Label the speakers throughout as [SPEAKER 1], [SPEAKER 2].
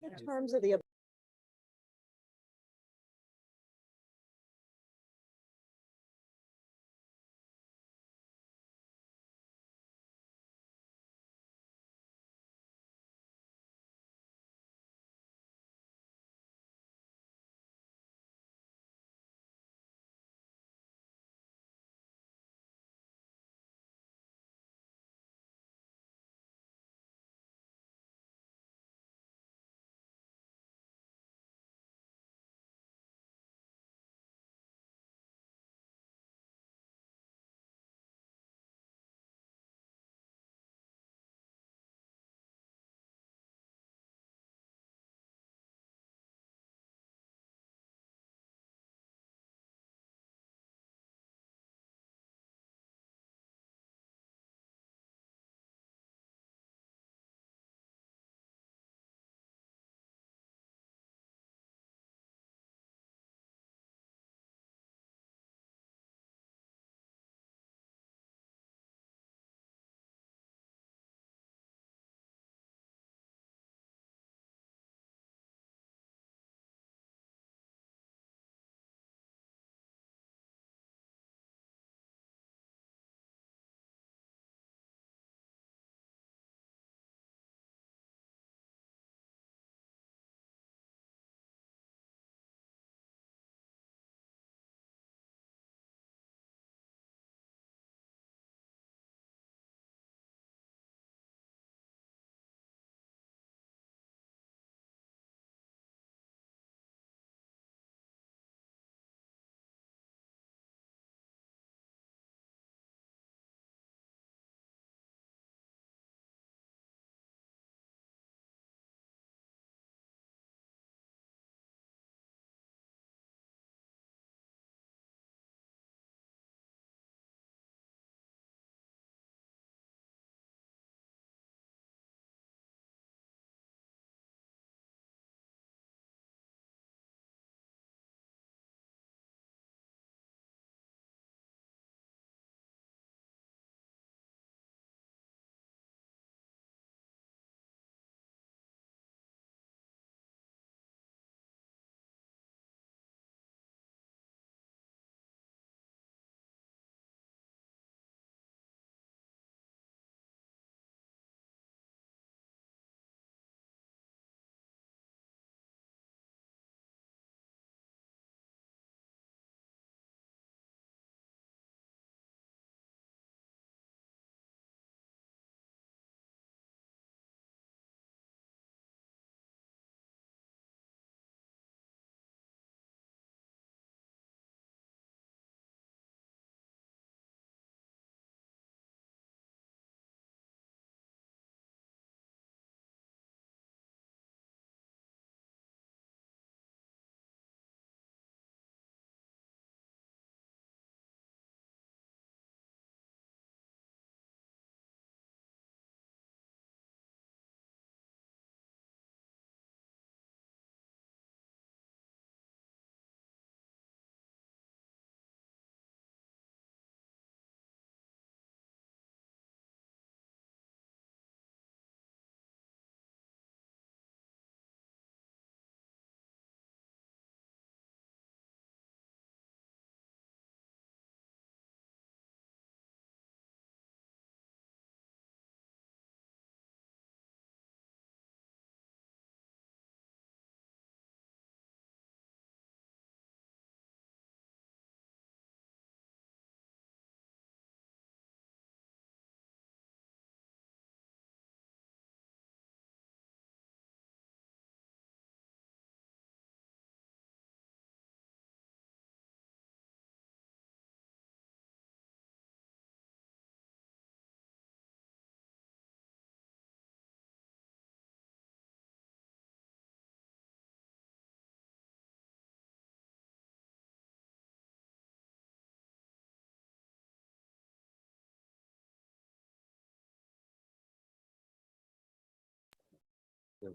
[SPEAKER 1] In terms of the.
[SPEAKER 2] They're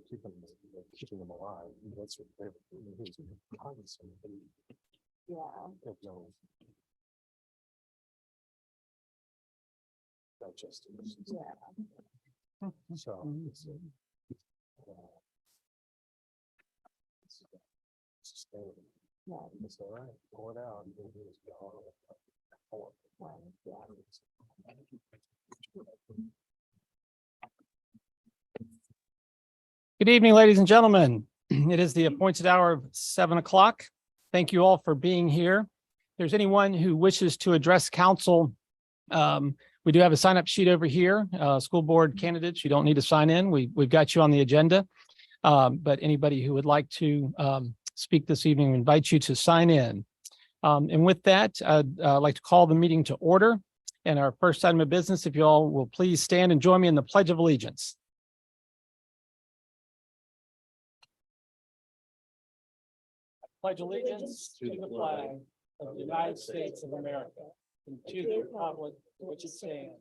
[SPEAKER 2] keeping them alive. That's what they're cognizant.
[SPEAKER 1] Yeah.
[SPEAKER 2] Have no digestive issues.
[SPEAKER 1] Yeah.
[SPEAKER 2] So it's,
[SPEAKER 1] Right,
[SPEAKER 2] It's all right, pour it out. And then it's gone.
[SPEAKER 1] right, yeah.
[SPEAKER 3] Good evening, ladies and gentlemen. It is the appointed hour of 7 o'clock. Thank you all for being here. If there's anyone who wishes to address council, we do have a sign-up sheet over here. School board candidates, you don't need to sign in. We've got you on the agenda. But anybody who would like to speak this evening, we invite you to sign in. And with that, I'd like to call the meeting to order. And our first item of business, if you all will please stand and join me in the Pledge of Allegiance. Pledge allegiance to the flag of the United States of America and to the republic for which it stands,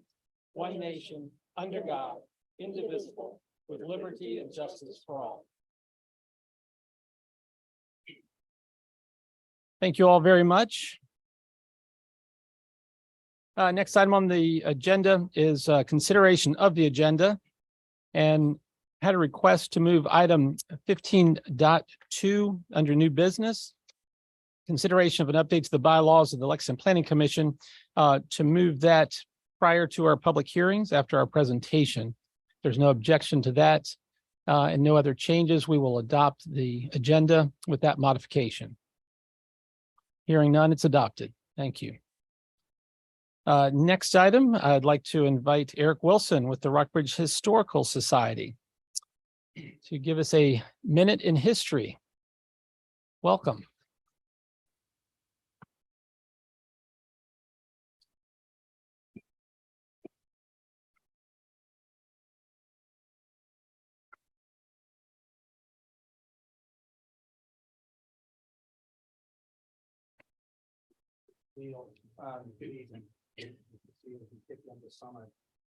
[SPEAKER 3] one nation, under God, indivisible, with liberty and justice for all. Thank you all very much. Next item on the agenda is consideration of the agenda, and had a request to move item 15.2 under new business. Consideration of an update to the bylaws of the Lexington Planning Commission to move that prior to our public hearings after our presentation. There's no objection to that and no other changes. We will adopt the agenda with that modification. Hearing none, it's adopted. Thank you. Next item, I'd like to invite Eric Wilson with the Rockbridge Historical Society to give us a minute in history. Welcome.
[SPEAKER 4] Good evening.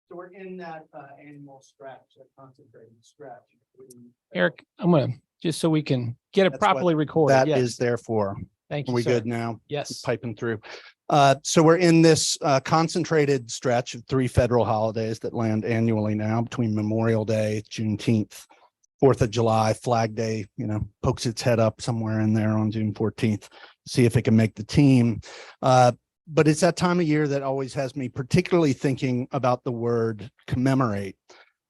[SPEAKER 4] So we're in that annual stretch, that concentrated stretch.
[SPEAKER 3] Eric, I'm gonna, just so we can get it
[SPEAKER 4] That's what
[SPEAKER 3] properly recorded.
[SPEAKER 4] That
[SPEAKER 3] Yes.
[SPEAKER 4] is there for.
[SPEAKER 3] Thank
[SPEAKER 4] Are
[SPEAKER 3] you,
[SPEAKER 4] we
[SPEAKER 3] sir.
[SPEAKER 4] good now?
[SPEAKER 3] Yes.
[SPEAKER 4] Piping through. So we're in this concentrated stretch of 3 federal holidays that land annually now between Memorial Day, Juneteenth, 4th of July, Flag Day, pokes its head up somewhere in there on June 14th, see if it can make the team. But it's that time of year that always has me particularly thinking about the word commemorate.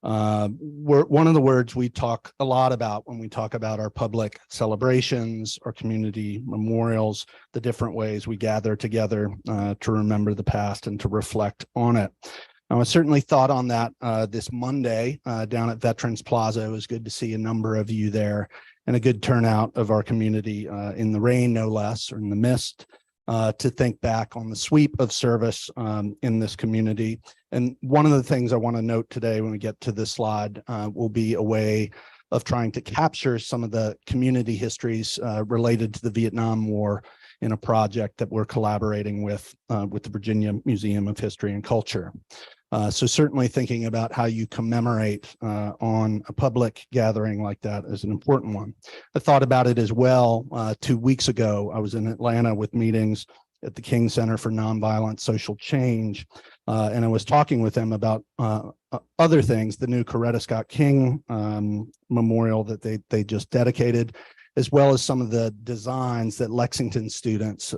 [SPEAKER 4] One of the words we talk a lot about when we talk about our public celebrations, our community memorials, the different ways we gather together to remember the past and to reflect on it. I certainly thought on that this Monday down at Veterans Plaza. It was good to see a number of you there and a good turnout of our community in the rain, no less, or in the mist, to think back on the sweep of service in this community. And one of the things I want to note today when we get to this slide will be a way of trying to capture some of the community histories related to the Vietnam War in a project that we're collaborating with the Virginia Museum of History and Culture. So certainly thinking about how you commemorate on a public gathering like that is an important one. I thought about it as well 2 weeks ago. I was in Atlanta with meetings at the King Center for Nonviolent Social Change, and I was talking with them about other things, the new Coretta Scott King memorial that they just dedicated, as well as some of the designs that Lexington students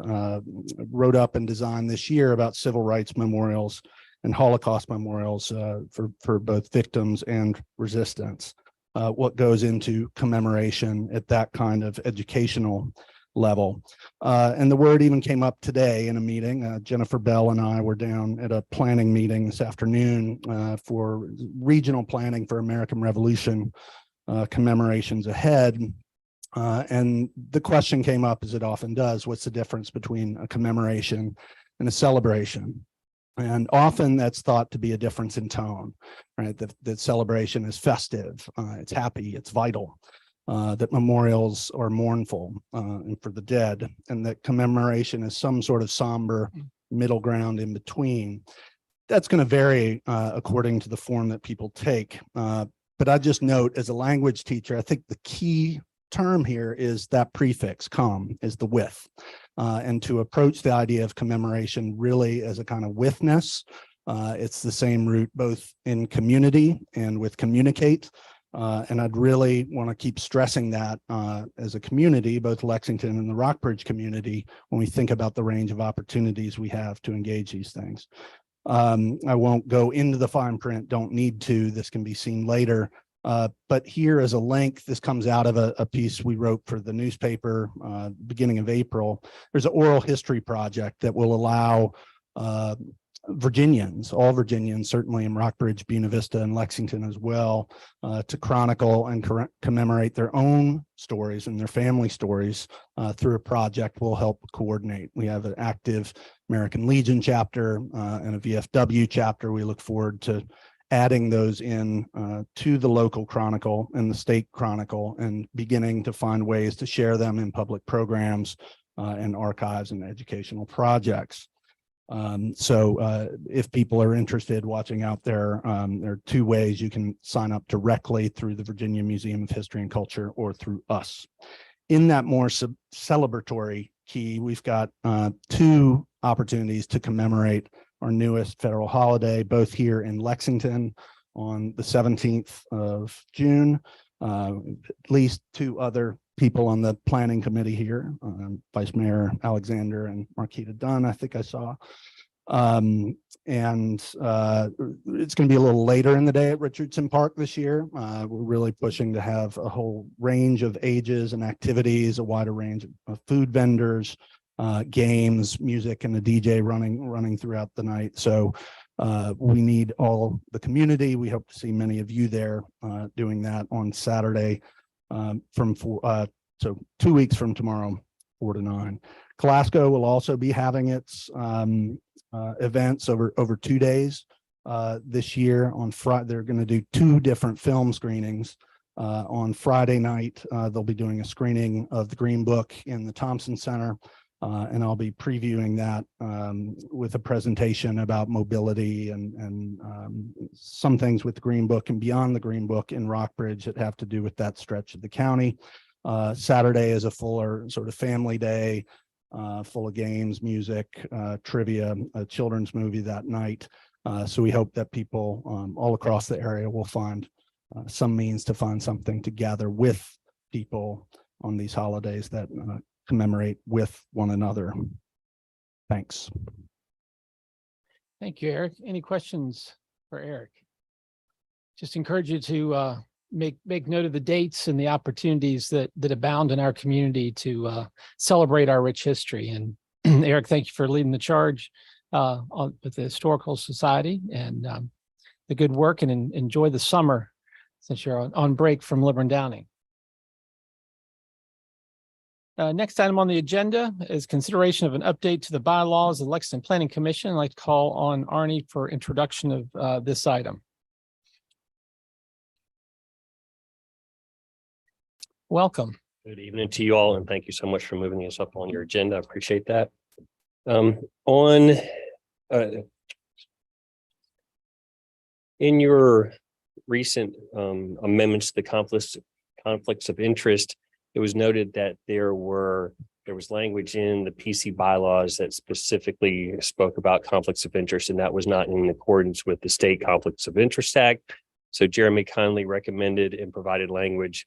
[SPEAKER 4] wrote up and designed this year about civil rights memorials and Holocaust memorials for both victims and resistance. What goes into commemoration at that kind of educational level. And the word even came up today in a meeting. Jennifer Bell and I were down at a planning meeting this afternoon for regional planning for American Revolution commemorations ahead. And the question came up, as it often does, what's the difference between a commemoration and a celebration? And often that's thought to be a difference in tone, right? That celebration is festive, it's happy, it's vital, that memorials are mournful and for the dead, and that commemoration is some sort of somber middle ground in between. That's going to vary according to the form that people take. But I just note, as a language teacher, I think the key term here is that prefix, com, is the with. And to approach the idea of commemoration really as a kind of withness, it's the same root both in community and with communicate, And I'd really want to keep stressing that as a community, both Lexington and the Rockbridge community, when we think about the range of opportunities we have to engage these things. I won't go into the fine print, don't need to, this can be seen later. But here is a link. This comes out of a piece we wrote for the newspaper beginning of April. There's an oral history project that will allow Virginians, all Virginians, certainly in Rockbridge, Buena Vista, and Lexington as well, to chronicle and commemorate their own stories and their family stories through a project we'll help coordinate. We have an active American Legion chapter and a VFW chapter. We look forward to adding those in to the local chronicle and the state chronicle and beginning to find ways to share them in public programs and archives and educational projects. So if people are interested, watching out there, there are two ways you can sign up directly through the Virginia Museum of History and Culture or through us. In that more celebratory key, we've got two opportunities to commemorate our newest federal holiday, both here in Lexington on the 17th of June. At least two other people on the planning committee here, Vice Mayor Alexander and Marquita Dunn, I think I saw. It's going to be a little later in the day at Richardson Park this year. We're really pushing to have a whole range of ages and activities, a wider range of food vendors, games, music, and a DJ running throughout the night. So we need all the community. We hope to see many of you there doing that on Saturday so 2 weeks from tomorrow, 4 to 9. Calasco will also be having its events over 2 days this year. On Friday, they're going to do 2 different film screenings. On Friday night, they'll be doing a screening of the Green Book in the Thompson Center. And I'll be previewing that with a presentation about mobility and some things with the Green Book and beyond the Green Book in Rockbridge that have to do with that stretch of the county. Saturday is a fuller sort of family day, full of games, music, trivia, a children's movie that night. So we hope that people all across the area will find some means to find something to gather with people on these holidays that commemorate with one another. Thanks.
[SPEAKER 3] Thank you, Eric. Any questions for Eric? Just encourage you to make note of the dates and the opportunities that abound in our community to celebrate our rich history. And Eric, thank you for leading the charge with the Historical Society and the good work, and enjoy the summer since you're on break from Liberty Downing. Next item on the agenda is consideration of an update to the bylaws of the Lexington Planning Commission. I'd like to call on Arnie for introduction of this item. Welcome.
[SPEAKER 5] Good evening to you all, and thank you so much for moving us up on your agenda. I appreciate that. In your recent amendments to the conflicts of interest, it was noted that there was language in the PC bylaws that specifically spoke about conflicts of interest, and that was not in accordance with the State Conflicts of Interest Act. So Jeremy kindly recommended and provided language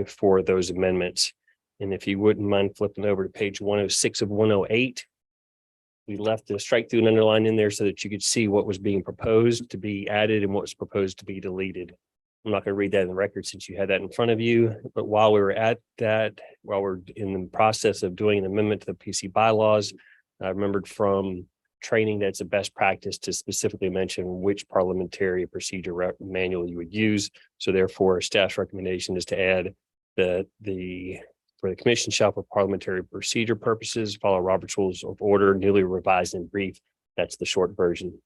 [SPEAKER 5] for those amendments. And if you wouldn't mind flipping over to page 106 of 108, we left the strike through and underline in there so that you could see what was being proposed to be added and what was proposed to be deleted. I'm not going to read that in the record since you had that in front of you, but while we were at that, while we're in the process of doing an amendment to the PC bylaws, I remembered from training that's a best practice to specifically mention which parliamentary procedure manual you would use. So therefore, staff's recommendation is to add for the commission shall for parliamentary procedure purposes follow Robert's Rules of Order, newly revised and brief. That's the short version.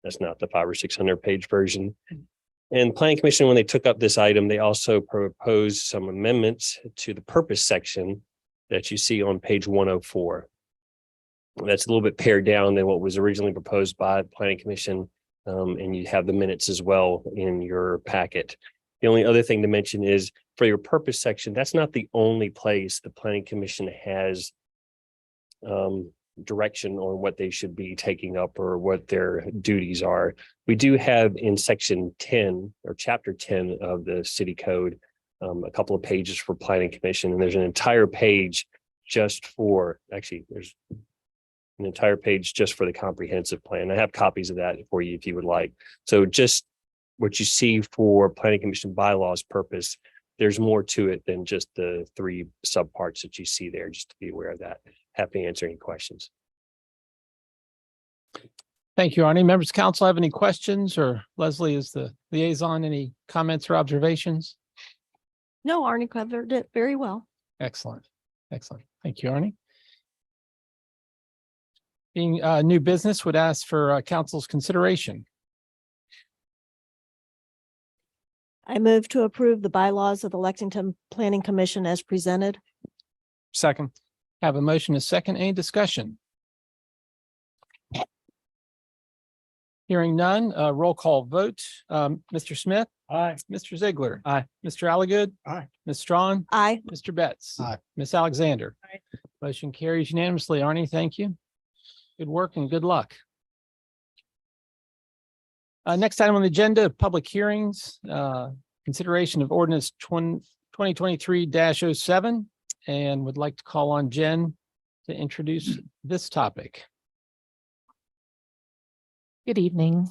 [SPEAKER 5] That's not the 500 or 600 page version. And the Planning Commission, when they took up this item, they also proposed some amendments to the purpose section that you see on page 104. That's a little bit pared down than what was originally proposed by the Planning Commission, and you have the minutes as well in your packet. The only other thing to mention is for your purpose section, that's not the only place the Planning Commission has direction on what they should be taking up or what their duties are. We do have in section 10 or chapter 10 of the city code, a couple of pages for planning commission, and there's an entire page just for, actually, there's an entire page just for the comprehensive plan. I have copies of that for you if you would like. So just what you see for planning commission bylaws purpose, there's more to it than just the 3 subparts that you see there, just to be aware of that. Happy to answer any questions.
[SPEAKER 3] Thank you, Arnie. Members of council have any questions, or Leslie is the liaison, any comments or observations?
[SPEAKER 1] No, Arnie covered it very well.
[SPEAKER 3] Excellent. Excellent. Thank you, Arnie. Being new business, would ask for council's consideration.
[SPEAKER 1] I move to approve the bylaws of the Lexington Planning Commission as presented.
[SPEAKER 3] Second. Have a motion, a second, any discussion? Hearing none, roll call vote. Mr. Smith?
[SPEAKER 2] Aye.
[SPEAKER 3] Mr. Ziegler?
[SPEAKER 2] Aye.
[SPEAKER 3] Mr. Alligood?
[SPEAKER 2] Aye.
[SPEAKER 3] Ms. Strawn?
[SPEAKER 1] Aye.
[SPEAKER 3] Mr. Betts?
[SPEAKER 2] Aye.
[SPEAKER 3] Ms. Alexander?
[SPEAKER 1] Aye.
[SPEAKER 3] Motion carries unanimously. Arnie, thank you. Good work and good luck. Next item on the agenda, public hearings, consideration of ordinance 2023-07, and would like to call on Jen to introduce this topic.
[SPEAKER 6] Good evening.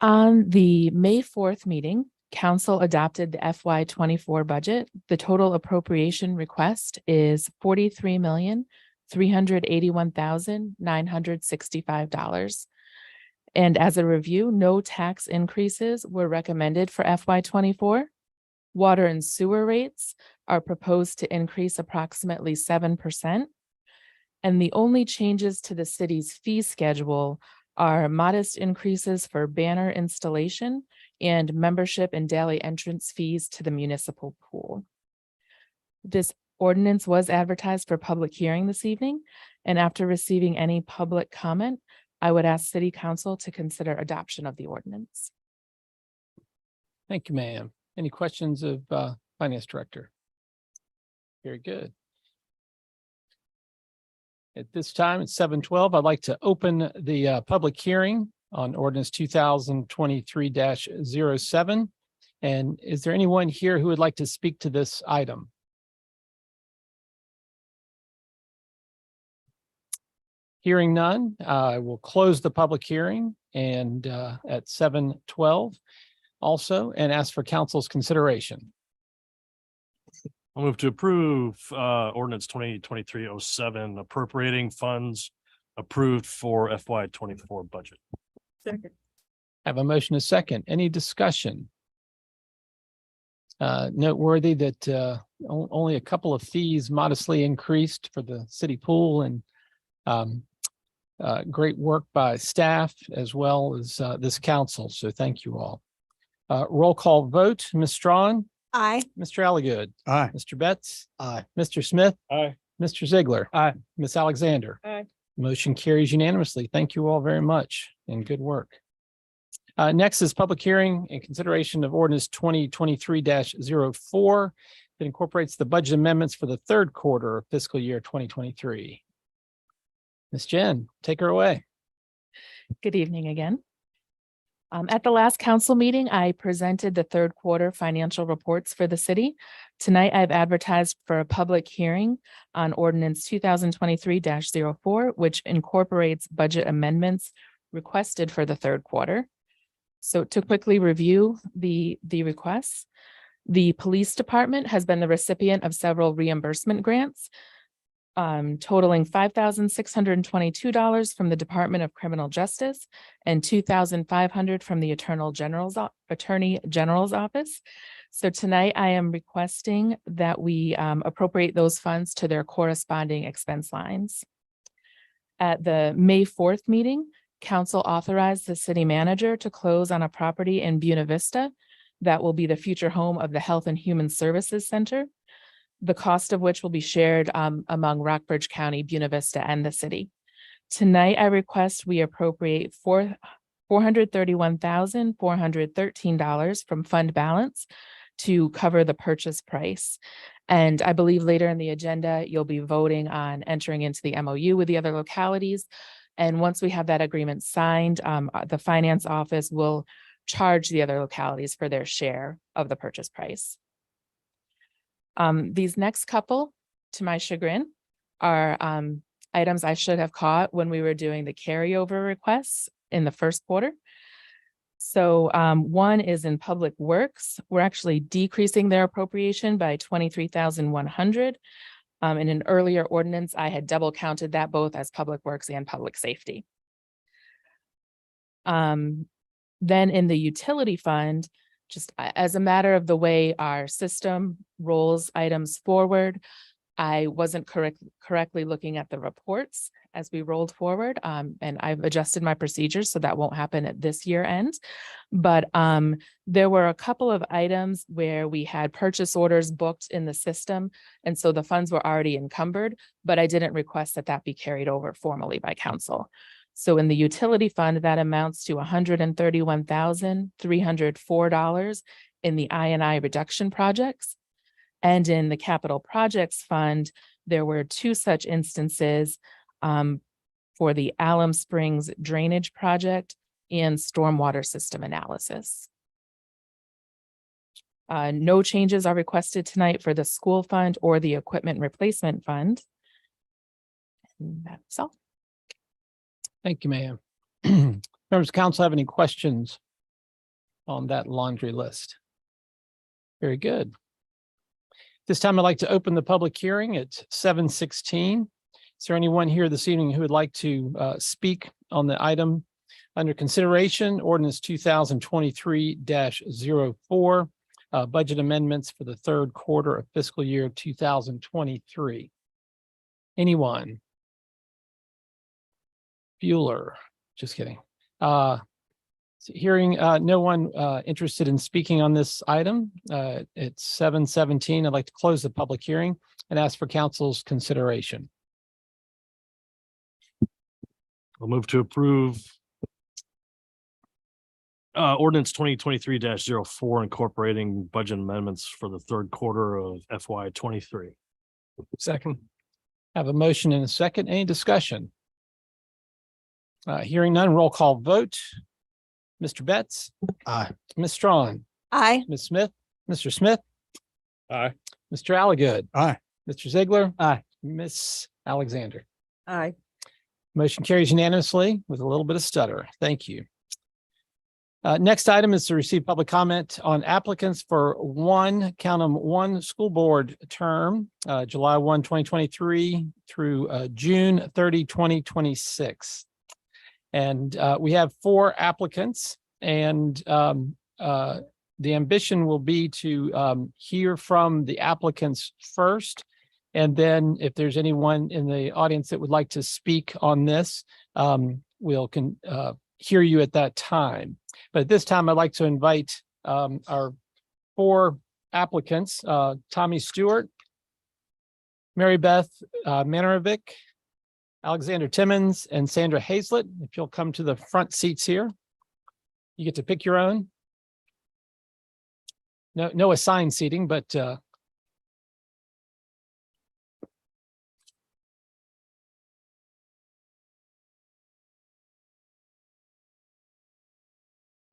[SPEAKER 6] On the May 4th meeting, council adopted the FY24 budget. The total appropriation request is $43,381,965. And as a review, no tax increases were recommended for FY24. Water and sewer rates are proposed to increase approximately 7%. And the only changes to the city's fee schedule are modest increases for banner installation and membership and daily entrance fees to the municipal pool. This ordinance was advertised for public hearing this evening, and after receiving any public comment, I would ask City Council to consider adoption of the ordinance.
[SPEAKER 3] Thank you, ma'am. Any questions of Finance Director? Very good. At this time, it's 7:12. I'd like to open the public hearing on ordinance 2023-07. And is there anyone here who would like to speak to this item? Hearing none, I will close the public hearing and at 7:12 also, and ask for council's consideration.
[SPEAKER 2] I'll move to approve ordinance 2023-07 appropriating funds approved for FY24 budget.
[SPEAKER 1] Second.
[SPEAKER 3] Have a motion, a second. Any discussion? Noteworthy that only a couple of fees modestly increased for the city pool, and great work by staff as well as this council. So thank you all. Roll call vote. Ms. Strawn?
[SPEAKER 1] Aye.
[SPEAKER 3] Mr. Alligood?
[SPEAKER 4] Aye.
[SPEAKER 3] Mr. Betts?
[SPEAKER 4] Aye.
[SPEAKER 3] Mr. Smith?
[SPEAKER 2] Aye.
[SPEAKER 3] Mr. Ziegler?
[SPEAKER 2] Aye.
[SPEAKER 3] Ms. Alexander?
[SPEAKER 1] Aye.
[SPEAKER 3] Motion carries unanimously. Thank you all very much and good work. Next is public hearing and consideration of ordinance 2023-04 that incorporates the budget amendments for the third quarter of fiscal year 2023. Ms. Jen, take her away.
[SPEAKER 6] Good evening again. At the last council meeting, I presented the third quarter financial reports for the city. Tonight, I've advertised for a public hearing on ordinance 2023-04, which incorporates budget amendments requested for the third quarter. So to quickly review the requests, the police department has been the recipient of several reimbursement grants, totaling $5,622 from the Department of Criminal Justice and $2,500 from the Attorney General's Office. So tonight I am requesting that we appropriate those funds to their corresponding expense lines. At the May 4th meeting, council authorized the city manager to close on a property in Buena Vista that will be the future home of the Health and Human Services Center, the cost of which will be shared among Rockbridge County, Buena Vista, and the city. Tonight, I request we appropriate $431,413 from fund balance to cover the purchase price. And I believe later in the agenda, you'll be voting on entering into the MOU with the other localities. And once we have that agreement signed, the finance office will charge the other localities for their share of the purchase price. These next couple, to my chagrin, are items I should have caught when we were doing the carryover requests in the first quarter. So one is in Public Works. We're actually decreasing their appropriation by 23,100. In an earlier ordinance, I had double counted that both as Public Works and Public Safety. Then in the Utility Fund, just as a matter of the way our system rolls items forward, I wasn't correctly looking at the reports as we rolled forward. And I've adjusted my procedures so that won't happen at this year end. But there were a couple of items where we had purchase orders booked in the system. And so the funds were already encumbered, but I didn't request that that be carried over formally by council. So in the utility fund, that amounts to $131,304 in the I&I reduction projects. And in the capital projects fund, there were two such instances for the Alum Springs drainage project and stormwater system analysis. No changes are requested tonight for the school fund or the equipment replacement fund. And that's all.
[SPEAKER 3] Thank you, ma'am. Members of council have any questions on that laundry list? Very good. This time I'd like to open the public hearing at 7:16. Is there anyone here this evening who would like to speak on the item under consideration, ordinance 2023-04, budget amendments for the third quarter of fiscal year 2023? Anyone? Bueller, just kidding. Hearing no one interested in speaking on this item, it's 7:17. I'd like to close the public hearing and ask for council's consideration.
[SPEAKER 2] I'll move to approve ordinance 2023-04 incorporating budget amendments for the third quarter of FY 23.
[SPEAKER 3] Second. Have a motion and a second. Any discussion? Hearing none, roll call vote. Mr. Betts.
[SPEAKER 4] Aye.
[SPEAKER 3] Ms. Strawn.
[SPEAKER 1] Aye.
[SPEAKER 3] Ms. Smith. Mr. Smith.
[SPEAKER 2] Aye.
[SPEAKER 3] Mr. Alligood.
[SPEAKER 4] Aye.
[SPEAKER 3] Mr. Ziegler. Aye. Ms. Alexander.
[SPEAKER 1] Aye.
[SPEAKER 3] Motion carries unanimously with a little bit of stutter. Thank you. Next item is to receive public comment on applicants for one school board term, July 1, 2023 through June 30, 2026. And we have 4 applicants, and the ambition will be to hear from the applicants first. And then if there's anyone in the audience that would like to speak on this, we'll hear you at that time. But at this time, I'd like to invite our 4 applicants, Tommy Stewart, Mary Beth Manarovic, Alexander Timmons, and Sandra Hazlett. If you'll come to the front seats here, you get to pick your own. No assigned seating, but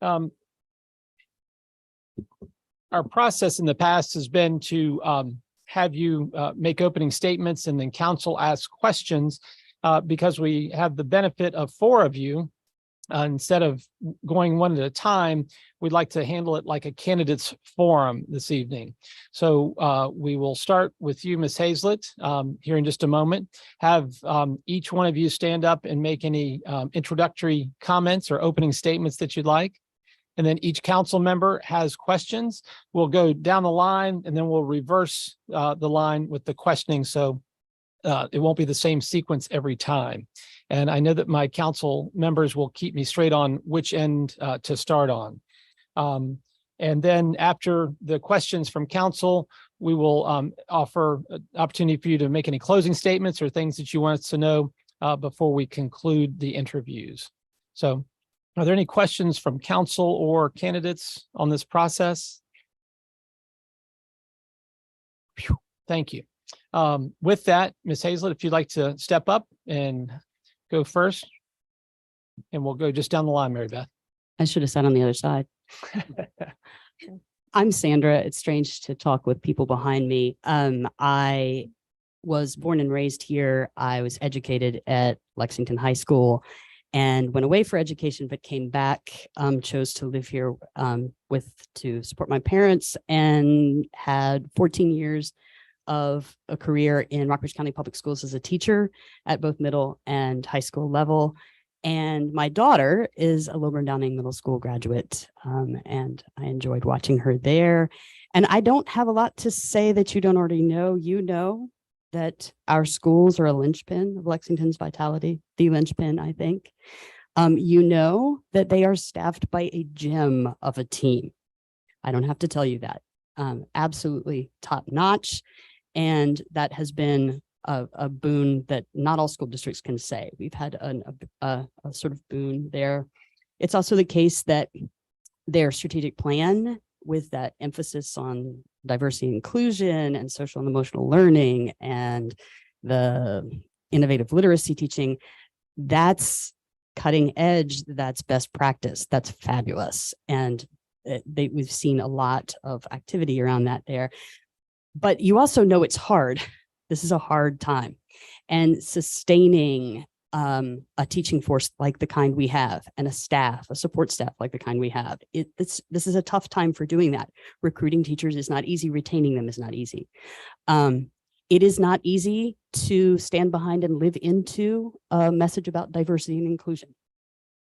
[SPEAKER 3] our process in the past has been to have you make opening statements and then council ask questions. Because we have the benefit of 4 of you, instead of going one at a time, we'd like to handle it like a candidates forum this evening. So we will start with you, Ms. Hazlett, here in just a moment. Have each one of you stand up and make any introductory comments or opening statements that you'd like. And then each council member has questions. We'll go down the line and then we'll reverse the line with the questioning. So it won't be the same sequence every time. And I know that my council members will keep me straight on which end to start on. And then after the questions from council, we will offer an opportunity for you to make any closing statements or things that you want us to know before we conclude the interviews. So are there any questions from council or candidates on this process? Thank you. With that, Ms. Hazlett, if you'd like to step up and go first, and we'll go just down the line, Mary Beth.
[SPEAKER 7] I should have sat on the other side. I'm Sandra. It's strange to talk with people behind me. I was born and raised here. I was educated at Lexington High School and went away for education, but came back, chose to live here to support my parents, and had 14 years of a career in Rockbridge County Public Schools as a teacher at both middle and high school level. And my daughter is a Lilburn Downing Middle School graduate, and I enjoyed watching her there. And I don't have a lot to say that you don't already know. You know that our schools are a linchpin of Lexington's vitality, the linchpin, I think. You know that they are staffed by a gem of a team. I don't have to tell you that. Absolutely top notch. And that has been a boon that not all school districts can say. We've had a sort of boon there. It's also the case that their strategic plan, with that emphasis on diversity and inclusion and social and emotional learning and the innovative literacy teaching, that's cutting edge, that's best practice, that's fabulous. And we've seen a lot of activity around that there. But you also know it's hard. This is a hard time, and sustaining a teaching force like the kind we have, and a support staff like the kind we have. This is a tough time for doing that. Recruiting teachers is not easy. Retaining them is not easy. It is not easy to stand behind and live into a message about diversity and inclusion.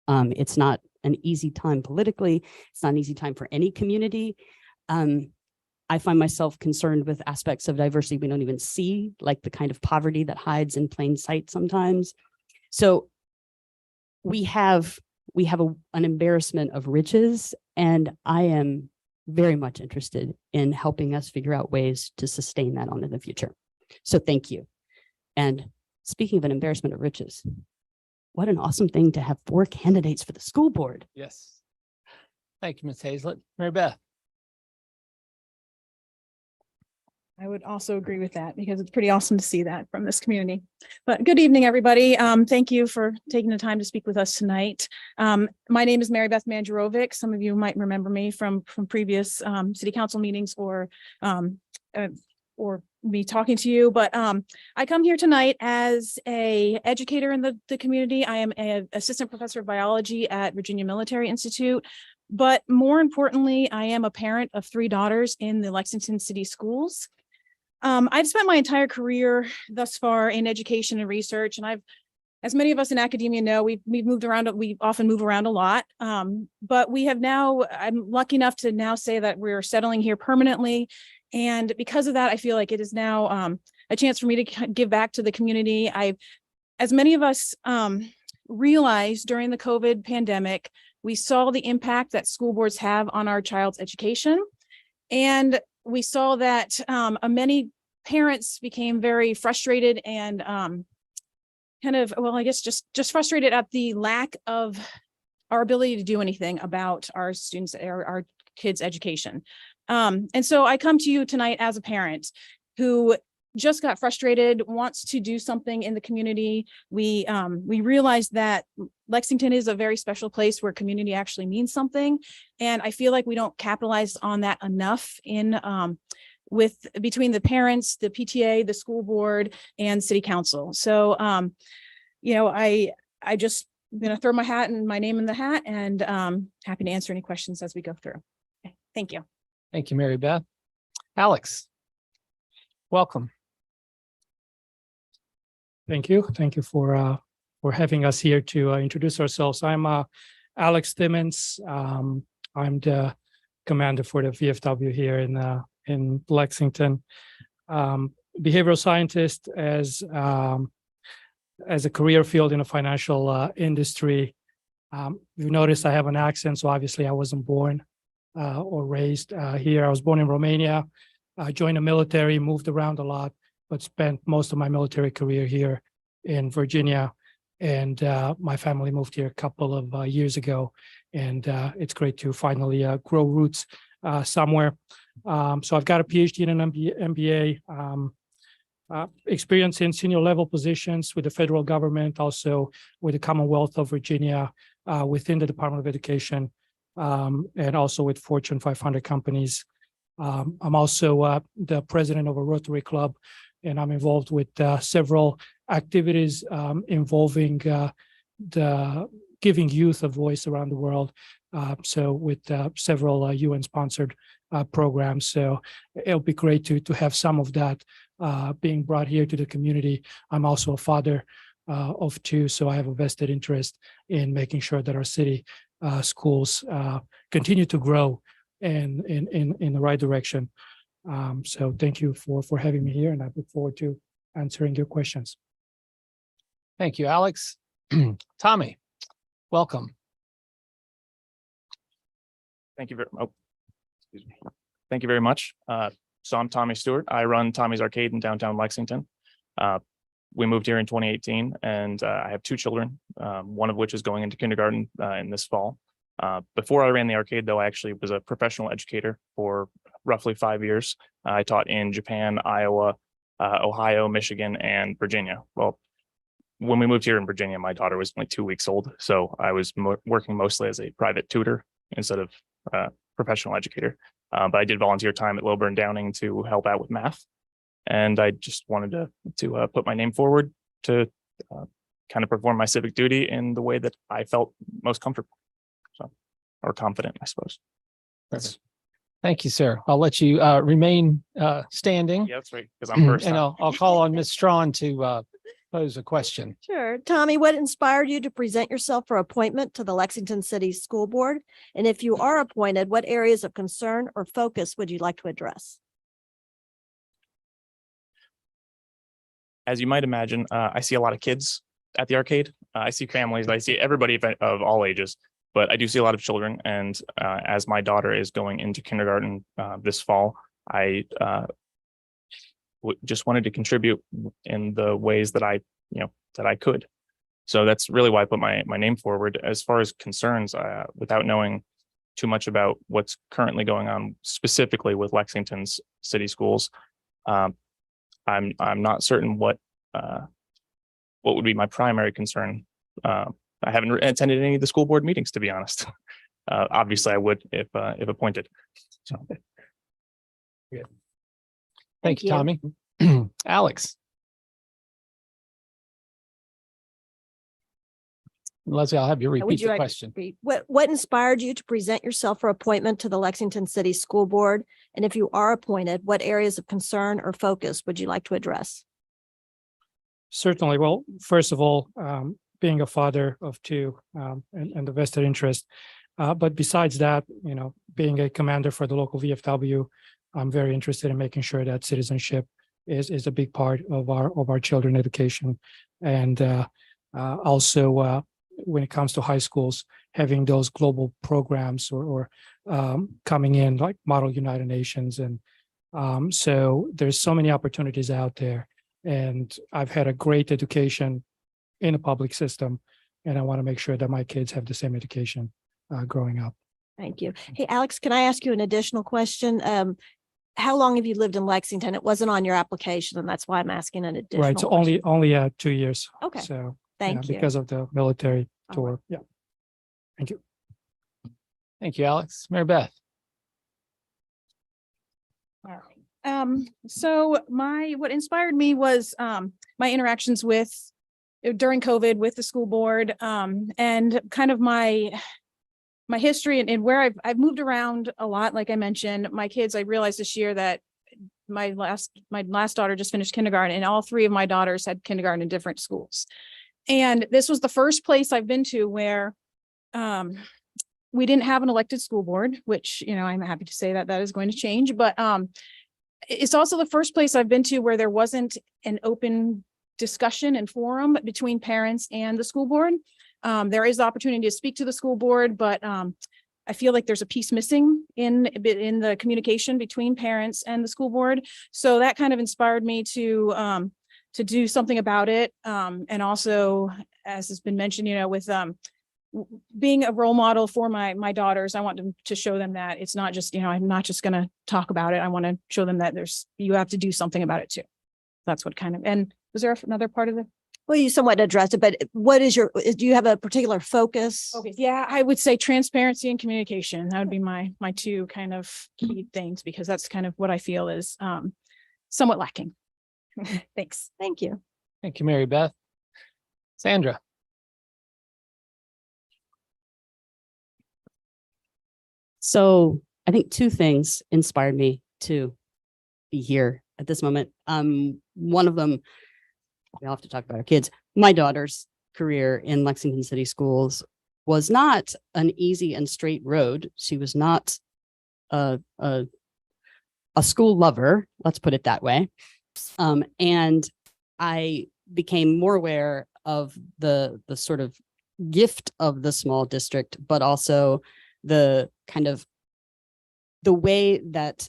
[SPEAKER 7] It's not an easy time politically. It's not an easy time for any community. I find myself concerned with aspects of diversity we don't even see, like the kind of poverty that hides in plain sight sometimes. So we have an embarrassment of riches, and I am very much interested in helping us figure out ways to sustain that on in the future. So thank you. And speaking of an embarrassment of riches, what an awesome thing to have 4 candidates for the school board.
[SPEAKER 3] Yes. Thank you, Ms. Hazlett. Mary Beth.
[SPEAKER 8] I would also agree with that, because it's pretty awesome to see that from this community. But good evening, everybody. Thank you for taking the time to speak with us tonight. My name is Mary Beth Manjarovic. Some of you might remember me from previous city council meetings or me talking to you. But I come here tonight as a educator in the community. I am an assistant professor of biology at Virginia Military Institute. But more importantly, I am a parent of 3 daughters in the Lexington City Schools. I've spent my entire career thus far in education and research, and as many of us in academia know, we've moved around. We often move around a lot, but we have now. I'm lucky enough to now say that we're settling here permanently, and because of that, I feel like it is now a chance for me to give back to the community. As many of us realized during the COVID pandemic, we saw the impact that school boards have on our child's education, and we saw that many parents became very frustrated and just frustrated at the lack of our ability to do anything about our students, our kids' education. And so I come to you tonight as a parent who just got frustrated, wants to do something in the community. We realized that Lexington is a very special place where community actually means something. And I feel like we don't capitalize on that enough between the parents, the PTA, the school board, and city council. So, I just going to throw my name in the hat, and happy to answer any questions as we go through. Okay, thank you.
[SPEAKER 3] Thank you, Mary Beth. Alex, welcome.
[SPEAKER 9] Thank you. Thank you for having us here to introduce ourselves. I'm Alex Timmons. I'm the commander for the VFW here in Lexington. Behavioral scientist as a career field in the financial industry. You've noticed I have an accent, so obviously I wasn't born or raised here. I was born in Romania. I joined the military, moved around a lot, but spent most of my military career here in Virginia. And my family moved here a couple of years ago. And it's great to finally grow roots somewhere. So I've got a PhD and an MBA, experience in senior level positions with the federal government, also with the Commonwealth of Virginia, within the Department of Education, and also with Fortune 500 companies. I'm also the president of a Rotary Club, and I'm involved with several activities involving the giving youth a voice around the world. So with several UN-sponsored programs. So it'll be great to have some of that being brought here to the community. I'm also a father of two, so I have a vested interest in making sure that our city schools continue to grow and in the right direction. So thank you for having me here, and I look forward to answering your questions.
[SPEAKER 3] Thank you, Alex. Tommy, welcome.
[SPEAKER 10] Thank you very, excuse me. Thank you very much. So I'm Tommy Stewart. I run Tommy's Arcade in downtown Lexington. We moved here in 2018, and I have two children, one of which is going into kindergarten in this fall. Before I ran the arcade, though, I actually was a professional educator for roughly 5 years. I taught in Japan, Iowa, Ohio, Michigan, and Virginia. Well, when we moved here in Virginia, my daughter was only 2 weeks old, so I was working mostly as a private tutor instead of professional educator. But I did volunteer time at Wilbur and Downing to help out with math. And I just wanted to put my name forward to kind of perform my civic duty in the way that I felt most comfortable. So, or confident, I suppose.
[SPEAKER 3] Thank you, sir. I'll let you remain standing.
[SPEAKER 10] Yeah, that's right, because I'm first.
[SPEAKER 3] And I'll call on Ms. Strawn to pose a question.
[SPEAKER 1] Sure. Tommy, what inspired you to present yourself for appointment to the Lexington City School Board? And if you are appointed, what areas of concern or focus would you like to address?
[SPEAKER 10] As you might imagine, I see a lot of kids at the arcade. I see families, I see everybody of all ages, but I do see a lot of children. And as my daughter is going into kindergarten this fall, I just wanted to contribute in the ways that I could. So that's really why I put my name forward. As far as concerns, without knowing too much about what's currently going on specifically with Lexington's city schools, I'm not certain what would be my primary concern. I haven't attended any of the school board meetings, to be honest. Obviously, I would if appointed. So.
[SPEAKER 3] Good. Thank you, Tommy. Alex. Leslie, I'll have you repeat the question.
[SPEAKER 1] What inspired you to present yourself for appointment to the Lexington City School Board? And if you are appointed, what areas of concern or focus would you like to address?
[SPEAKER 9] Certainly. Well, first of all, being a father of two and the vested interest. But besides that, being a commander for the local VFW, I'm very interested in making sure that citizenship is a big part of our children education. And also when it comes to high schools, having those global programs or coming in like Model United Nations. And so there's so many opportunities out there. And I've had a great education in the public system, and I want to make sure that my kids have the same education growing up.
[SPEAKER 1] Thank you. Hey, Alex, can I ask you an additional question? How long have you lived in Lexington? It wasn't on your application, and that's why I'm asking an additional
[SPEAKER 9] Right. So
[SPEAKER 1] question.
[SPEAKER 9] only 2 years.
[SPEAKER 1] Okay.
[SPEAKER 9] So
[SPEAKER 1] Thank you.
[SPEAKER 9] because of the military
[SPEAKER 1] All
[SPEAKER 9] tour.
[SPEAKER 1] right.
[SPEAKER 9] Yeah. Thank you.
[SPEAKER 3] Thank you, Alex. Mary Beth.
[SPEAKER 8] All right. So what inspired me was my interactions during COVID with the school board, and kind of my history and where I've moved around a lot. Like I mentioned, my kids, I realized this year that my last daughter just finished kindergarten, and all three of my daughters had kindergarten in different schools. And this was the first place I've been to where we didn't have an elected school board, which, I'm happy to say that is going to change. But it's also the first place I've been to where there wasn't an open discussion and forum between parents and the school board. There is the opportunity to speak to the school board, but I feel like there's a piece missing in the communication between parents and the school board. So that kind of inspired me to do something about it. And also, as has been mentioned, with being a role model for my daughters, I want them to show them that it's not just, I'm not just going to talk about it. I want to show them that you have to do something about it too. That's what kind of, and was there another part of it?
[SPEAKER 1] Well, you somewhat addressed it, but what is do you have a particular focus?
[SPEAKER 8] Okay, yeah, I would say transparency and communication. That would be my two kind of key things, because that's kind of what I feel is somewhat lacking. Thanks.
[SPEAKER 1] Thank you.
[SPEAKER 3] Thank you, Mary Beth. Sandra.
[SPEAKER 7] So I think two things inspired me to be here at this moment. One of them, we'll have to talk about our kids. My daughter's career in Lexington City Schools was not an easy and straight road. She was not a school lover, let's put it that way. And I became more aware of the sort of gift of the small district, but also the kind of the way that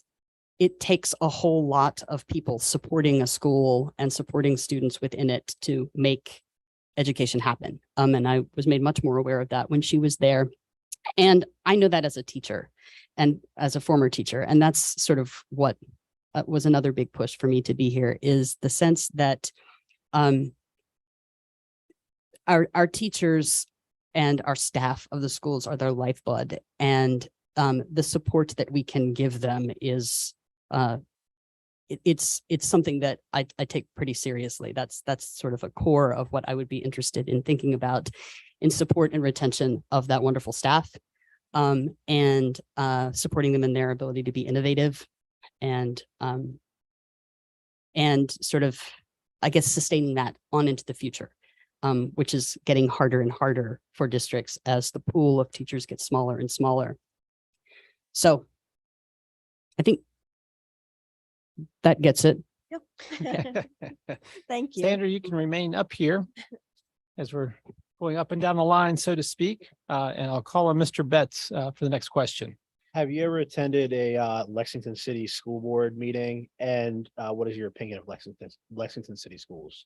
[SPEAKER 7] it takes a whole lot of people supporting a school and supporting students within it to make education happen. And I was made much more aware of that when she was there. And I know that as a teacher and as a former teacher. And that's sort of what was another big push for me to be here, is the sense that our teachers and our staff of the schools are their lifeblood. And the support that we can give them is it's something that I take pretty seriously. That's sort of a core of what I would be interested in thinking about in support and retention of that wonderful staff, and supporting them in their ability to be innovative and sort of, I guess, sustaining that on into the future, which is getting harder and harder for districts as the pool of teachers gets smaller and smaller. So I think that gets it.
[SPEAKER 1] Yep. Thank you.
[SPEAKER 3] Sandra, you can remain up here as we're going up and down the line, so to speak. And I'll call on Mr. Betts for the next question.
[SPEAKER 11] Have you ever attended a Lexington City School Board meeting? And what is your opinion of Lexington City Schools?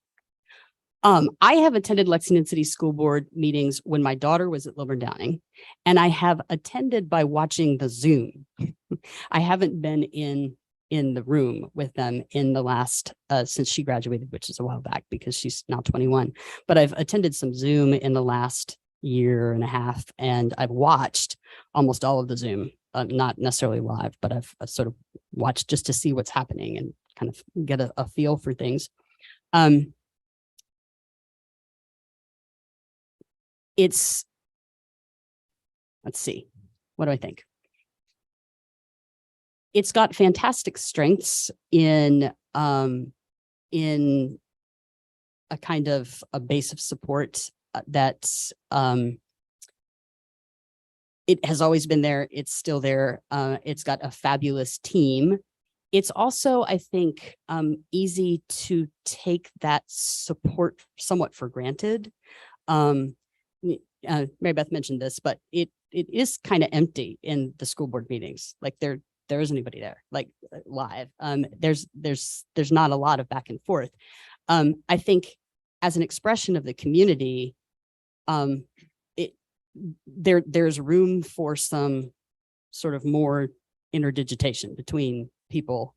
[SPEAKER 7] I have attended Lexington City School Board meetings when my daughter was at Lilburn Downing, and I have attended by watching the Zoom. I haven't been in the room with them in the last, since she graduated, which is a while back because she's now 21, but I've attended some Zoom in the last year and a half, and I've watched almost all of the Zoom, not necessarily live, but I've sort of watched just to see what's happening and kind of get a feel for things. Let's see, what do I think? It's got fantastic strengths in a kind of a base of support that it has always been there. It's still there. It's got a fabulous team. It's also, I think, easy to take that support somewhat for granted. Mary Beth mentioned this, but it is kind of empty in the school board meetings. Like there isn't anybody there, like live. There's not a lot of back and forth. I think as an expression of the community, there's room for some sort of more interdigitation between people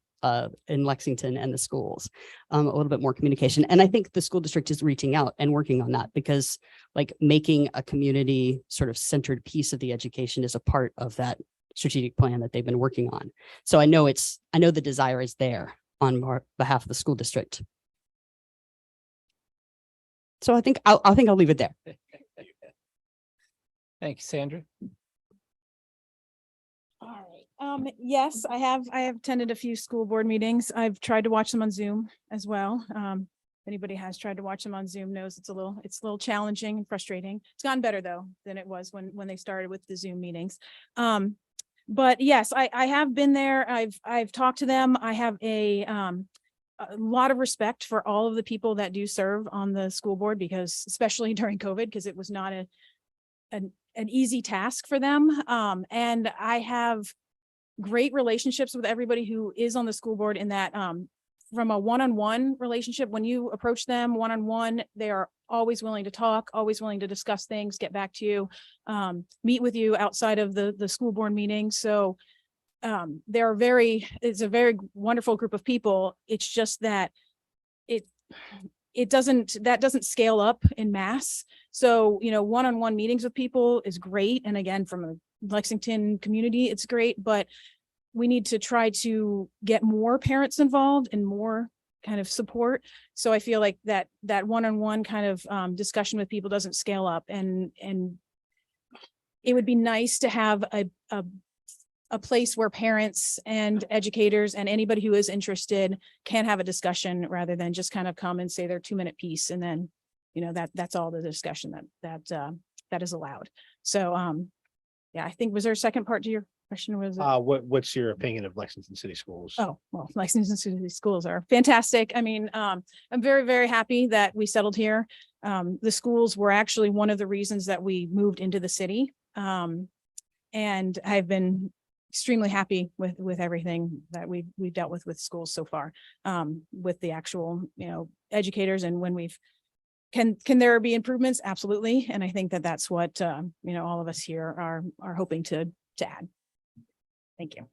[SPEAKER 7] in Lexington and the schools, a little bit more communication. And I think the school district is reaching out and working on that, because like making a community sort of centered piece of the education is a part of that strategic plan that they've been working on. So I know the desire is there on behalf of the school district. So I think I'll leave it there.
[SPEAKER 3] Thank you, Sandra.
[SPEAKER 8] All right. Yes, I have attended a few school board meetings. I've tried to watch them on Zoom as well. If anybody has tried to watch them on Zoom knows it's a little challenging and frustrating. It's gotten better though than it was when they started with the Zoom meetings. But yes, I have been there. I've talked to them. I have a lot of respect for all of the people that do serve on the school board, because especially during COVID, because it was not an easy task for them. And I have great relationships with everybody who is on the school board, in that from a one-on-one relationship, when you approach them one-on-one, they are always willing to talk, always willing to discuss things, get back to you, meet with you outside of the school board meeting. So it's a very wonderful group of people. It's just that that doesn't scale up in mass. So, one-on-one meetings with people is great. And again, from a Lexington community, it's great, but we need to try to get more parents involved and more kind of support. So I feel like that one-on-one kind of discussion with people doesn't scale up, and it would be nice to have a place where parents and educators and anybody who is interested can have a discussion rather than just kind of come and say their 2-minute piece. And then, that's all the discussion that is allowed. So, yeah, I think, was there a second part to your question? Was it?
[SPEAKER 11] What's your opinion of Lexington City Schools?
[SPEAKER 8] Oh, well, Lexington City Schools are fantastic. I mean, I'm very, very happy that we settled here. The schools were actually one of the reasons that we moved into the city. And I've been extremely happy with everything that we've dealt with schools so far, with the actual, educators. And when can there be improvements? Absolutely. And I think that's what, all of us here are hoping to add. Thank you.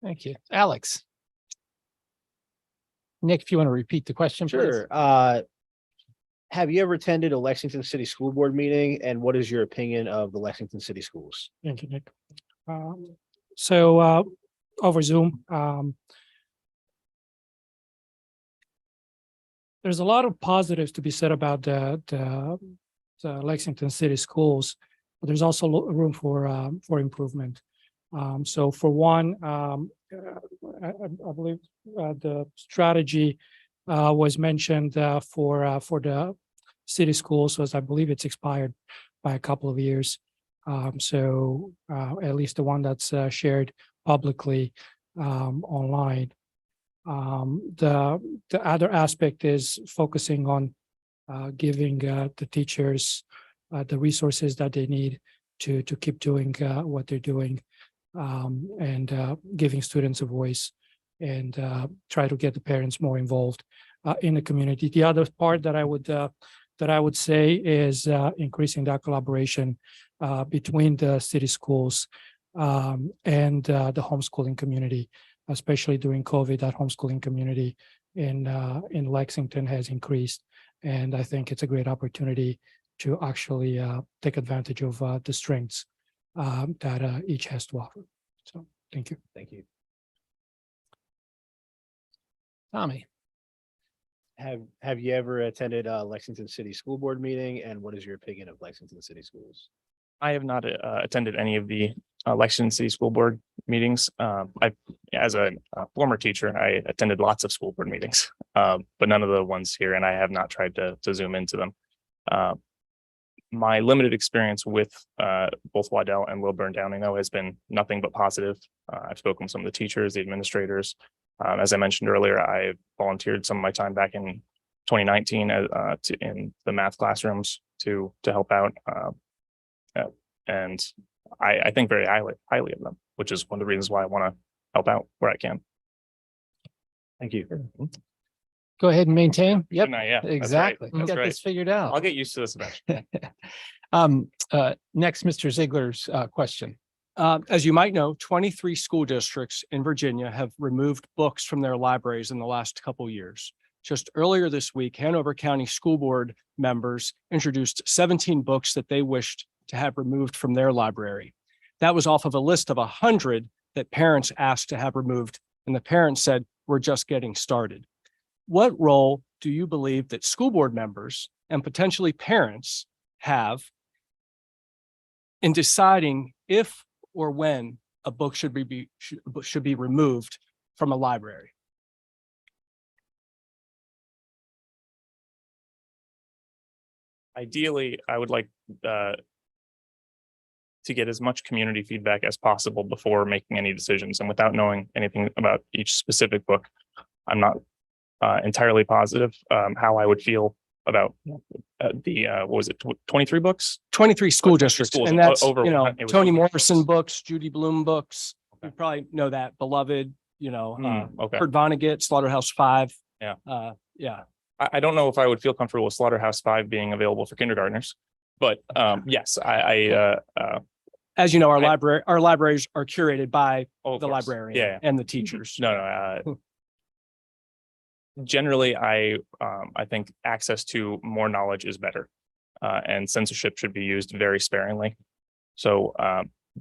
[SPEAKER 3] Thank you. Alex. Nick, if you want to repeat the question, please.
[SPEAKER 11] Sure. Have you ever attended a Lexington City School Board meeting, and what is your opinion of the Lexington City Schools?
[SPEAKER 9] Thank you, Nick. So over Zoom, there's a lot of positives to be said about the Lexington City Schools, but there's also room for improvement. So for one, I believe the strategy was mentioned for the city schools, as I believe it's expired by a couple of years. So at least the one that's shared publicly online. The other aspect is focusing on giving the teachers the resources that they need to keep doing what they're doing, and giving students a voice, and try to get the parents more involved in the community. The other part that I would say is increasing that collaboration between the city schools and the homeschooling community, especially during COVID. That homeschooling community in Lexington has increased, and I think it's a great opportunity to actually take advantage of the strengths that each has to offer. So, thank you.
[SPEAKER 11] Thank you.
[SPEAKER 3] Tommy.
[SPEAKER 11] Have you ever attended a Lexington City School Board meeting, and what is your opinion of Lexington City Schools?
[SPEAKER 10] I have not attended any of the Lexington City School Board meetings. As a former teacher, I attended lots of school board meetings, but none of the ones here, and I have not tried to Zoom into them. My limited experience with both Waddell and Wilburn Downing, though, has been nothing but positive. I've spoken with some of the teachers, the administrators. As I mentioned earlier, I volunteered some of my time back in 2019 in the math classrooms to help out. And I think very highly of them, which is one of the reasons why I want to help out where I can.
[SPEAKER 11] Thank you.
[SPEAKER 3] Go ahead and maintain. Yep,
[SPEAKER 10] Yeah,
[SPEAKER 3] exactly.
[SPEAKER 10] That's
[SPEAKER 3] Get
[SPEAKER 10] right.
[SPEAKER 3] this figured out.
[SPEAKER 10] I'll get used to this eventually.
[SPEAKER 3] Next, Mr. Ziegler's question.
[SPEAKER 12] As you might know, 23 school districts in Virginia have removed books from their libraries in the last couple of years. Just earlier this week, Hanover County School Board members introduced 17 books that they wished to have removed from their library. That was off of a list of 100 that parents asked to have removed, and the parents said, "We're just getting started." What role do you believe that school board members and potentially parents have in deciding if or when a book should be removed from a library?
[SPEAKER 10] Ideally, I would like to get as much community feedback as possible before making any decisions. And without knowing anything about each specific book, I'm not entirely positive how I would feel about what was it, 23 books?
[SPEAKER 12] 23 school districts,
[SPEAKER 10] schools,
[SPEAKER 12] and that's,
[SPEAKER 10] over-
[SPEAKER 12] you know,
[SPEAKER 10] it was
[SPEAKER 12] Toni
[SPEAKER 10] over
[SPEAKER 12] Morrison
[SPEAKER 10] books.
[SPEAKER 12] books, Judy Blume books. You probably know that, Beloved,
[SPEAKER 10] Okay.
[SPEAKER 12] Kurt Vonnegut, Slaughterhouse-5.
[SPEAKER 10] Yeah.
[SPEAKER 12] Yeah.
[SPEAKER 10] I don't know if I would feel comfortable with Slaughterhouse-5 being available for kindergartners, but yes,
[SPEAKER 12] As you know,
[SPEAKER 10] I-
[SPEAKER 12] our libraries are curated by
[SPEAKER 10] oh, of
[SPEAKER 12] the
[SPEAKER 10] course.
[SPEAKER 12] librarian
[SPEAKER 10] Yeah.
[SPEAKER 12] and the teachers.
[SPEAKER 10] No. Generally, I think access to more knowledge is better, and censorship should be used very sparingly. So,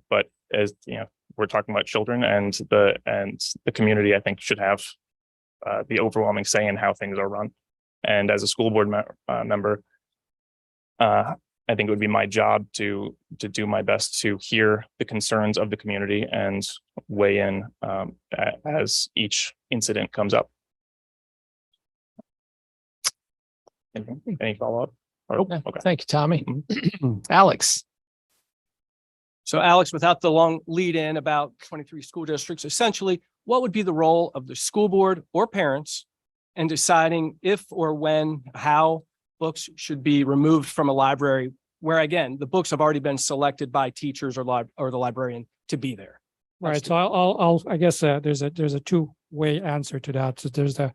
[SPEAKER 10] but as we're talking about children, and the community, I think, should have the overwhelming say in how things are run. And as a school board member, I think it would be my job to do my best to hear the concerns of the community and weigh in as each incident comes up. Any follow-up? Okay.
[SPEAKER 3] Thank you, Tommy. Alex.
[SPEAKER 12] So Alex, without the long lead in about 23 school districts, essentially, what would be the role of the school board or parents in deciding if or when, how books should be removed from a library where, again, the books have already been selected by teachers or the librarian to be there?
[SPEAKER 9] Right. So I guess there's a two-way answer to that. So there's the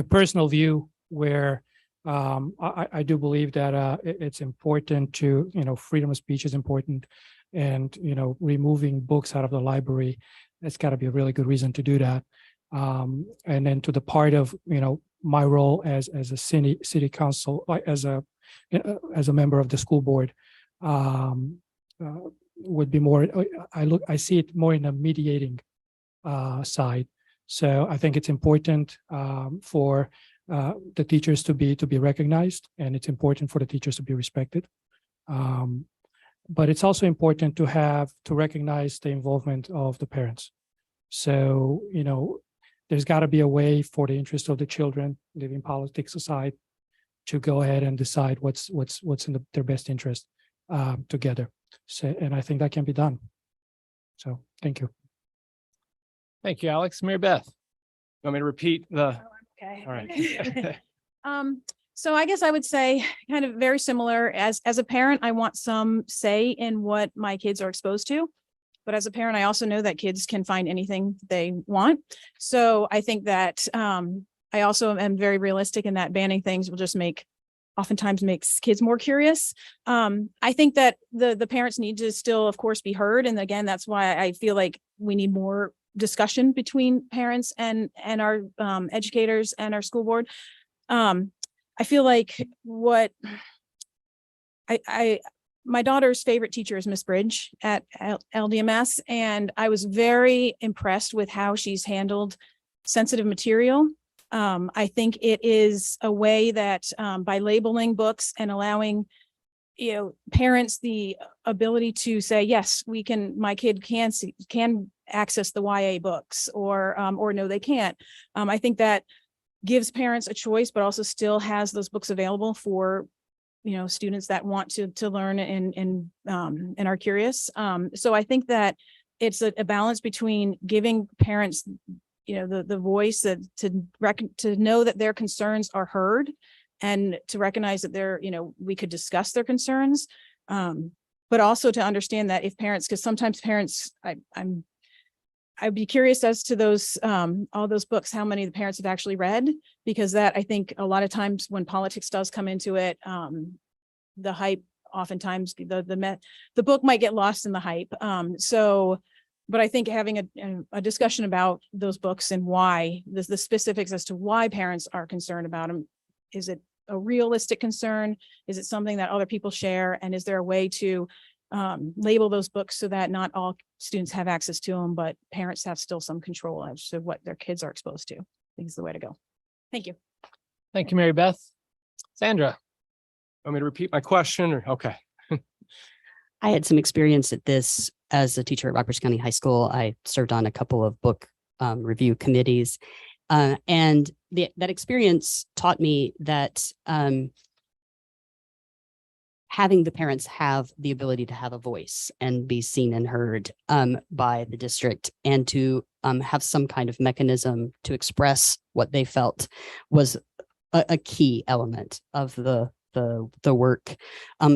[SPEAKER 9] personal view where I do believe that it's important to, freedom of speech is important, and, removing books out of the library, that's got to be a really good reason to do that. And then to the part of, my role as a city council, as a member of the school board, would be more, I see it more in a mediating side. So I think it's important for the teachers to be recognized, and it's important for the teachers to be respected. But it's also important to recognize the involvement of the parents. So, there's got to be a way for the interest of the children living politics aside to go ahead and decide what's in their best interest together. So, and I think that can be done. So, thank you.
[SPEAKER 3] Thank you, Alex. Mary Beth.
[SPEAKER 12] Want me to repeat the?
[SPEAKER 8] Okay.
[SPEAKER 12] All right.
[SPEAKER 8] So I guess I would say kind of very similar. As a parent, I want some say in what my kids are exposed to. But as a parent, I also know that kids can find anything they want. So I think that I also am very realistic in that banning things will just oftentimes makes kids more curious. I think that the parents need to still, of course, be heard. And again, that's why I feel like we need more discussion between parents and our educators and our school board. I feel like my daughter's favorite teacher is Miss Bridge at LDMS, and I was very impressed with how she's handled sensitive material. I think it is a way that by labeling books and allowing parents the ability to say, yes, my kid can access the YA books, or no, they can't. I think that gives parents a choice, but also still has those books available for students that want to learn and are curious. So I think that it's a balance between giving parents the voice to know that their concerns are heard, and to recognize that we could discuss their concerns, but also to understand that if parents, because sometimes parents, I'd be curious as to those all those books, how many the parents have actually read, because that, I think, a lot of times when politics does come into it, the hype, oftentimes the book might get lost in the hype. But I think having a discussion about those books and why the specifics as to why parents are concerned about them. Is it a realistic concern? Is it something that other people share? And is there a way to label those books so that not all students have access to them, but parents have still some control as to what their kids are exposed to? I think is the way to go. Thank you.
[SPEAKER 3] Thank you, Mary Beth. Sandra.
[SPEAKER 12] Want me to repeat my question, or okay?
[SPEAKER 7] I had some experience at this as a teacher at Rockbridge County High School. I served on a couple of book review committees, and that experience taught me that having the parents have the ability to have a voice and be seen and heard by the district, and to have some kind of mechanism to express what they felt was a key element of the work.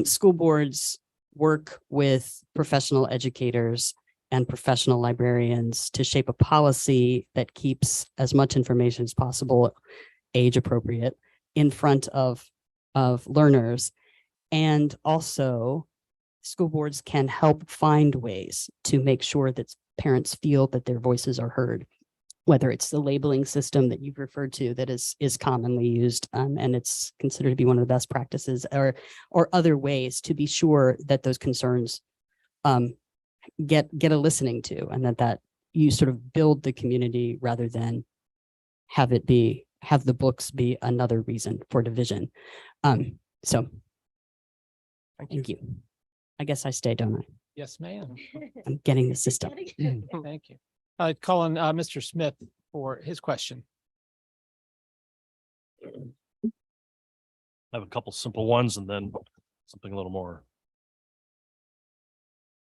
[SPEAKER 7] School boards work with professional educators and professional librarians to shape a policy that keeps as much information as possible age appropriate in front of learners. And also school boards can help find ways to make sure that parents feel that their voices are heard, whether it's the labeling system that you've referred to that is commonly used, and it's considered to be one of the best practices, or other ways to be sure that those concerns get a listening to, and that you sort of build the community rather than have the books be another reason for division. So thank you. I guess I stay, don't I?
[SPEAKER 3] Yes, ma'am.
[SPEAKER 7] I'm getting the system.
[SPEAKER 3] Thank you. I'd call on Mr. Smith for his question.
[SPEAKER 2] I have a couple simple ones and then something a little more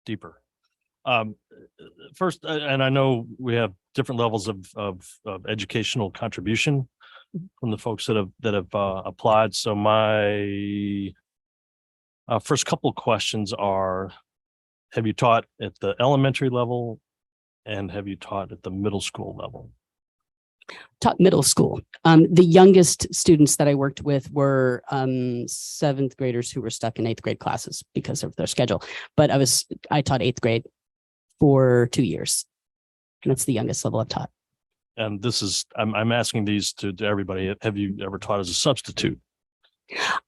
[SPEAKER 2] deeper. First, and I know we have different levels of educational contribution from the folks that have applied. So my first couple questions are, have you taught at the elementary level and have you taught at the middle school level?
[SPEAKER 7] Taught middle school. The youngest students that I worked with were 7th graders who were stuck in 8th grade classes because of their schedule. But I taught 8th grade for 2 years. And that's the youngest level I've taught.
[SPEAKER 2] And this is, I'm asking these to everybody. Have you ever taught as a substitute?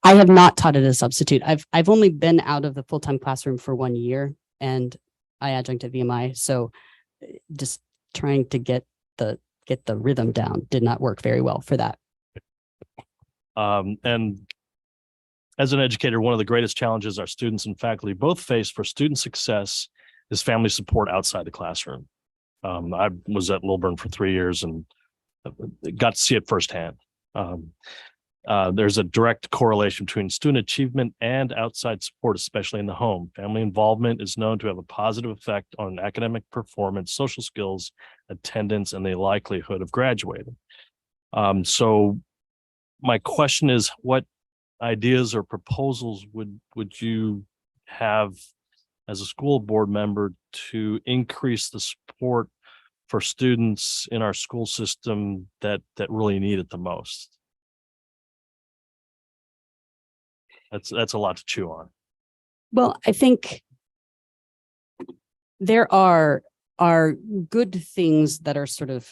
[SPEAKER 7] I have not taught as a substitute. I've only been out of the full-time classroom for 1 year, and I adjunct at VMI. So just trying to get the rhythm down did not work very well for that.
[SPEAKER 2] And as an educator, one of the greatest challenges our students and faculty both face for student success is family support outside the classroom. I was at Lilburn for 3 years and got to see it firsthand. There's a direct correlation between student achievement and outside support, especially in the home. Family involvement is known to have a positive effect on academic performance, social skills, attendance, and the likelihood of graduating. So my question is, what ideas or proposals would you have as a school board member to increase the support for students in our school system that really need it the most? That's a lot to chew on.
[SPEAKER 7] Well, I think there are good things that are sort of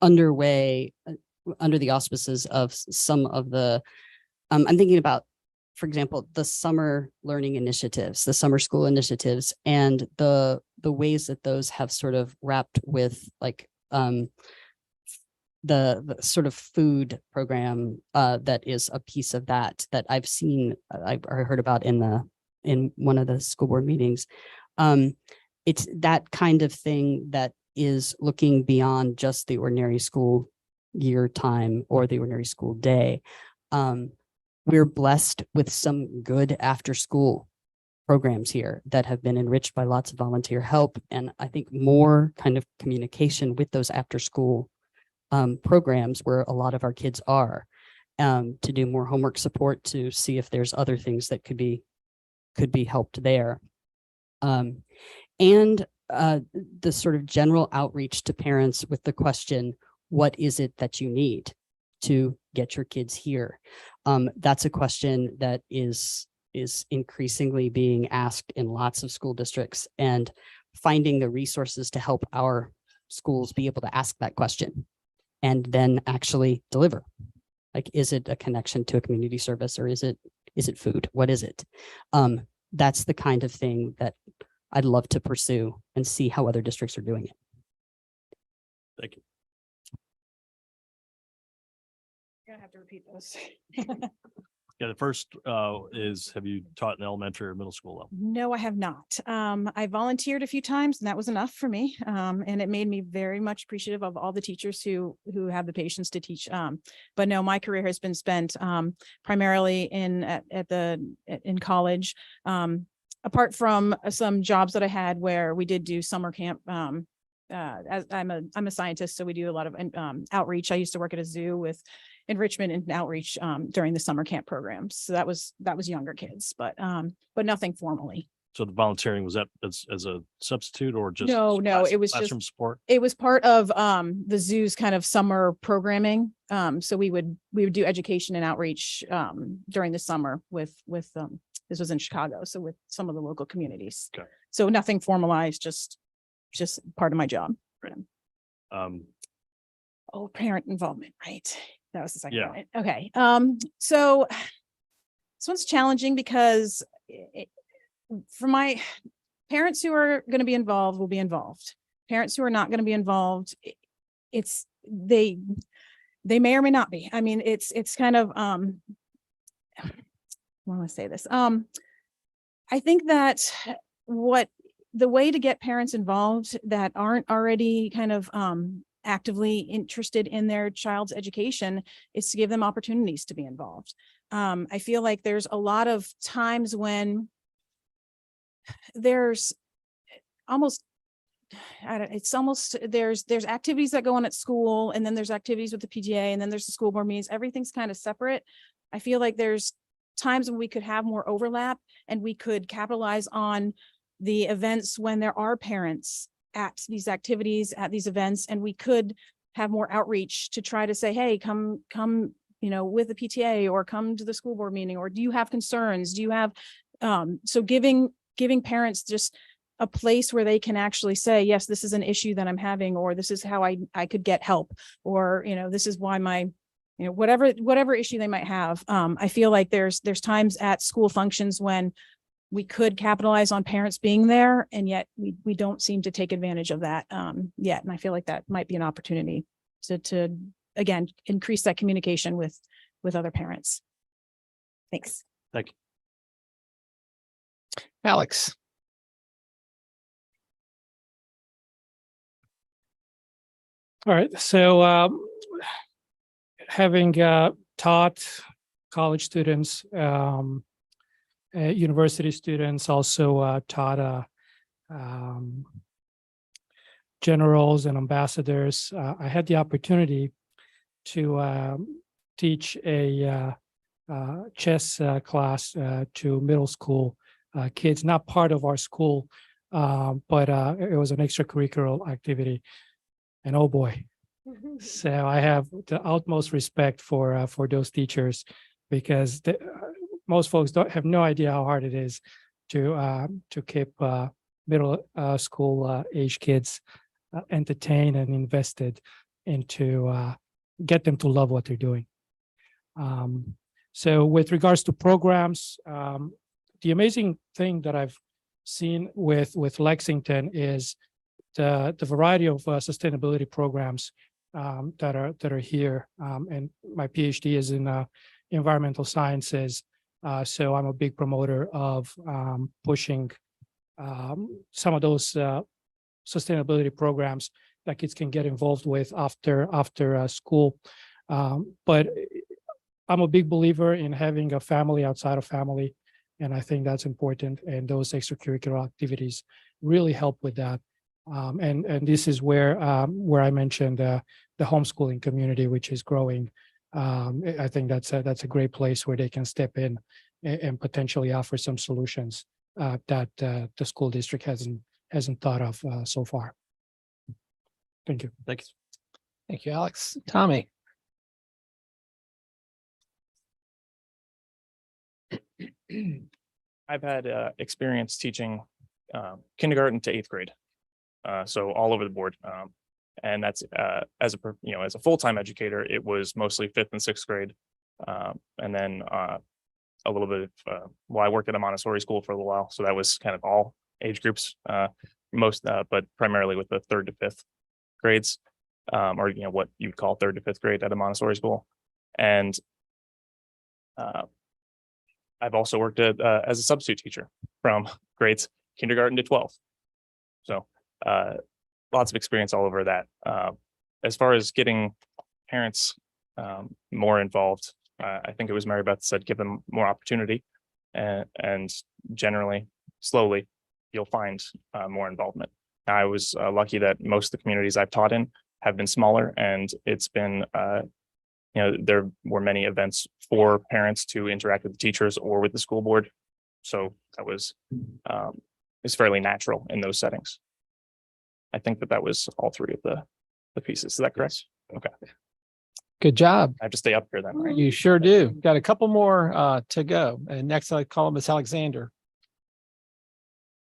[SPEAKER 7] underway under the auspices of some of the, I'm thinking about, for example, the summer learning initiatives, the summer school initiatives, and the ways that those have sort of wrapped with like the sort of food program that is a piece of that I've seen, I heard about in one of the school board meetings. It's that kind of thing that is looking beyond just the ordinary school year time or the ordinary school day. We're blessed with some good after school programs here that have been enriched by lots of volunteer help. And I think more kind of communication with those after school programs where a lot of our kids are, to do more homework support, to see if there's other things that could be helped there. And the sort of general outreach to parents with the question, what is it that you need to get your kids here? That's a question that is increasingly being asked in lots of school districts, and finding the resources to help our schools be able to ask that question and then actually deliver. Like, is it a connection to a community service, or is it food? What is it? That's the kind of thing that I'd love to pursue and see how other districts are doing it.
[SPEAKER 2] Thank you.
[SPEAKER 8] You're gonna have to repeat those.
[SPEAKER 2] Yeah, the first is, have you taught in elementary or middle school level?
[SPEAKER 8] No, I have not. I volunteered a few times and that was enough for me. And it made me very much appreciative of all the teachers who have the patience to teach. But no, my career has been spent primarily in college. Apart from some jobs that I had where we did do summer camp. As I'm a scientist, so we do a lot of outreach. I used to work at a zoo with enrichment and outreach during the summer camp programs. So that was younger kids, but nothing formally.
[SPEAKER 2] So the volunteering, was that as a substitute or just?
[SPEAKER 8] No, it was just
[SPEAKER 2] classroom support?
[SPEAKER 8] it was part of the zoo's kind of summer programming. So we would do education and outreach during the summer with this was in Chicago, so with some of the local communities.
[SPEAKER 2] Okay.
[SPEAKER 8] So nothing formalized, just part of my job. Oh, parent involvement, right? That was the second
[SPEAKER 2] Yeah.
[SPEAKER 8] point. Okay. So this one's challenging because for my parents who are going to be involved will be involved. Parents who are not going to be involved, they may or may not be. I mean, it's kind of I want to say this. I think that the way to get parents involved that aren't already kind of actively interested in their child's education is to give them opportunities to be involved. I feel like there's a lot of times when there's there's activities that go on at school, and then there's activities with the PTA, and then there's the school board meetings. Everything's kind of separate. I feel like there's times when we could have more overlap and we could capitalize on the events when there are parents at these activities, at these events, and we could have more outreach to try to say, hey, come, with the PTA, or come to the school board meeting, or do you have concerns? Do you have, so giving parents just a place where they can actually say, yes, this is an issue that I'm having, or this is how I could get help, or, this is why my, whatever issue they might have. I feel like there's times at school functions when we could capitalize on parents being there, and yet we don't seem to take advantage of that yet. And I feel like that might be an opportunity to again, increase that communication with other parents. Thanks.
[SPEAKER 2] Thank you.
[SPEAKER 3] Alex.
[SPEAKER 9] All right, so having taught college students, university students, also taught generals and ambassadors, I had the opportunity to teach a chess class to middle school kids, not part of our school, but it was an extracurricular activity. And oh boy, so I have the utmost respect for those teachers, because most folks have no idea how hard it is to keep middle school age kids entertained and invested, and to get them to love what they're doing. So with regards to programs, the amazing thing that I've seen with Lexington is the variety of sustainability programs that are here. And my PhD is in environmental sciences. So I'm a big promoter of pushing some of those sustainability programs that kids can get involved with after school. But I'm a big believer in having a family outside of family, and I think that's important. And those extracurricular activities really help with that. And this is where I mentioned the homeschooling community, which is growing. I think that's a great place where they can step in and potentially offer some solutions that the school district hasn't thought of so far. Thank you.
[SPEAKER 2] Thank you.
[SPEAKER 3] Thank you, Alex. Tommy.
[SPEAKER 10] I've had experience teaching kindergarten to 8th grade, so all over the board. And that's as a full-time educator, it was mostly 5th and 6th grade, and then a little bit of I worked at a Montessori school for a little while, so that was kind of all age groups, but primarily with the 3rd to 5th grades, or what you'd call 3rd to 5th grade at a Montessori school. And I've also worked as a substitute teacher from grades kindergarten to 12. So lots of experience all over that. As far as getting parents more involved, I think it was Mary Beth said, give them more opportunity, and generally, slowly, you'll find more involvement. I was lucky that most of the communities I've taught in have been smaller, and it's been, there were many events for parents to interact with the teachers or with the school board So that was is fairly natural in those settings. I think that was all three of the pieces. Is that correct? Okay.
[SPEAKER 3] Good job.
[SPEAKER 10] I have to stay up here then, right?
[SPEAKER 3] You sure do. Got a couple more to go. And next I call Miss Alexander.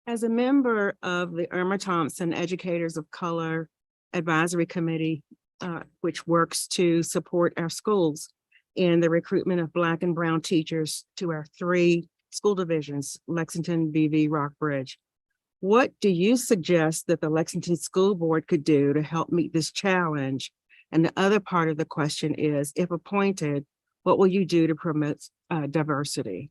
[SPEAKER 13] As a member of the Irma Thompson Educators of Color Advisory Committee, which works to support our schools in the recruitment of Black and Brown teachers to our 3 school divisions, Lexington, BV, Rockbridge. What do you suggest that the Lexington School Board could do to help meet this challenge? And the other part of the question is, if appointed, what will you do to promote diversity?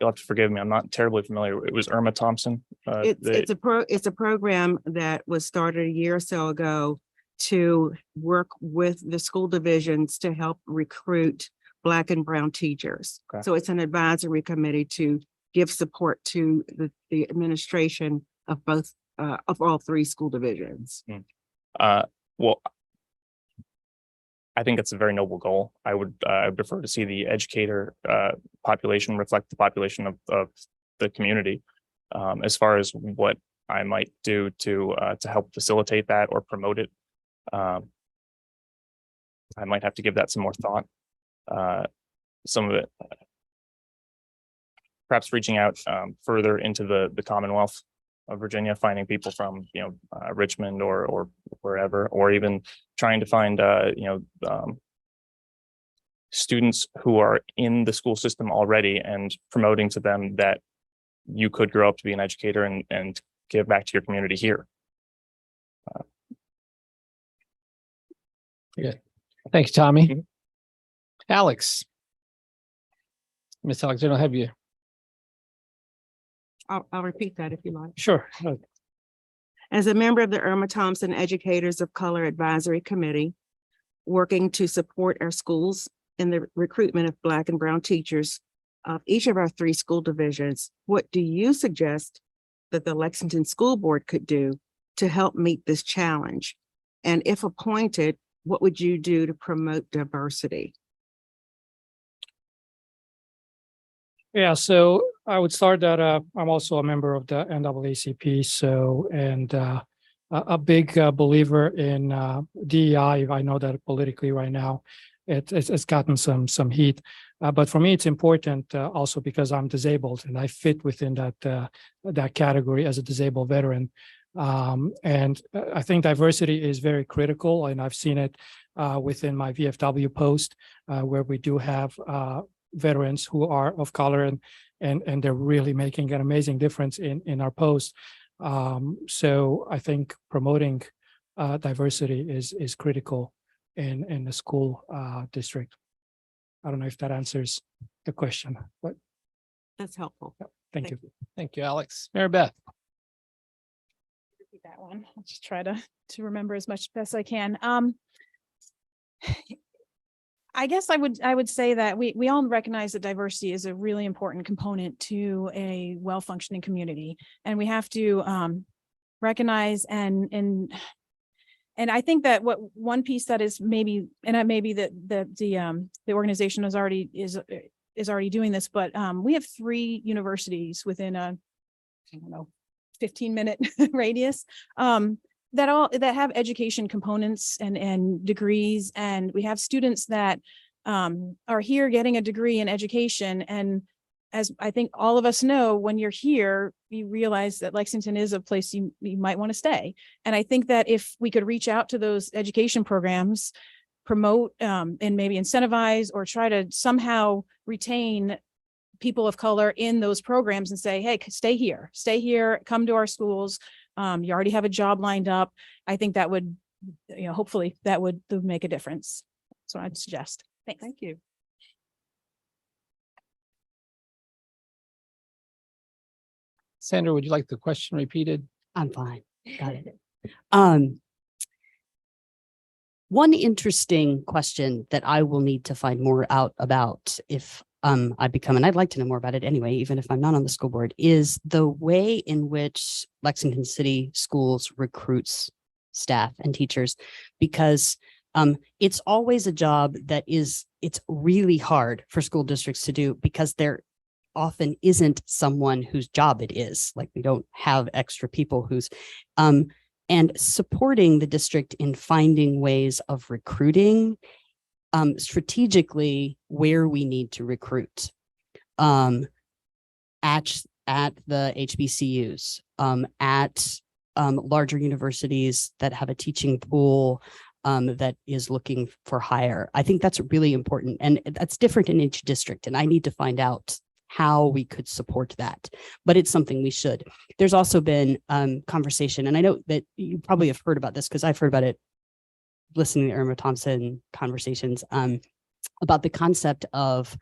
[SPEAKER 10] You'll have to forgive me. I'm not terribly familiar. It was Irma Thompson.
[SPEAKER 13] It's a program that was started a year or so ago to work with the school divisions to help recruit Black and Brown teachers.
[SPEAKER 10] Okay.
[SPEAKER 13] So it's an advisory committee to give support to the administration of both of all 3 school divisions.
[SPEAKER 10] Well, I think it's a very noble goal. I would prefer to see the educator population reflect the population of the community. As far as what I might do to help facilitate that or promote it, I might have to give that some more thought. Some of it, perhaps reaching out further into the Commonwealth of Virginia, finding people from Richmond or wherever, or even trying to find students who are in the school system already and promoting to them that you could grow up to be an educator and give back to your community here.
[SPEAKER 3] Good. Thank you, Tommy.
[SPEAKER 10] Mhm.
[SPEAKER 3] Alex. Miss Alexander, I'll have you.
[SPEAKER 13] I'll repeat that if you like.
[SPEAKER 3] Sure.
[SPEAKER 13] As a member of the Irma Thompson Educators of Color Advisory Committee, working to support our schools in the recruitment of Black and Brown teachers of each of our 3 school divisions, what do you suggest that the Lexington School Board could do to help meet this challenge? And if appointed, what would you do to promote diversity?
[SPEAKER 9] Yeah, so I would start that I'm also a member of the NAACP, so and a big believer in DEI. I know that politically right now it's gotten some heat, but for me it's important also because I'm disabled and I fit within that category as a disabled veteran. And I think diversity is very critical, and I've seen it within my VFW post where we do have veterans who are of color and they're really making an amazing difference in our post. So I think promoting diversity is critical in the school district. I don't know if that answers the question, but
[SPEAKER 13] That's helpful.
[SPEAKER 9] thank you.
[SPEAKER 3] Thank you, Alex. Mary Beth.
[SPEAKER 8] Repeat that one. I'll just try to remember as much best I can. I guess I would say that we all recognize that diversity is a really important component to a well-functioning community, and we have to recognize and I think that what one piece that is maybe the organization is already doing this, but we have 3 universities within a 15-minute radius that have education components and degrees, and we have students that are here getting a degree in education. And as I think all of us know, when you're here, you realize that Lexington is a place you might want to stay. And I think that if we could reach out to those education programs, promote and maybe incentivize or try to somehow retain people of color in those programs and say, hey, stay here, come to our schools. You already have a job lined up. I think that would, hopefully that would make a difference. So I'd suggest. Thanks.
[SPEAKER 13] Thank you.
[SPEAKER 3] Sandra, would you like the question repeated?
[SPEAKER 7] I'm fine. Got it. One interesting question that I will need to find more out about if I become, and I'd like to know more about it anyway, even if I'm not on the school board, is the way in which Lexington City Schools recruits staff and teachers. Because It's always a job it's really hard for school districts to do because there often isn't someone whose job it is. Like we don't have extra people and supporting the district in finding ways of recruiting strategically where we need to recruit at the HBCUs, at larger universities that have a teaching pool that is looking for hire. I think that's really important, and that's different in each district. And I need to find out how we could support that, but it's something we should. There's also been conversation, and I know that you probably have heard about this because I've heard about it listening to Irma Thompson conversations about the concept of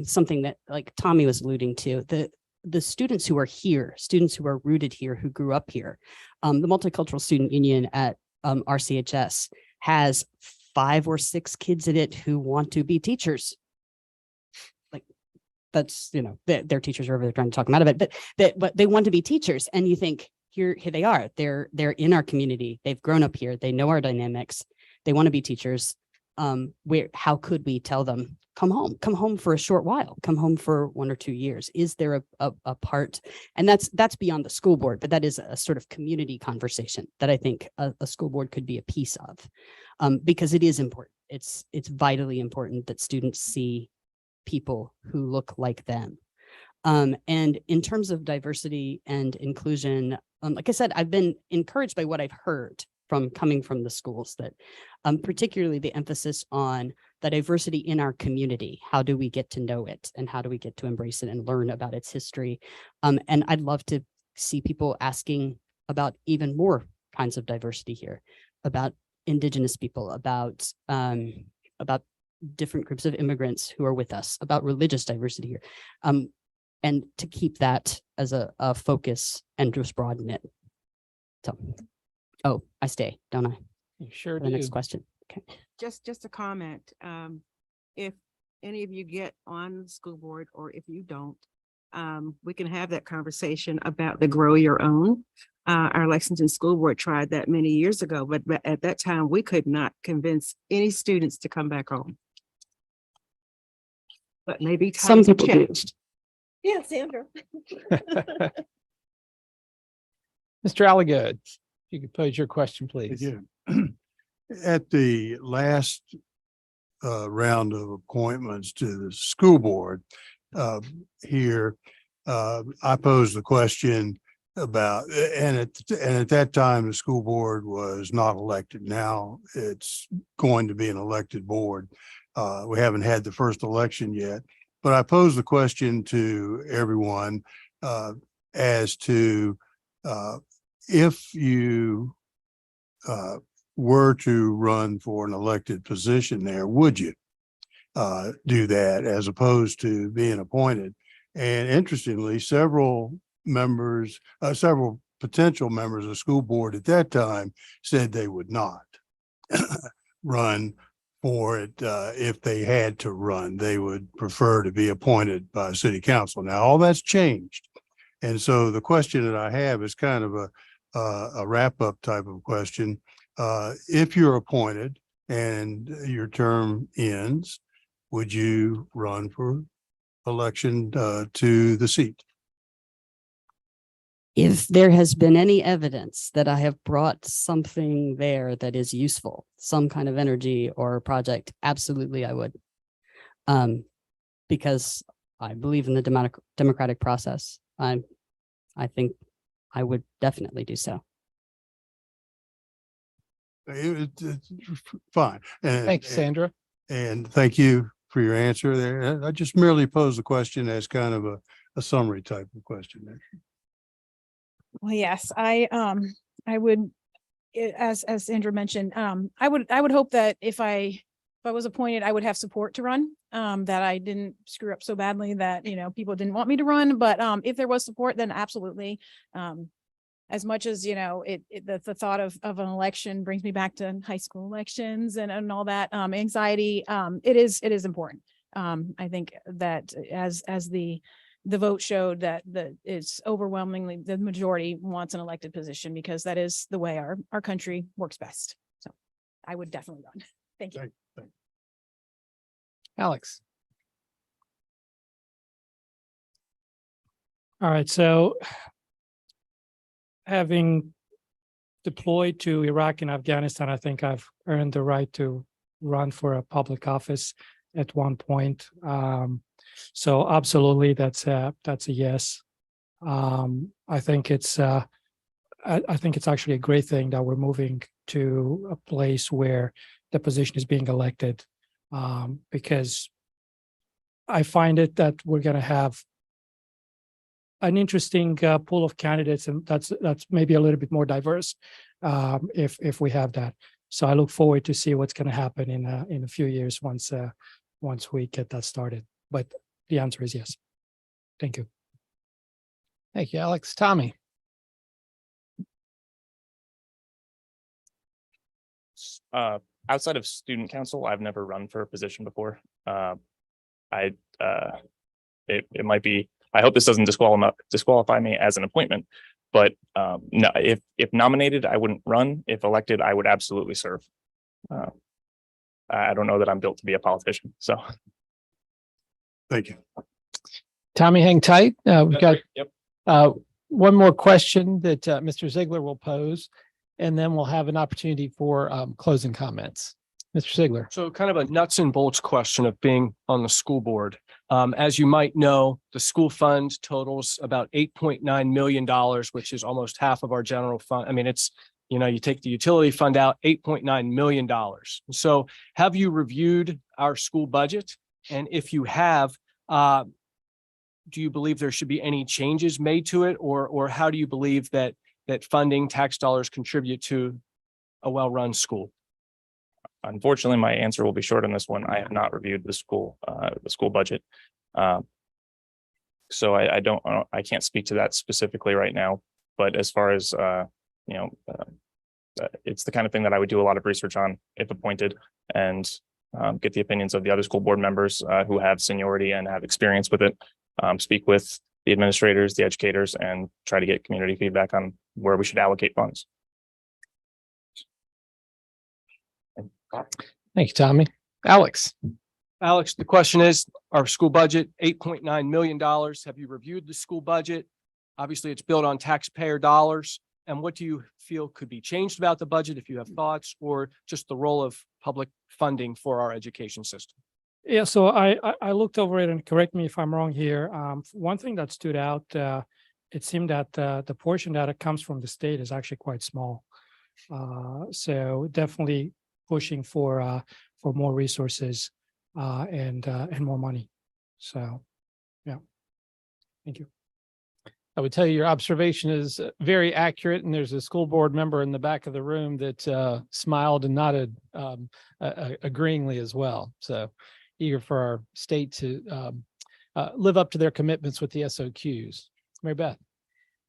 [SPEAKER 7] something that like Tommy was alluding to, the students who are here, students who are rooted here, who grew up here. The Multicultural Student Union at RCHS has 5 or 6 kids in it who want to be teachers. Like that's, they're teachers or whatever, they're trying to talk them out of it, but they want to be teachers. And you think, here they are, they're in our community. They've grown up here. They know our dynamics. They want to be teachers. How could we tell them, come home for a short while, come home for 1 or 2 years? Is there a part? And that's beyond the school board, but that is a sort of community conversation that I think a school board could be a piece of, because it is important. It's vitally important that students see people who look like them. And in terms of diversity and inclusion, like I said, I've been encouraged by what I've heard coming from the schools, that particularly the emphasis on the diversity in our community. How do we get to know it, and how do we get to embrace it and learn about its history? And I'd love to see people asking about even more kinds of diversity here, about Indigenous people, about different groups of immigrants who are with us, about religious diversity here. And to keep that as a focus and just broaden it. So, I stay, don't I?
[SPEAKER 3] You sure
[SPEAKER 7] For
[SPEAKER 3] do.
[SPEAKER 7] the next question. Okay.
[SPEAKER 13] Just a comment. If any of you get on the school board, or if you don't, we can have that conversation about the Grow Your Own. Our Lexington School Board tried that many years ago, but at that time, we could not convince any students to come back home. But maybe times have changed.
[SPEAKER 1] Yeah, Sandra.
[SPEAKER 3] Mr. Alligood, if you could pose your question, please.
[SPEAKER 14] At the last round of appointments to the school board here, I posed the question about, and at that time, the school board was not elected. Now it's going to be an elected board. We haven't had the first election yet, but I posed the question to everyone as to if you were to run for an elected position there, would you do that as opposed to being appointed? And interestingly, several potential members of the school board at that time said they would not run for it. If they had to run, they would prefer to be appointed by city council. Now, all that's changed. And so the question that I have is kind of a wrap-up type of question. If you're appointed and your term ends, would you run for election to the seat?
[SPEAKER 7] If there has been any evidence that I have brought something there that is useful, some kind of energy or project, absolutely I would. Because I believe in the democratic process. I think I would definitely do so.
[SPEAKER 14] It's fine.
[SPEAKER 3] Thanks, Sandra.
[SPEAKER 14] And thank you for your answer there. I just merely posed the question as kind of a summary type of question there.
[SPEAKER 8] Well, yes, I would, as Sandra mentioned, I would hope that if I was appointed, I would have support to run, that I didn't screw up so badly that, people didn't want me to run. But if there was support, then absolutely. As much as, the thought of an election brings me back to high school elections and all that anxiety, it is important. I think that as the vote showed, that it's overwhelmingly the majority wants an elected position, because that is the way our country works best. So I would definitely run. Thank you.
[SPEAKER 3] Alex.
[SPEAKER 9] All right, so having deployed to Iraq and Afghanistan, I think I've earned the right to run for a public office at one point. So absolutely, that's a yes. I think it's I think it's actually a great thing that we're moving to a place where the position is being elected, because I find it that we're going to have an interesting pool of candidates, and that's maybe a little bit more diverse if we have that. So I look forward to see what's going to happen in a few years once we get that started. But the answer is yes. Thank you.
[SPEAKER 3] Thank you, Alex. Tommy.
[SPEAKER 10] Outside of student council, I've never run for a position before. It might be, I hope this doesn't disqualify me as an appointment, but no, if nominated, I wouldn't run. If elected, I would absolutely serve. I don't know that I'm built to be a politician, so.
[SPEAKER 14] Thank you.
[SPEAKER 3] Tommy, hang tight. We've got
[SPEAKER 10] Yep.
[SPEAKER 3] one more question that Mr. Ziegler will pose, and then we'll have an opportunity for closing comments. Mr. Ziegler.
[SPEAKER 12] So kind of a nuts and bolts question of being on the school board. As you might know, the school fund totals about $8.9 million, which is almost half of our general fund. I mean, it's, you know, you take the utility fund out, $8.9 million. So have you reviewed our school budget? And if you have, do you believe there should be any changes made to it? Or how do you believe that funding tax dollars contribute to a well-run school?
[SPEAKER 10] Unfortunately, my answer will be short on this one. I have not reviewed the school budget. So I can't speak to that specifically right now, but as far as, it's the kind of thing that I would do a lot of research on if appointed, and get the opinions of the other school board members who have seniority and have experience with it, speak with the administrators, the educators, and try to get community feedback on where we should allocate funds.
[SPEAKER 3] Thank you, Tommy. Alex.
[SPEAKER 12] Alex, the question is, our school budget, $8.9 million. Have you reviewed the school budget? Obviously, it's built on taxpayer dollars. And what do you feel could be changed about the budget, if you have thoughts, or just the role of public funding for our education system?
[SPEAKER 9] Yeah, so I looked over it, and correct me if I'm wrong here. One thing that stood out, it seemed that the portion that comes from the state is actually quite small. So definitely pushing for more resources and more money. So, yeah, thank you.
[SPEAKER 3] I would tell you your observation is very accurate, and there's a school board member in the back of the room that smiled and nodded agreeingly as well. So eager for our state to live up to their commitments with the SOQs. Mary Beth.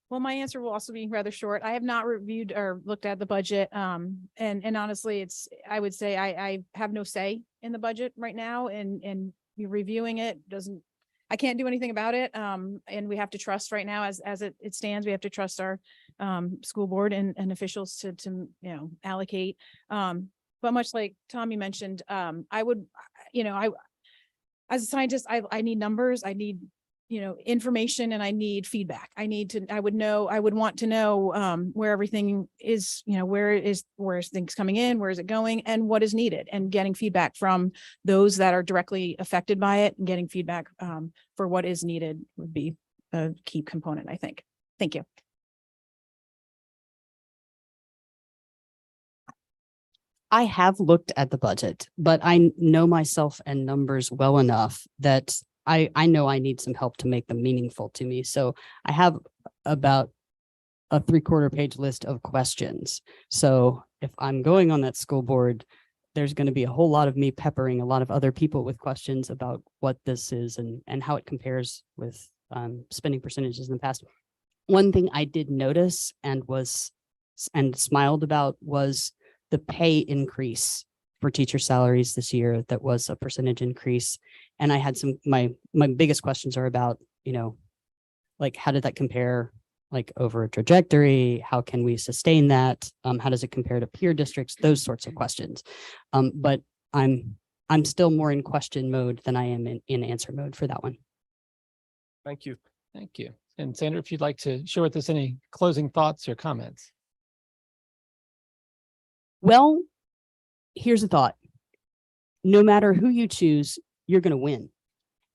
[SPEAKER 8] Well, my answer will also be rather short. I have not reviewed or looked at the budget. And honestly, I would say I have no say in the budget right now, and reviewing it I can't do anything about it. And we have to trust right now as it stands, we have to trust our school board and officials to allocate. But much like Tommy mentioned, I would, as a scientist, I need numbers, I need information, and I need feedback. I would want to know where everything is, where's things coming in, where is it going, and what is needed, and getting feedback from those that are directly affected by it, and getting feedback for what is needed would be a key component, I think. Thank you.
[SPEAKER 7] I have looked at the budget, but I know myself and numbers well enough that I know I need some help to make them meaningful to me. So I have about a 3/4 page list of questions. So if I'm going on that school board, there's going to be a whole lot of me peppering a lot of other people with questions about what this is and how it compares with spending percentages in the past. One thing I did notice and smiled about was the pay increase for teacher salaries this year. That was a percentage increase. And I had my biggest questions are about, like, how did that compare like over a trajectory? How can we sustain that? How does it compare to peer districts? Those sorts of questions. But I'm still more in question mode than I am in answer mode for that one.
[SPEAKER 12] Thank you.
[SPEAKER 3] Thank you. And Sandra, if you'd like to share with us any closing thoughts or comments.
[SPEAKER 7] Well, here's a thought. No matter who you choose, you're going to win.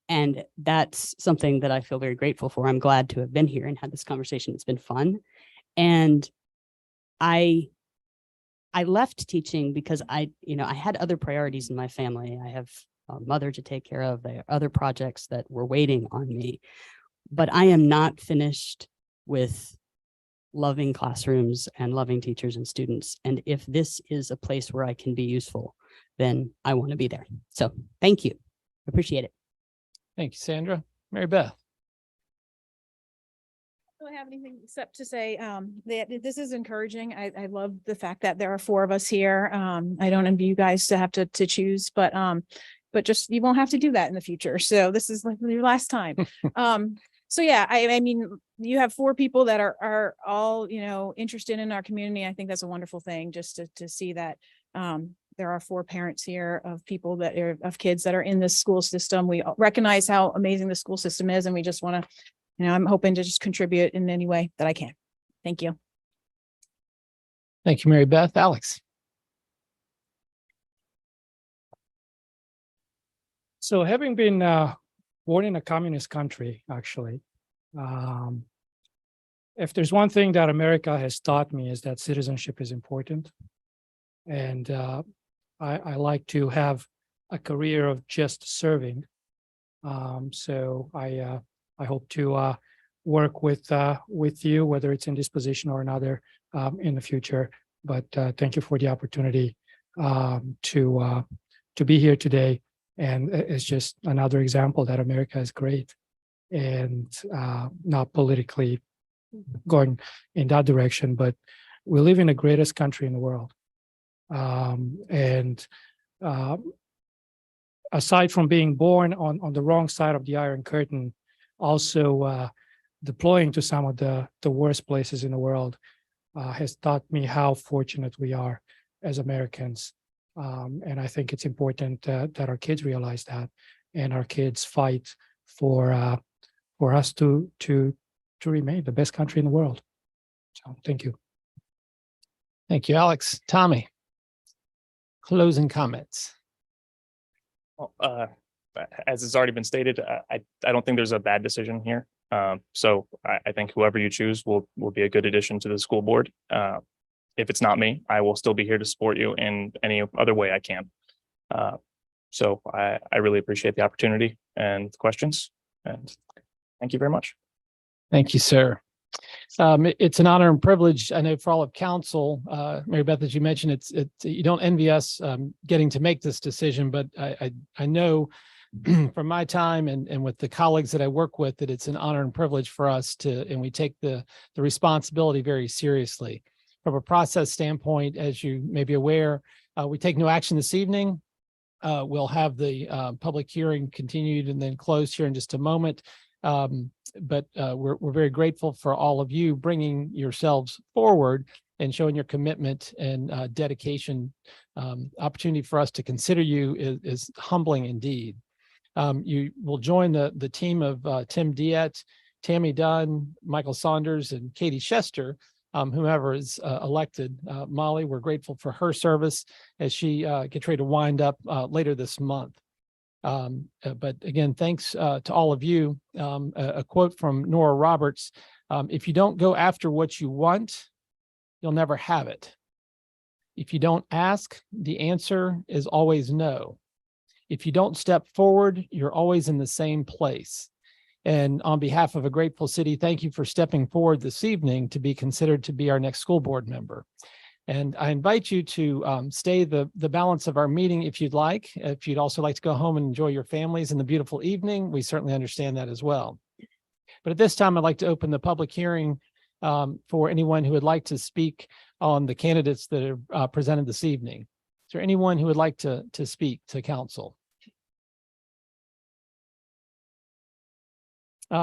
[SPEAKER 7] And that's something that I feel very grateful for. I'm glad to have been here and had this conversation. It's been fun. And I left teaching because I had other priorities in my family. I have a mother to take care of. There are other projects that were waiting on me. But I am not finished with loving classrooms and loving teachers and students. And if this is a place where I can be useful, then I want to be there. So thank you. Appreciate it.
[SPEAKER 3] Thank you, Sandra. Mary Beth.
[SPEAKER 8] I don't have anything except to say that this is encouraging. I love the fact that there are 4 of us here. I don't envy you guys to have to choose, but just you won't have to do that in the future. So this is like your last time. So yeah, I mean, you have 4 people that are all, interested in our community. I think that's a wonderful thing just to see that there are 4 parents here of people that are of kids that are in this school system. We recognize how amazing the school system is, and we just want to, I'm hoping to just contribute in any way that I can. Thank you.
[SPEAKER 3] Thank you, Mary Beth. Alex.
[SPEAKER 9] So having been born in a communist country, actually, if there's one thing that America has taught me is that citizenship is important. And I like to have a career of just serving. So I hope to work with you, whether it's in this position or another in the future. But thank you for the opportunity to be here today. And it's just another example that America is great and not politically going in that direction, but we live in the greatest country in the world. Aside from being born on the wrong side of the Iron Curtain, also deploying to some of the worst places in the world has taught me how fortunate we are as Americans. And I think it's important that our kids realize that, and our kids fight for us to remain the best country in the world. So thank you.
[SPEAKER 3] Thank you, Alex. Tommy. Closing comments.
[SPEAKER 10] Well, as it's already been stated, I don't think there's a bad decision here. So I think whoever you choose will be a good addition to the school board. If it's not me, I will still be here to support you in any other way I can. So I really appreciate the opportunity and the questions, and thank you very much.
[SPEAKER 3] Thank you, sir. It's an honor and privilege, I know, for all of council. Mary Beth, as you mentioned, you don't envy us getting to make this decision, but I know from my time and with the colleagues that I work with that it's an honor and privilege for us and we take the responsibility very seriously. From a process standpoint, as you may be aware, we take no action this evening. We'll have the public hearing continued and then closed here in just a moment. But we're very grateful for all of you bringing yourselves forward and showing your commitment and dedication. Opportunity for us to consider you is humbling indeed. You will join the team of Tim Diet, Tammy Dunn, Michael Saunders, and Katie Chester, whomever is elected. Molly, we're grateful for her service as she gets ready to wind up later this month. But again, thanks to all of you. A quote from Nora Roberts: if you don't go after what you want, you'll never have it. If you don't ask, the answer is always no. If you don't step forward, you're always in the same place. And on behalf of a grateful city, thank you for stepping forward this evening to be considered to be our next school board member. And I invite you to stay the balance of our meeting if you'd like. If you'd also like to go home and enjoy your families in the beautiful evening, we certainly understand that as well. But at this time, I'd like to open the public hearing for anyone who would like to speak on the candidates that are presented this evening. Is there anyone who would like to speak to council?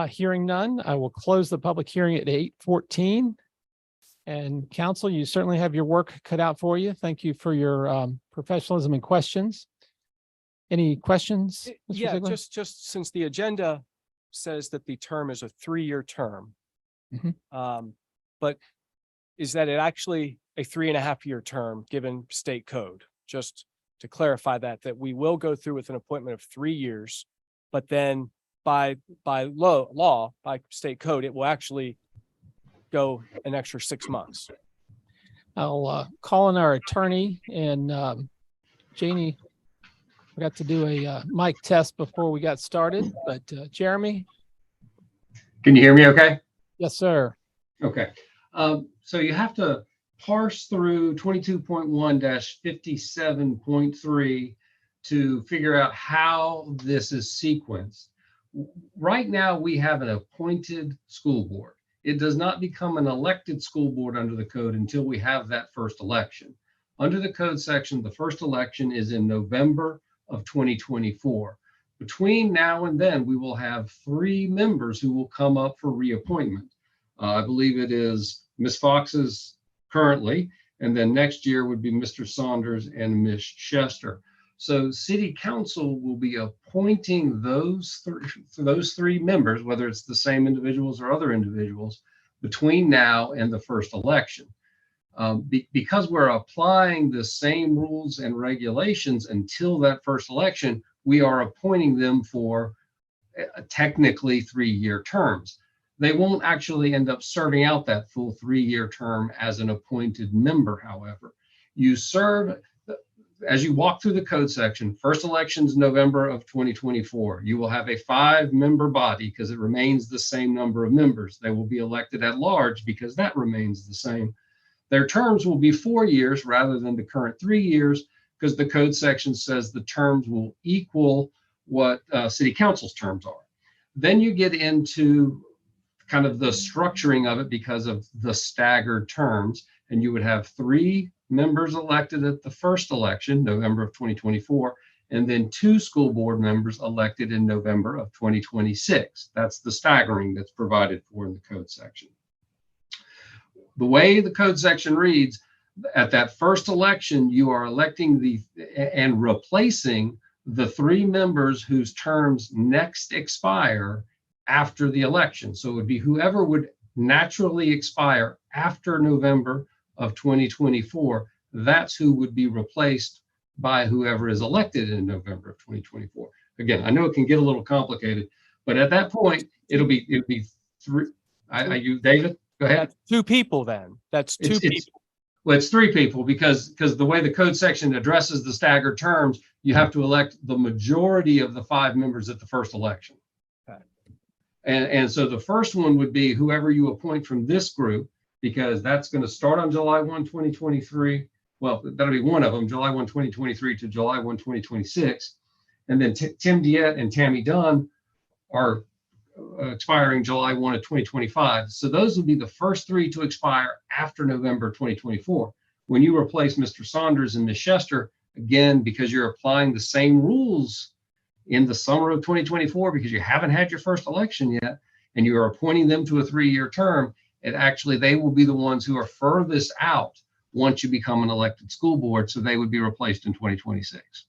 [SPEAKER 3] Hearing none, I will close the public hearing at 8:14. And council, you certainly have your work cut out for you. Thank you for your professionalism and questions. Any questions? Mr.
[SPEAKER 12] Yeah,
[SPEAKER 3] Ziegler?
[SPEAKER 12] just since the agenda says that the term is a 3-year term. But is that it actually a 3.5-year term given state code? Just to clarify that we will go through with an appointment of 3 years, but then by law, by state code, it will actually go an extra 6 months.
[SPEAKER 3] I'll call on our attorney and Janie. We got to do a mic test before we got started, but Jeremy?
[SPEAKER 15] Can you hear me okay?
[SPEAKER 3] Yes, sir.
[SPEAKER 15] Okay. So you have to parse through 22.1-57.3 to figure out how this is sequenced. Right now, we have an appointed school board. It does not become an elected school board under the code until we have that first election. Under the code section, the first election is in November of 2024. Between now and then, we will have 3 members who will come up for reappointment. I believe it is Ms. Fox's currently, and then next year would be Mr. Saunders and Ms. Chester. So City Council will be appointing those 3 members, whether it's the same individuals or other individuals, between now and the first election. Because we're applying the same rules and regulations until that first election, we are appointing them for technically 3-year terms. They won't actually end up serving out that full 3-year term as an appointed member, however. You serve, as you walk through the code section, first election's November of 2024. You will have a 5-member body because it remains the same number of members. They will be elected at large because that remains the same. Their terms will be 4 years rather than the current 3 years because the code section says the terms will equal what City Council's terms are. Then you get into kind of the structuring of it because of the staggered terms, and you would have 3 members elected at the first election, November of 2024, and then 2 school board members elected in November of 2026. That's the staggering that's provided for in the code section. The way the code section reads, at that first election, you are electing and replacing the 3 members whose terms next expire after the election. So it would be whoever would naturally expire after November of 2024. That's who would be replaced by whoever is elected in November of 2024. Again, I know it can get a little complicated, but at that point, it'll be 3. You, David, go ahead.
[SPEAKER 12] That's 2 people then. That's 2 people.
[SPEAKER 15] Well, it's 3 people because the way the code section addresses the staggered terms, you have to elect the majority of the 5 members at the first election.
[SPEAKER 12] Okay.
[SPEAKER 15] And so the first one would be whoever you appoint from this group, because that's going to start on July 1, 2023. Well, that'll be one of them, July 1, 2023 to July 1, 2026. And then Tim Diet and Tammy Dunn are expiring July 1 of 2025. So those will be the first 3 to expire after November 2024. When you replace Mr. Saunders and Ms. Chester, again, because you're applying the same rules in the summer of 2024, because you haven't had your first election yet, and you are appointing them to a 3-year term, they will be the ones who are furthest out once you become an elected school board. So they would be replaced in 2026.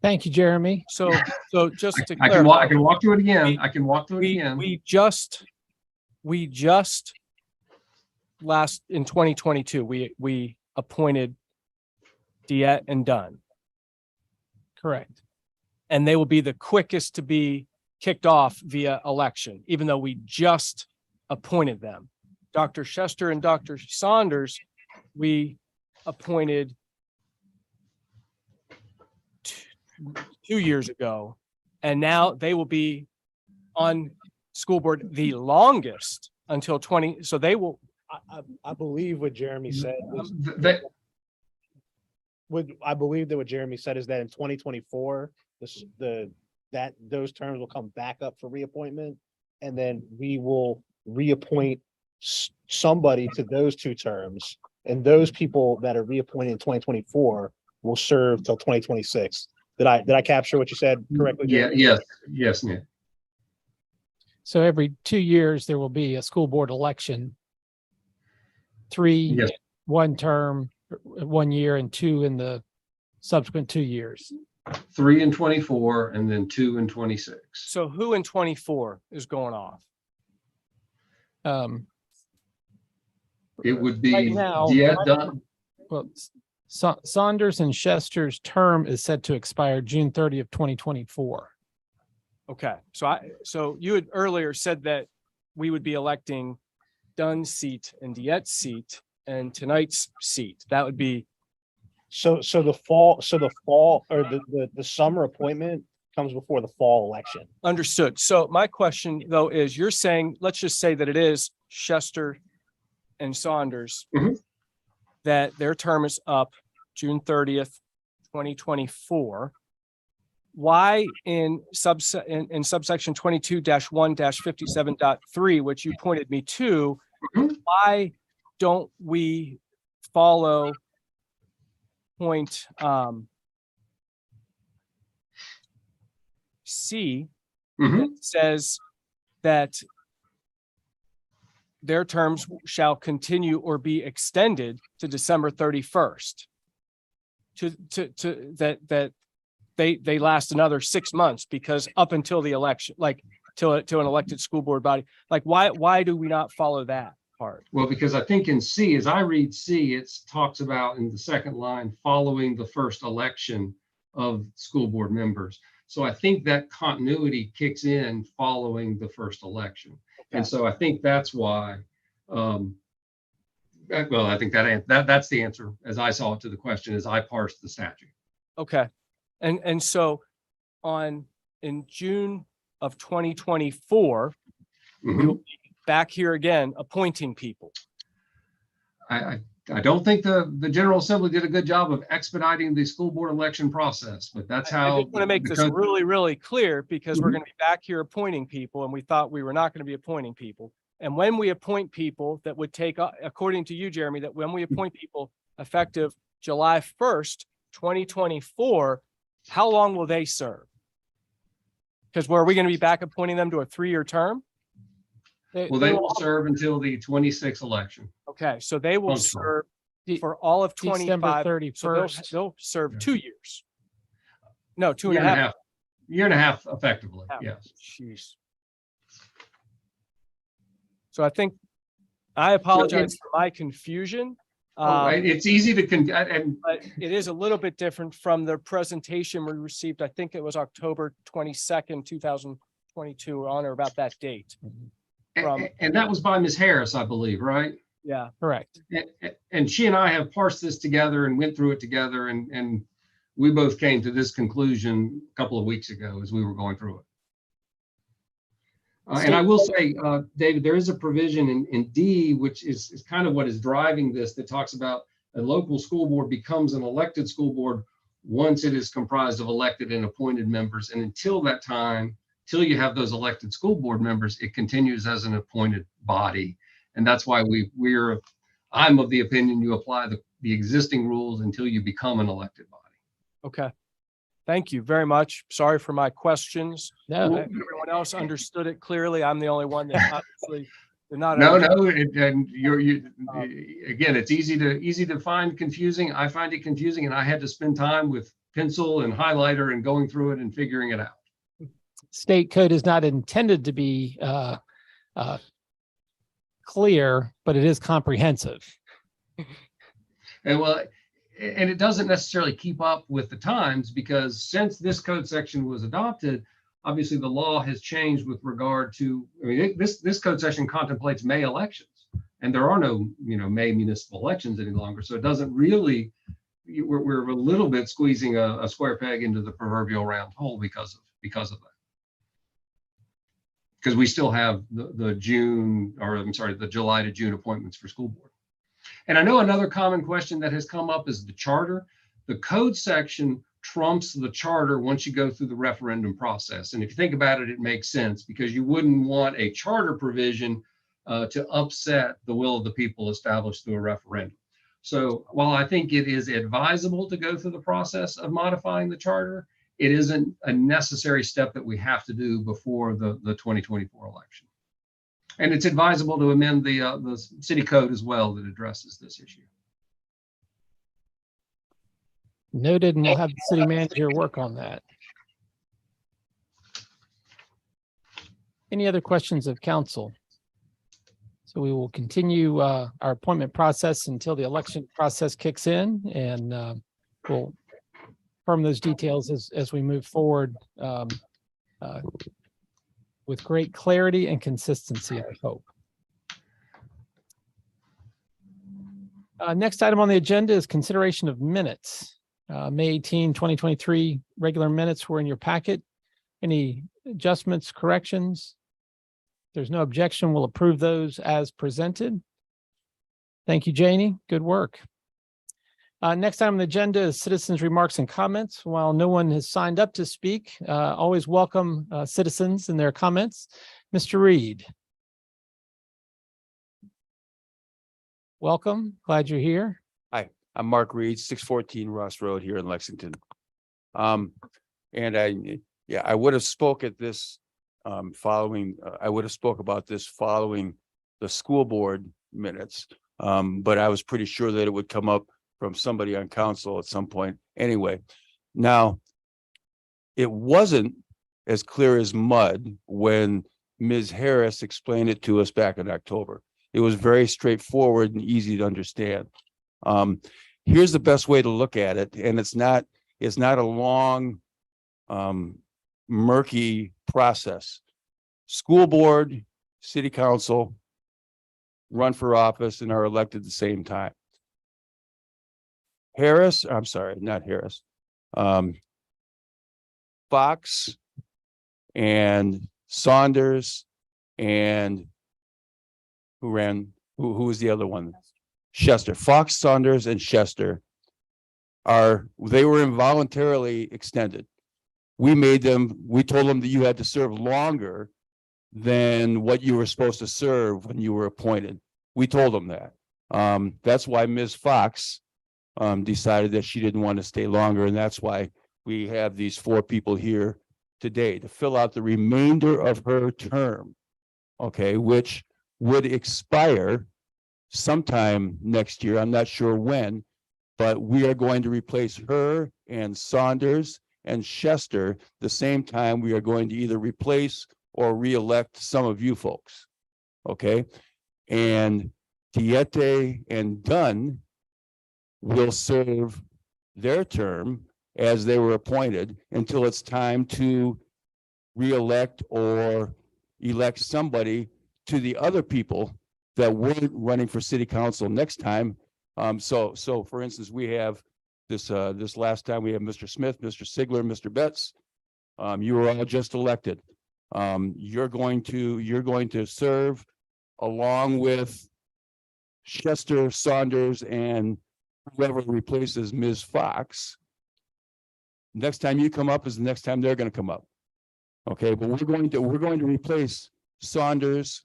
[SPEAKER 3] Thank you, Jeremy.
[SPEAKER 12] So just to
[SPEAKER 15] I can walk through it again. I can walk through it again.
[SPEAKER 12] We just last in 2022, we appointed Diet and Dunn.
[SPEAKER 3] Correct.
[SPEAKER 12] And they will be the quickest to be kicked off via election, even though we just appointed them. Dr. Chester and Dr. Saunders, we appointed 2 years ago, and now they will be on school board the longest until 20. So they will.
[SPEAKER 11] I believe what Jeremy said. I believe that what Jeremy said is that in 2024, those terms will come back up for reappointment, and then we will reappoint somebody to those 2 terms, and those people that are reappointed in 2024 will serve till 2026. Did I capture what you said correctly?
[SPEAKER 15] Yeah,
[SPEAKER 11] Jeremy?
[SPEAKER 15] yes, Nick.
[SPEAKER 3] So every 2 years, there will be a school board election. 3,
[SPEAKER 15] Yes.
[SPEAKER 3] 1 term, 1 year, and 2 in the subsequent 2 years.
[SPEAKER 15] 3 in 24 and then 2 in 26.
[SPEAKER 12] So who in 24 is going off?
[SPEAKER 15] It would
[SPEAKER 3] Right
[SPEAKER 15] be
[SPEAKER 3] now,
[SPEAKER 15] Dunn.
[SPEAKER 3] well, Saunders and Chester's term is set to expire June 30th, 2024.
[SPEAKER 12] Okay, so you had earlier said that we would be electing Dunn's seat and Diette's seat and tonight's seat. That would be,
[SPEAKER 11] So the fall or the summer appointment comes before the fall election.
[SPEAKER 12] understood. So my question though is, you're saying, let's just say that it is Chester and Saunders,
[SPEAKER 15] Mhm.
[SPEAKER 12] that their term is up June 30th, 2024. Why in subsection 22-1-57.3, which you pointed me to,
[SPEAKER 15] Mhm.
[SPEAKER 12] why don't we follow point C
[SPEAKER 15] Mhm.
[SPEAKER 12] that says that their terms shall continue or be extended to December 31st. That they last another 6 months, because up until the election, like to an elected school board body, like why do we not follow that part?
[SPEAKER 15] Well, because I think in C, as I read C, it talks about in the second line, following the first election of school board members. So I think that continuity kicks in following the first election.
[SPEAKER 12] Okay.
[SPEAKER 15] And so I think that's why, well, I think that's the answer as I saw it to the question as I parsed the statute.
[SPEAKER 12] Okay. And so in June of 2024, we will be back here again appointing people.
[SPEAKER 15] I don't think the General Assembly did a good job of expediting the school board election process, but that's
[SPEAKER 12] I
[SPEAKER 15] how.
[SPEAKER 12] just want to make this really, really clear, because we're going to be back here appointing people, and we thought we were not going to be appointing people. And when we appoint people, that would take, according to you, Jeremy, that when we appoint people effective July 1st, 2024, how long will they serve? Because are we going to be back appointing them to a 3-year term?
[SPEAKER 15] Well, they will serve until the 26th election.
[SPEAKER 12] Okay, so they will serve for all of
[SPEAKER 3] December
[SPEAKER 12] 25.
[SPEAKER 3] 31st.
[SPEAKER 12] So they'll serve 2 years. No, two
[SPEAKER 15] Year
[SPEAKER 12] and a half.
[SPEAKER 15] Year and a half effectively, yes.
[SPEAKER 12] Jeez. So I think, I apologize for my confusion.
[SPEAKER 15] It's easy to
[SPEAKER 12] but it is a little bit different from the presentation we received. I think it was October 22nd, 2022, on or about that date.
[SPEAKER 15] and that was by Ms. Harris, I believe, right?
[SPEAKER 12] Yeah,
[SPEAKER 3] correct.
[SPEAKER 15] And she and I have parsed this together and went through it together, and we both came to this conclusion a couple of weeks ago as we were going through it. And I will say, David, there is a provision in D, which is kind of what is driving this, that talks about a local school board becomes an elected school board once it is comprised of elected and appointed members. And until that time, till you have those elected school board members, it continues as an appointed body. And that's why I'm of the opinion you apply the existing rules until you become an elected body.
[SPEAKER 12] okay. Thank you very much. Sorry for my questions.
[SPEAKER 3] No,
[SPEAKER 12] Everyone else understood it clearly. I'm the only one that obviously did not.
[SPEAKER 15] No, and again, it's easy to find confusing. I find it confusing, and I had to spend time with pencil and highlighter and going through it and figuring it out.
[SPEAKER 3] State code is not intended to be clear, but it is comprehensive.
[SPEAKER 15] And it doesn't necessarily keep up with the times, because since this code section was adopted, obviously the law has changed with regard to, this code section contemplates May elections, and there are no, May municipal elections any longer. So it doesn't really, we're a little bit squeezing a square peg into the proverbial round hole because of that. Because we still have the July to June appointments for school board. And I know another common question that has come up is the charter. The code section trumps the charter once you go through the referendum process. And if you think about it, it makes sense, because you wouldn't want a charter provision to upset the will of the people established through a referendum. So while I think it is advisable to go through the process of modifying the charter, it isn't a necessary step that we have to do before the 2024 election. And it's advisable to amend the city code as well that addresses this issue.
[SPEAKER 3] Noted, and we'll have the city manager work on that. Any other questions of council? So we will continue our appointment process until the election process kicks in, and we'll confirm those details as we move forward with great clarity and consistency, I hope. Next item on the agenda is consideration of minutes. May 18, 2023 regular minutes were in your packet. Any adjustments, corrections? If there's no objection, we'll approve those as presented. Thank you, Janie. Good work. Next item on the agenda is citizens' remarks and comments. While no one has signed up to speak, always welcome citizens and their comments. Mr. Reed. Welcome. Glad you're here.
[SPEAKER 16] Hi, I'm Mark Reed, 614 Ross Road here in Lexington. And I would have spoke at this I would have spoke about this following the school board minutes. But I was pretty sure that it would come up from somebody on council at some point. Anyway, now it wasn't as clear as mud when Ms. Harris explained it to us back in October. It was very straightforward and easy to understand. Here's the best way to look at it, and it's not a long, murky process. School board, city council run for office and are elected at the same time. Fox and Saunders and who was the other one? Chester. Fox, Saunders, and Chester they were involuntarily extended. We told them that you had to serve longer than what you were supposed to serve when you were appointed. We told them that. That's why Ms. Fox decided that she didn't want to stay longer, and that's why we have these 4 people here today to fill out the remainder of her term, okay, which would expire sometime next year. I'm not sure when, but we are going to replace her and Saunders and Chester the same time we are going to either replace or reelect some of you folks, okay? And Tiete and Dunn will serve their term as they were appointed until it's time to reelect or elect somebody to the other people that weren't running for city council next time. So for instance, we have this last time we have Mr. Smith, Mr. Sigler, Mr. Betts. You were all just elected. You're going to serve along with Chester, Saunders, and whoever replaces Ms. Fox. Next time you come up is the next time they're going to come up. Okay, but we're going to replace Saunders,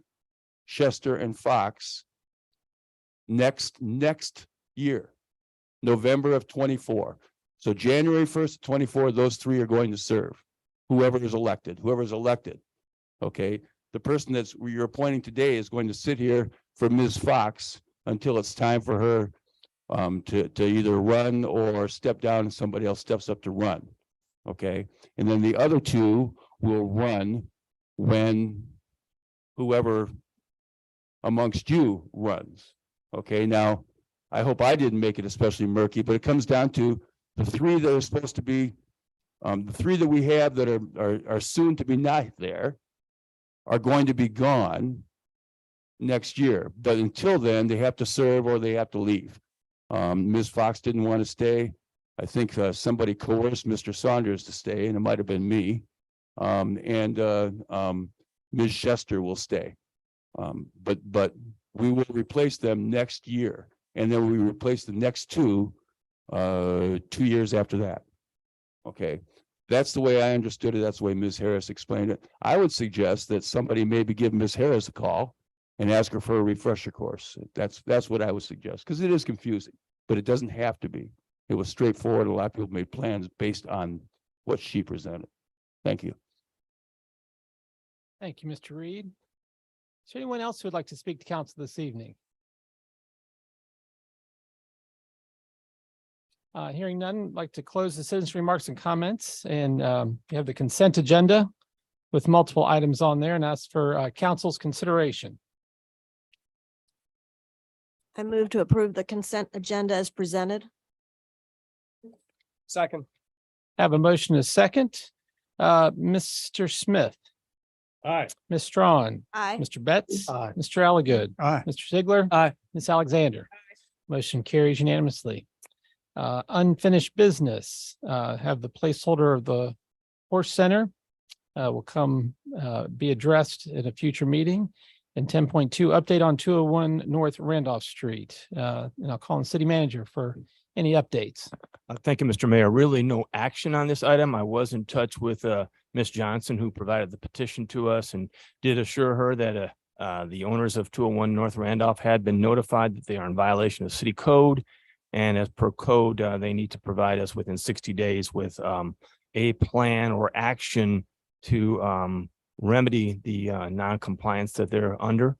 [SPEAKER 16] Chester, and Fox next year, November of 24. So January 1st of 24, those 3 are going to serve. Whoever is elected. Okay, the person you're appointing today is going to sit here for Ms. Fox until it's time for her to either run or step down and somebody else steps up to run. Okay, and then the other 2 will run when whoever amongst you runs. Okay, now I hope I didn't make it especially murky, but it comes down to the 3 that are supposed to be, the 3 that we have that are soon to be not there are going to be gone next year. But until then, they have to serve or they have to leave. Ms. Fox didn't want to stay. I think somebody coerced Mr. Saunders to stay, and it might have been me. Ms. Chester will stay. But we will replace them next year, and then we replace the next 2 years after that. Okay, that's the way I understood it. That's the way Ms. Harris explained it. I would suggest that somebody maybe give Ms. Harris a call and ask her for a refresher course. That's what I would suggest, because it is confusing. but it doesn't have to be. It was straightforward. A lot of people made plans based on what she presented. Thank you.
[SPEAKER 3] Thank you, Mr. Reed. Is there anyone else who would like to speak to council this evening? Hearing none, I'd like to close the citizens' remarks and comments, and you have the consent agenda with multiple items on there, and ask for council's consideration.
[SPEAKER 1] I move to approve the consent agenda as presented.
[SPEAKER 12] Second.
[SPEAKER 3] Have a motion and a second. Mr. Smith,
[SPEAKER 11] Aye.
[SPEAKER 3] Ms. Strawn,
[SPEAKER 1] Aye.
[SPEAKER 3] Mr. Betts,
[SPEAKER 11] Aye.
[SPEAKER 3] Mr. Alligood,
[SPEAKER 14] Aye.
[SPEAKER 3] Mr. Ziegler.
[SPEAKER 12] Aye.
[SPEAKER 3] Ms. Alexander. Motion carries unanimously. Unfinished business, have the placeholder of the Horse Center will come be addressed at a future meeting. And 10.2, update on 201 North Randolph Street. And I'll call on city manager for any updates.
[SPEAKER 17] Thank you, Mr. Mayor. Really no action on this item. I was in touch with Ms. Johnson, who provided the petition to us, and did assure her that the owners of 201 North Randolph had been notified that they are in violation of city code. And as per code, they need to provide us within 60 days with a plan or action to remedy the non-compliance that they're under.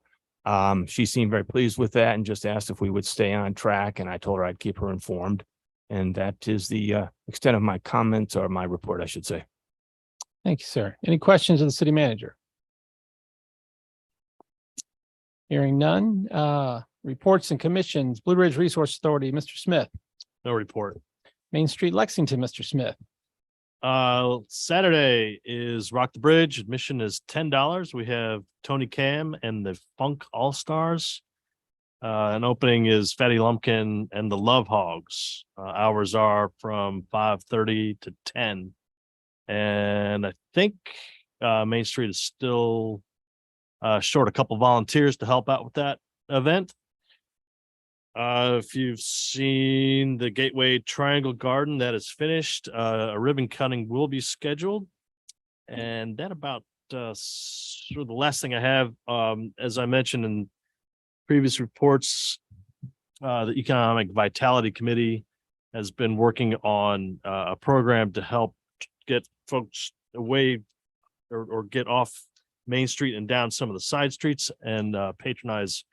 [SPEAKER 17] She seemed very pleased with that and just asked if we would stay on track, and I told her I'd keep her informed. And that is the extent of my comments, or my report, I should say.
[SPEAKER 3] Thank you, sir. Any questions of the city manager? Hearing none. Reports and commissions, Blue Ridge Resource Authority, Mr. Smith.
[SPEAKER 2] No report.
[SPEAKER 3] Main Street, Lexington, Mr. Smith.
[SPEAKER 2] Saturday is Rock the Bridge. Admission is $10. We have Tony Cam and the Funk All Stars. An opening is Fatty Lumpkin and the Love Hogs. Hours are from 5:30 to 10. And I think Main Street is still short a couple volunteers to help out with that event. If you've seen the Gateway Triangle Garden, that is finished. A ribbon cutting will be scheduled. And that about sort of the last thing I have, as I mentioned in previous reports, the Economic Vitality Committee has been working on a program to help get folks away or get off Main Street and down some of the side streets and patronize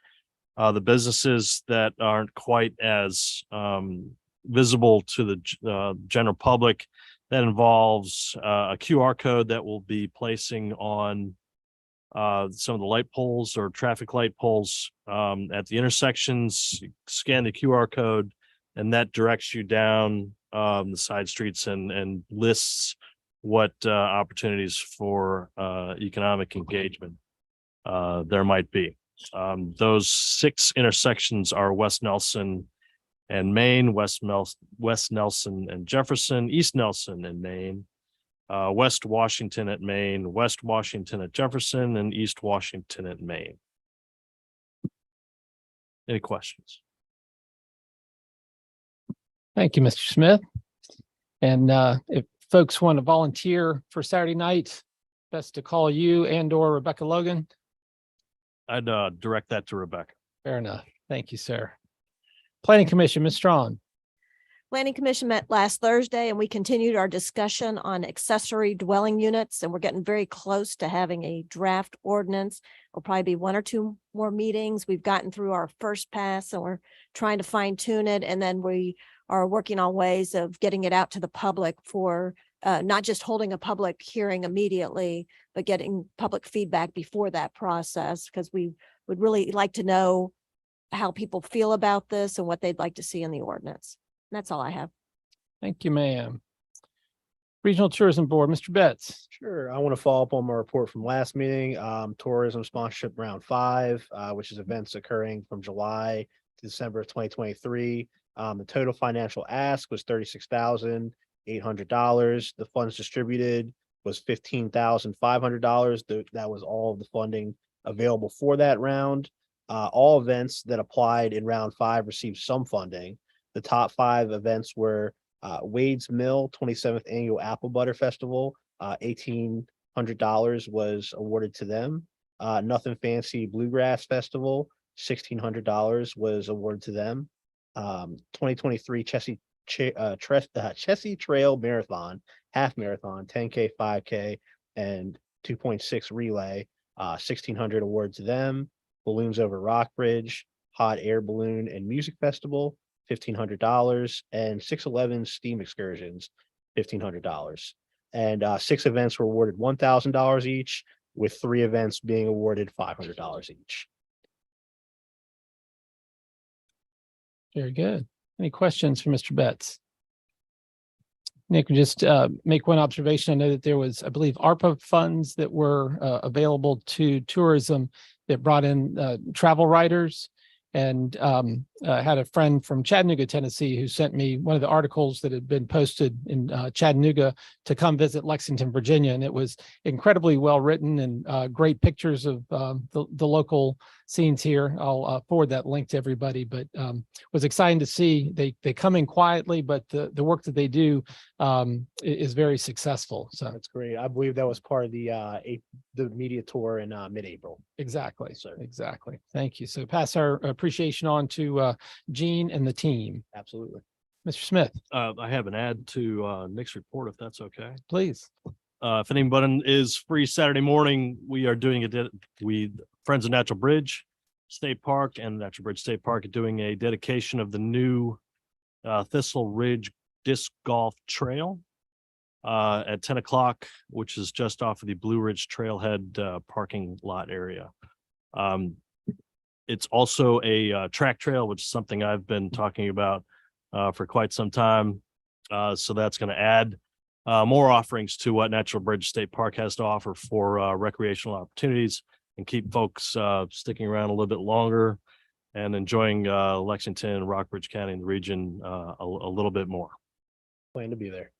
[SPEAKER 2] the businesses that aren't quite as visible to the general public. That involves a QR code that will be placing on some of the light poles or traffic light poles at the intersections. You scan the QR code, and that directs you down the side streets and lists what opportunities for economic engagement there might be. Those 6 intersections are West Nelson and Main, West Nelson and Jefferson, East Nelson and Main, West Washington at Main, West Washington at Jefferson, and East Washington at Main. Any questions?
[SPEAKER 3] Thank you, Mr. Smith. And if folks want to volunteer for Saturday night, best to call you and or Rebecca Logan.
[SPEAKER 2] I'd direct that to Rebecca.
[SPEAKER 3] Fair enough. Thank you, sir. Planning Commission, Ms. Strawn.
[SPEAKER 1] Planning Commission met last Thursday and we continued our discussion on accessory dwelling units, and we're getting very close to having a draft ordinance. It'll probably be 1 or 2 more meetings. We've gotten through our first pass and we're trying to fine tune it. And then we are working on ways of getting it out to the public for not just holding a public hearing immediately, but getting public feedback before that process, because we would really like to know how people feel about this and what they'd like to see in the ordinance. That's all I have.
[SPEAKER 3] Thank you, ma'am. Regional Tourism Board, Mr. Betts.
[SPEAKER 11] Sure. I want to follow up on my report from last meeting. Tourism Sponsorship Round 5, which is events occurring from July to December of 2023. The total financial ask was $36,800. The funds distributed was $15,500. That was all of the funding available for that round. All events that applied in round 5 received some funding. The top 5 events were Wade's Mill 27th Annual Apple Butter Festival. $1,800 was awarded to them. Nothing Fancy Bluegrass Festival, $1,600 was awarded to them. 2023 Chessie Trail Marathon, half marathon, 10K, 5K, and 2.6 relay. 1,600 award to them. Balloons over Rockbridge, hot air balloon and music festival, $1,500, and 611 steam excursions, $1,500. And 6 events were awarded $1,000 each, with 3 events being awarded $500 each.
[SPEAKER 3] Very good. Any questions for Mr. Betts? Nick, just make one observation. I know that there was, I believe, ARPA funds that were available to tourism that brought in travel writers. And had a friend from Chattanooga, Tennessee, who sent me one of the articles that had been posted in Chattanooga to come visit Lexington, Virginia. And it was incredibly well written and great pictures of the local scenes here. I'll forward that link to everybody, but was exciting to see they come in quietly, but the work that they do is very successful. So
[SPEAKER 11] That's great. I believe that was part of the media tour in mid-April.
[SPEAKER 3] exactly. Exactly. Thank you. So pass our appreciation on to Gene and the team.
[SPEAKER 11] Absolutely.
[SPEAKER 3] Mr. Smith,
[SPEAKER 2] I have an add to Nick's report, if that's okay.
[SPEAKER 3] please.
[SPEAKER 2] If anybody is free Saturday morning, we are doing Friends of Natural Bridge State Park and Natural Bridge State Park are doing a dedication of the new Thistle Ridge Disc Golf Trail at 10 o'clock, which is just off of the Blue Ridge Trailhead parking lot area. It's also a track trail, which is something I've been talking about for quite some time. So that's going to add more offerings to what Natural Bridge State Park has to offer for recreational opportunities and keep folks sticking around a little bit longer and enjoying Lexington, Rockbridge County, and the region a little bit more.
[SPEAKER 11] Plan to be there.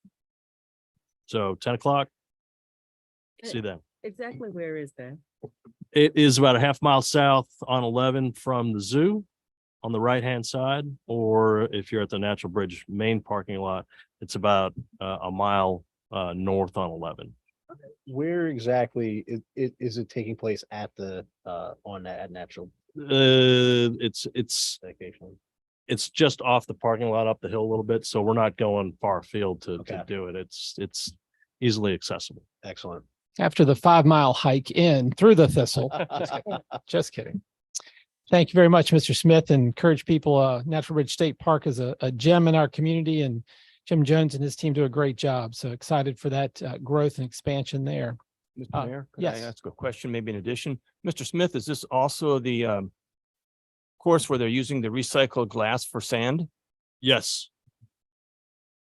[SPEAKER 2] So 10 o'clock. See them.
[SPEAKER 6] Exactly where is that?
[SPEAKER 2] It is about a half mile south on 11 from the zoo on the right-hand side, or if you're at the Natural Bridge main parking lot, it's about a mile north on 11.
[SPEAKER 11] Where exactly is it taking place at the at Natural
[SPEAKER 2] It's
[SPEAKER 11] Dedication?
[SPEAKER 2] it's just off the parking lot up the hill a little bit, so we're not going far afield to
[SPEAKER 11] Okay.
[SPEAKER 2] do it. It's easily accessible.
[SPEAKER 11] Excellent.
[SPEAKER 3] After the 5-mile hike in through the thistle. Just kidding. Thank you very much, Mr. Smith, and encourage people. Natural Ridge State Park is a gem in our community, and Jim Jones and his team do a great job. So excited for that growth and expansion there.
[SPEAKER 17] Mr. Mayor, could I
[SPEAKER 3] yes.
[SPEAKER 17] ask a question, maybe in addition? Mr. Smith, is this also the course where they're using the recycled glass for sand?
[SPEAKER 2] Yes.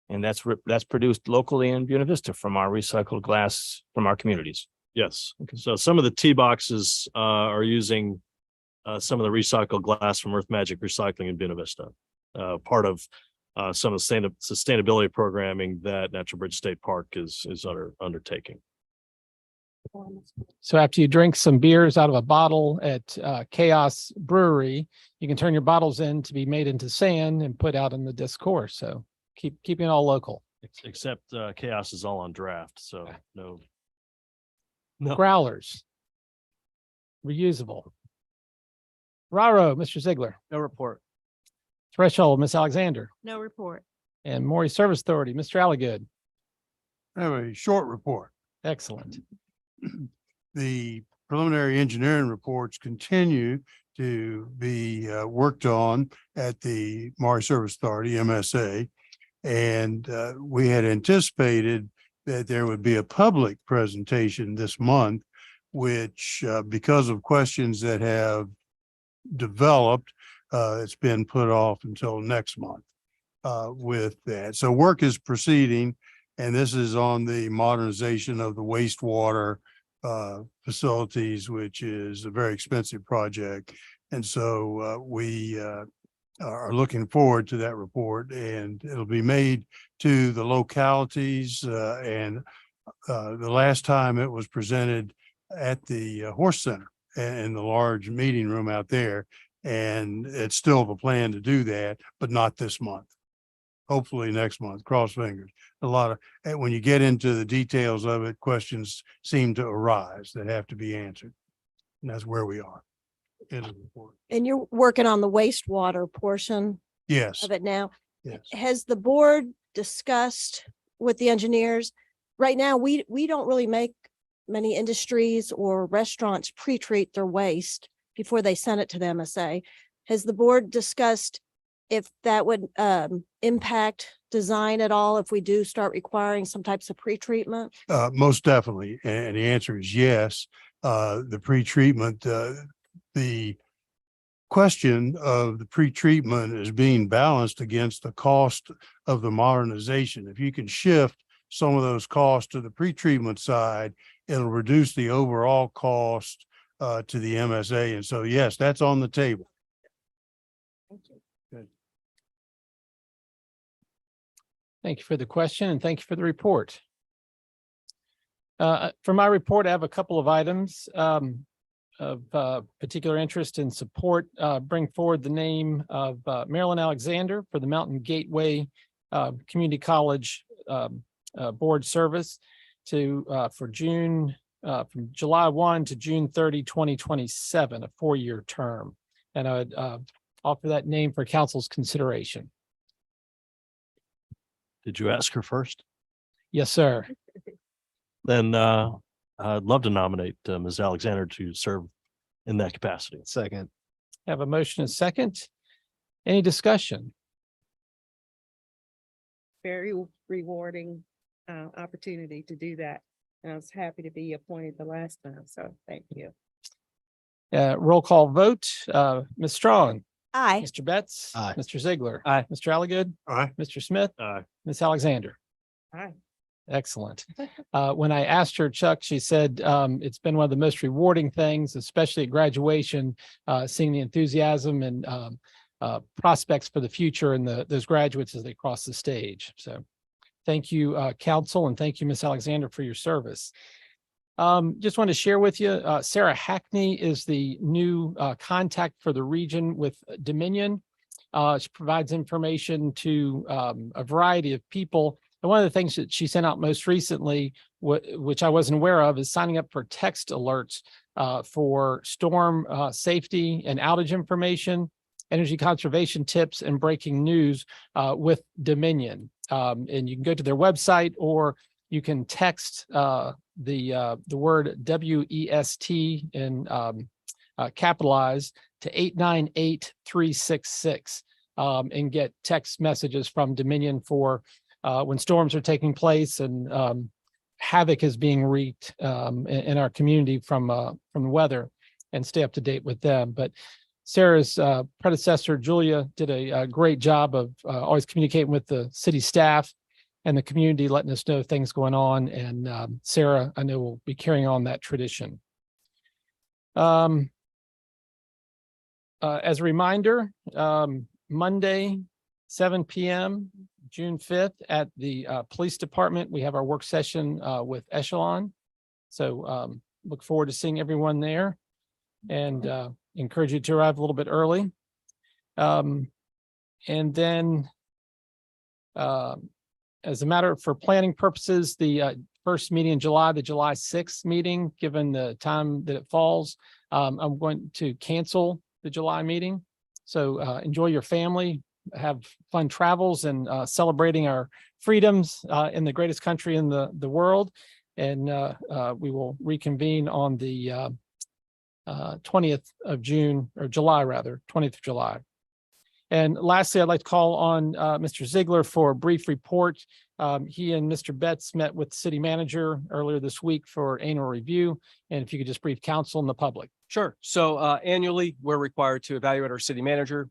[SPEAKER 17] And that's produced locally in Buena Vista from our recycled glass from our communities.
[SPEAKER 2] Yes. So some of the tee boxes are using some of the recycled glass from Earth Magic Recycling in Buena Vista, part of some of the sustainability programming that Natural Bridge State Park is undertaking.
[SPEAKER 3] So after you drink some beers out of a bottle at Chaos Brewery, you can turn your bottles in to be made into sand and put out in the disc course. So keeping it all local.
[SPEAKER 2] Except Chaos is all on draft, so no.
[SPEAKER 3] Growlers. Reusable. Raro, Mr. Ziegler.
[SPEAKER 12] No report.
[SPEAKER 3] Threshold, Miss Alexander.
[SPEAKER 13] No report.
[SPEAKER 3] And Maury Service Authority, Mr. Alligood.
[SPEAKER 14] I have a short report.
[SPEAKER 3] Excellent.
[SPEAKER 14] The preliminary engineering reports continue to be worked on at the Maury Service Authority, MSA. And we had anticipated that there would be a public presentation this month, which because of questions that have developed, it's been put off until next month with that. So work is proceeding, and this is on the modernization of the wastewater facilities, which is a very expensive project. And so we are looking forward to that report, and it'll be made to the localities. And the last time it was presented at the Horse Center in the large meeting room out there. And it's still the plan to do that, but not this month. Hopefully next month, cross fingers. And when you get into the details of it, questions seem to arise that have to be answered. And that's where we are.
[SPEAKER 1] And you're working on the wastewater portion
[SPEAKER 14] Yes,
[SPEAKER 1] of it now.
[SPEAKER 14] yes.
[SPEAKER 1] Has the board discussed with the engineers? Right now, we don't really make many industries or restaurants pre-treat their waste before they send it to the MSA. Has the board discussed if that would impact design at all if we do start requiring some types of pre-treatment?
[SPEAKER 14] Most definitely. And the answer is yes. The pre-treatment, the question of the pre-treatment is being balanced against the cost of the modernization. If you can shift some of those costs to the pre-treatment side, it'll reduce the overall cost to the MSA. And so, yes, that's on the table.
[SPEAKER 3] Thank you for the question and thank you for the report. For my report, I have a couple of items of particular interest and support. Bring forward the name of Marilyn Alexander for the Mountain Gateway Community College Board Service for June, from July 1 to June 30, 2027, a 4-year term. And I would offer that name for council's consideration.
[SPEAKER 2] Did you ask her first?
[SPEAKER 3] Yes, sir.
[SPEAKER 2] Then I'd love to nominate Ms. Alexander to serve in that capacity.
[SPEAKER 11] Second.
[SPEAKER 3] Have a motion and second. Any discussion?
[SPEAKER 13] Very rewarding opportunity to do that. And I was happy to be appointed the last time. So thank you.
[SPEAKER 3] Roll call vote. Ms. Strong.
[SPEAKER 1] Aye.
[SPEAKER 3] Mr. Betts.
[SPEAKER 11] Aye.
[SPEAKER 3] Mr. Ziegler. Aye. Mr. Alligood.
[SPEAKER 14] Aye.
[SPEAKER 3] Mr. Smith.
[SPEAKER 2] Aye.
[SPEAKER 3] Ms. Alexander.
[SPEAKER 13] Aye.
[SPEAKER 3] Excellent. When I asked her, Chuck, she said it's been one of the most rewarding things, especially at graduation, seeing the enthusiasm and prospects for the future and those graduates as they cross the stage. So thank you, council, and thank you, Ms. Alexander, for your service. Just want to share with you, Sarah Hackney is the new contact for the region with Dominion. She provides information to a variety of people. And one of the things that she sent out most recently, which I wasn't aware of, is signing up for text alerts for storm safety and outage information, energy conservation tips, and breaking news with Dominion. And you can go to their website, or you can text the word WEST in capitalized to 898-366 and get text messages from Dominion for when storms are taking place and havoc is being wreaked in our community from the weather, and stay up to date with them. But Sarah's predecessor, Julia, did a great job of always communicating with the city staff and the community, letting us know things going on. And Sarah, I know, will be carrying on that tradition. As a reminder, Monday, 7 p.m., June 5th at the police department, we have our work session with Echelon. So look forward to seeing everyone there, and encourage you to arrive a little bit early. And then as a matter for planning purposes, the first meeting in July, the July 6th meeting, given the time that it falls, I'm going to cancel the July meeting. So enjoy your family, have fun travels, and celebrating our freedoms in the greatest country in the world. And we will reconvene on the 20th of June, or July rather, 20th of July. And lastly, I'd like to call on Mr. Ziegler for a brief report. He and Mr. Betts met with the city manager earlier this week for annual review. And if you could just brief council and the public.
[SPEAKER 12] Sure. So annually, we're required to evaluate our city manager.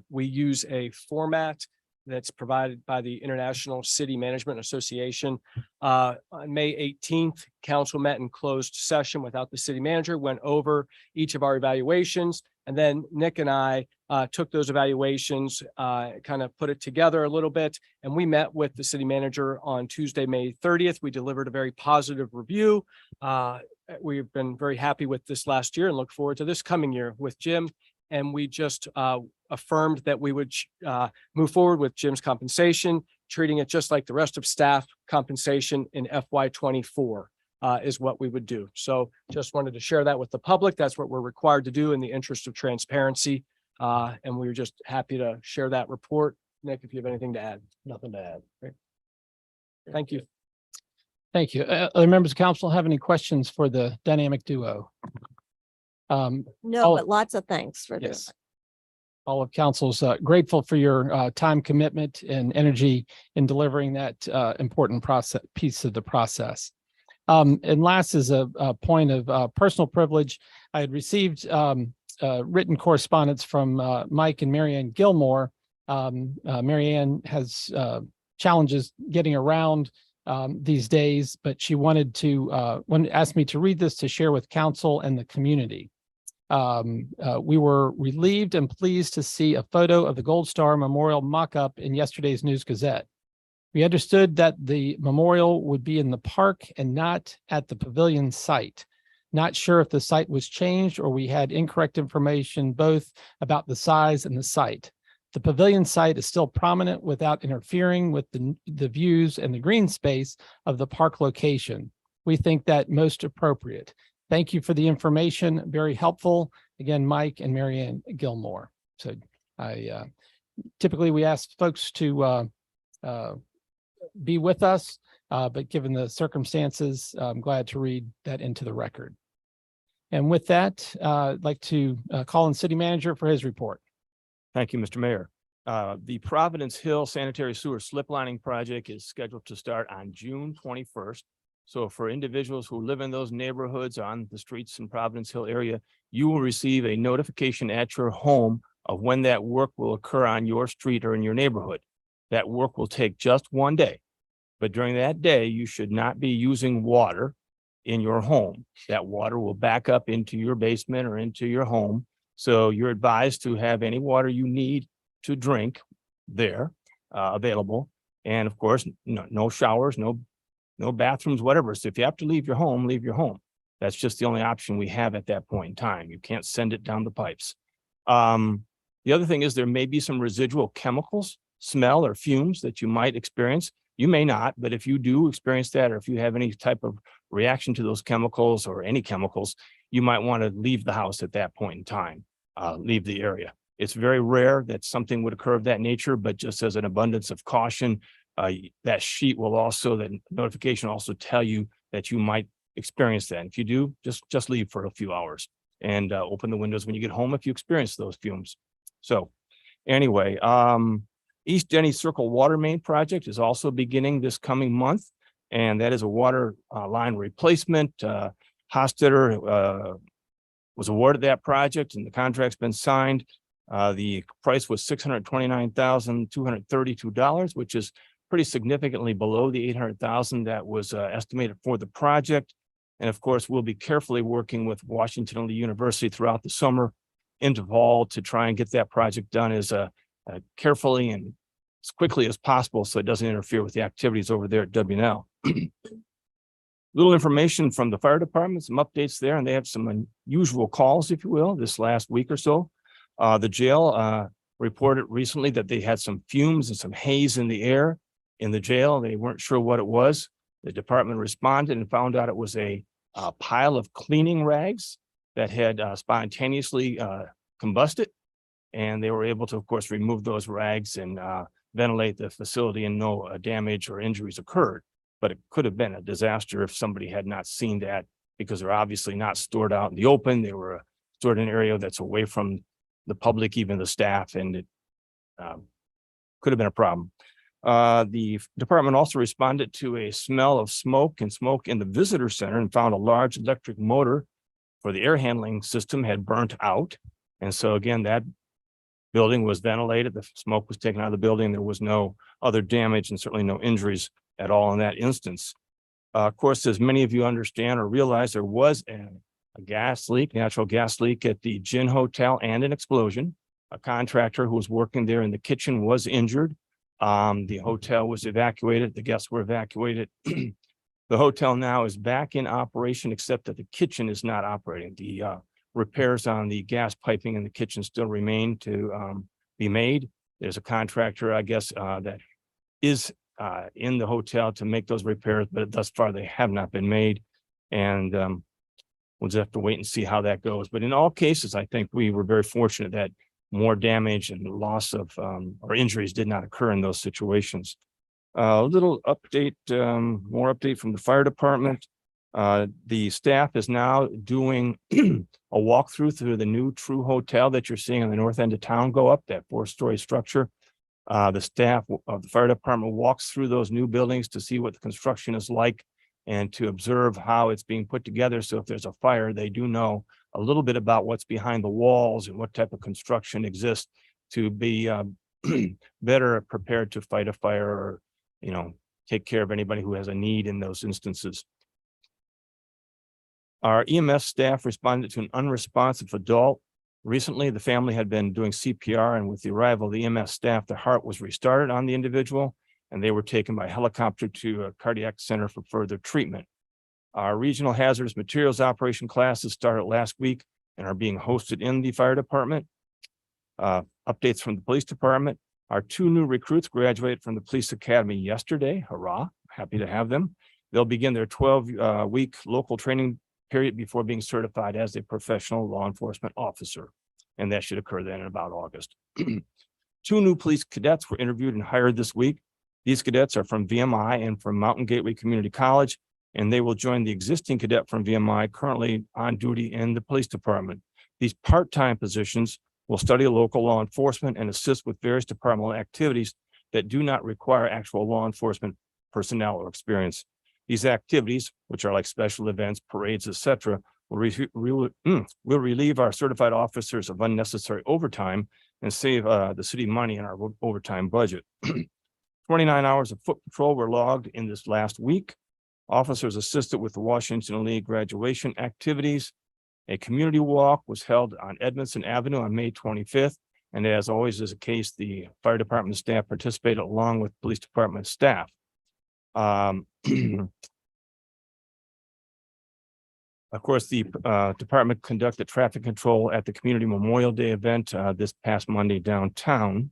[SPEAKER 12] We use a format that's provided by the International City Management Association. On May 18th, council met in closed session without the city manager, went over each of our evaluations. And then Nick and I took those evaluations, kind of put it together a little bit. And we met with the city manager on Tuesday, May 30th. We delivered a very positive review. We've been very happy with this last year and look forward to this coming year with Jim. And we just affirmed that we would move forward with Jim's compensation, treating it just like the rest of staff compensation in FY24 is what we would do. So just wanted to share that with the public. That's what we're required to do in the interest of transparency. And we were just happy to share that report. Nick, if you have anything to add.
[SPEAKER 11] Nothing to add.
[SPEAKER 12] Great. Thank you.
[SPEAKER 3] Thank you. Other members of council have any questions for the dynamic duo?
[SPEAKER 1] No, but lots of thanks for this.
[SPEAKER 3] Yes. All of council's grateful for your time commitment and energy in delivering that important piece of the process. And last is a point of personal privilege. I had received written correspondence from Mike and Marianne Gilmore. Marianne has challenges getting around these days, but she asked me to read this to share with council and the community. We were relieved and pleased to see a photo of the Gold Star Memorial mock-up in yesterday's News Gazette. We understood that the memorial would be in the park and not at the pavilion site. Not sure if the site was changed or we had incorrect information both about the size and the site. The pavilion site is still prominent without interfering with the views and the green space of the park location. We think that most appropriate. Thank you for the information. Very helpful. Again, Mike and Marianne Gilmore. So typically we ask folks to be with us, but given the circumstances, I'm glad to read that into the record. And with that, I'd like to call on City Manager for his report.
[SPEAKER 17] Thank you, Mr. Mayor. The Providence Hill Sanitary Sewer Slip Lining Project is scheduled to start on June 21st. So for individuals who live in those neighborhoods on the streets in Providence Hill area, you will receive a notification at your home of when that work will occur on your street or in your neighborhood. That work will take just one day, but during that day, you should not be using water in your home. That water will back up into your basement or into your home. So you're advised to have any water you need to drink there available. And of course, no showers, no bathrooms, whatever. So if you have to leave your home, leave your home. That's just the only option we have at that point in time. You can't send it down the pipes. The other thing is there may be some residual chemicals, smell or fumes that you might experience. You may not, but if you do experience that, or if you have any type of reaction to those chemicals or any chemicals, you might want to leave the house at that point in time, leave the area. It's very rare that something would occur of that nature, but just as an abundance of caution, that sheet will also, that notification also tell you that you might experience that. If you do, just leave for a few hours and open the windows when you get home if you experience those fumes. So anyway, East Denny Circle Water Main Project is also beginning this coming month, and that is a water line replacement. Hostetter was awarded that project and the contract's been signed. The price was $629,232, which is pretty significantly below the $800,000 that was estimated for the project. And of course, we'll be carefully working with Washington and Lee University throughout the summer into fall to try and get that project done as carefully and as quickly as possible so it doesn't interfere with the activities over there at WNL. Little information from the fire department, some updates there, and they have some unusual calls, if you will, this last week or so. The jail reported recently that they had some fumes and some haze in the air in the jail. They weren't sure what it was. The department responded and found out it was a pile of cleaning rags that had spontaneously combusted. And they were able to, of course, remove those rags and ventilate the facility, and no damage or injuries occurred. But it could have been a disaster if somebody had not seen that, because they're obviously not stored out in the open. They were stored in an area that's away from the public, even the staff, and it could have been a problem. The department also responded to a smell of smoke in the visitor center and found a large electric motor for the air handling system had burnt out. And so again, that building was ventilated. The smoke was taken out of the building. There was no other damage and certainly no injuries at all in that instance. Of course, as many of you understand or realize, there was a gas leak, natural gas leak at the Gin Hotel and an explosion. A contractor who was working there in the kitchen was injured. The hotel was evacuated. The guests were evacuated. The hotel now is back in operation, except that the kitchen is not operating. The repairs on the gas piping in the kitchen still remain to be made. There's a contractor, I guess, that is in the hotel to make those repairs, but thus far they have not been made. And we'll just have to wait and see how that goes. But in all cases, I think we were very fortunate that more damage and loss of or injuries did not occur in those situations. A little update, more update from the fire department. The staff is now doing a walkthrough through the new True Hotel that you're seeing on the north end of town go up, that 4-story structure. The staff of the fire department walks through those new buildings to see what the construction is like and to observe how it's being put together. So if there's a fire, they do know a little bit about what's behind the walls and what type of construction exists to be better prepared to fight a fire or, take care of anybody who has a need in those instances. Our EMS staff responded to an unresponsive adult. Recently, the family had been doing CPR, and with the arrival of the EMS staff, the heart was restarted on the individual, and they were taken by helicopter to a cardiac center for further treatment. Our regional hazardous materials operation classes started last week and are being hosted in the fire department. Updates from the police department. Our 2 new recruits graduated from the police academy yesterday. Hurrah, happy to have them. They'll begin their 12-week local training period before being certified as a professional law enforcement officer. And that should occur then in about August. 2 new police cadets were interviewed and hired this week. These cadets are from VMI and from Mountain Gateway Community College, and they will join the existing cadet from VMI currently on duty in the police department. These part-time positions will study local law enforcement and assist with various departmental activities that do not require actual law enforcement personnel or experience. These activities, which are like special events, parades, etc., will relieve our certified officers of unnecessary overtime and save the city money in our overtime budget. 29 hours of foot patrol were logged in this last week. Officers assisted with the Washington League graduation activities. A community walk was held on Edmondson Avenue on May 25th. And as always is the case, the fire department staff participated along with police department staff. Of course, the department conducted traffic control at the Community Memorial Day event this past Monday downtown.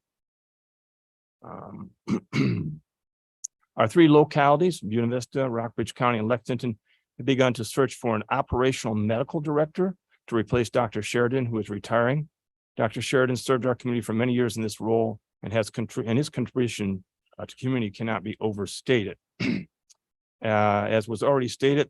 [SPEAKER 17] Our 3 localities, Buena Vista, Rockbridge County, and Lexington, have begun to search for an operational medical director to replace Dr. Sheridan, who is retiring. Dr. Sheridan served our community for many years in this role and his contribution to community cannot be overstated. As was already stated,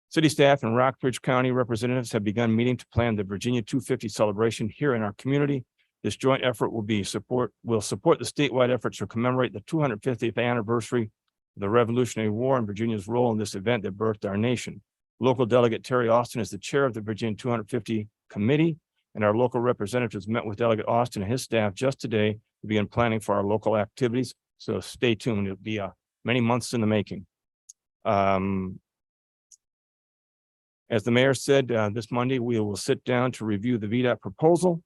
[SPEAKER 17] city staff and Rockbridge County representatives have begun meeting to plan the Virginia 250 celebration here in our community. This joint effort will support the statewide efforts to commemorate the 250th anniversary of the Revolutionary War and Virginia's role in this event that birthed our nation. Local delegate Terry Austin is the chair of the Virginia 250 committee, and our local representatives met with Delegate Austin and his staff just today to begin planning for our local activities. So stay tuned. It'll be many months in the making. As the mayor said, this Monday, we will sit down to review the VDOT proposal.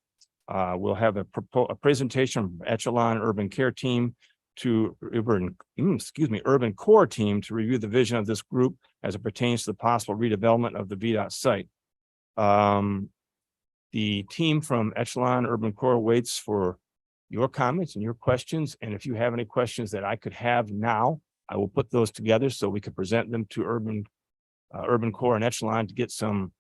[SPEAKER 17] We'll have a presentation from Echelon Urban Care Team to Urban Core Team to review the vision of this group as it pertains to the possible redevelopment of the VDOT site. The team from Echelon Urban Core waits for your comments and your questions. And if you have any questions that I could have now, I will put those together so we could present them to Urban Core and Echelon to get some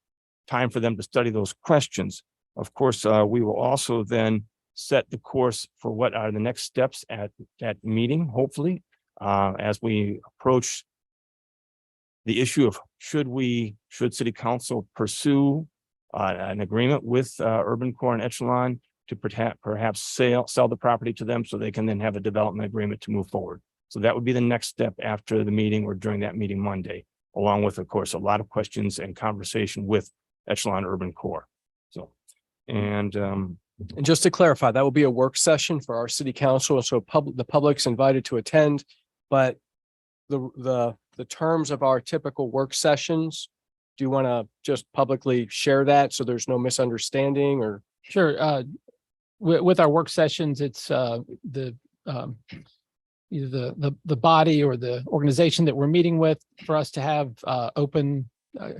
[SPEAKER 17] time for them to study those questions. Of course, we will also then set the course for what are the next steps at that meeting, hopefully, as we approach the issue of should city council pursue an agreement with Urban Core and Echelon to perhaps sell the property to them so they can then have a development agreement to move forward. So that would be the next step after the meeting or during that meeting Monday, along with, of course, a lot of questions and conversation with Echelon Urban Core. So, and
[SPEAKER 12] just to clarify, that will be a work session for our city council. So the public's invited to attend, but the terms of our typical work sessions, do you want to just publicly share that so there's no misunderstanding? Or
[SPEAKER 3] Sure. With our work sessions, it's either the body or the organization that we're meeting with for us to have open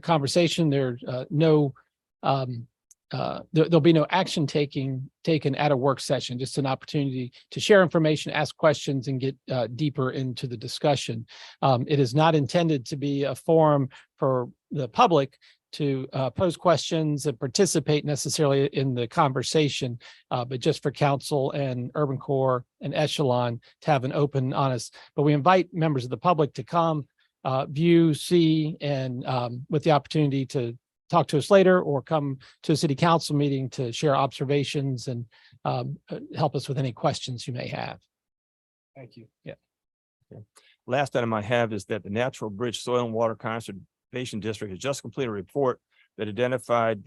[SPEAKER 3] conversation. There'll be no action taken at a work session, just an opportunity to share information, ask questions, and get deeper into the discussion. It is not intended to be a forum for the public to pose questions and participate necessarily in the conversation, but just for council and Urban Core and Echelon to have an open, honest. But we invite members of the public to come, view, see, and with the opportunity to talk to us later or come to a city council meeting to share observations and help us with any questions you may have. Thank you. Yeah.
[SPEAKER 17] Last item I have is that the Natural Bridge Soil and Water Conservation District has just completed a report that identified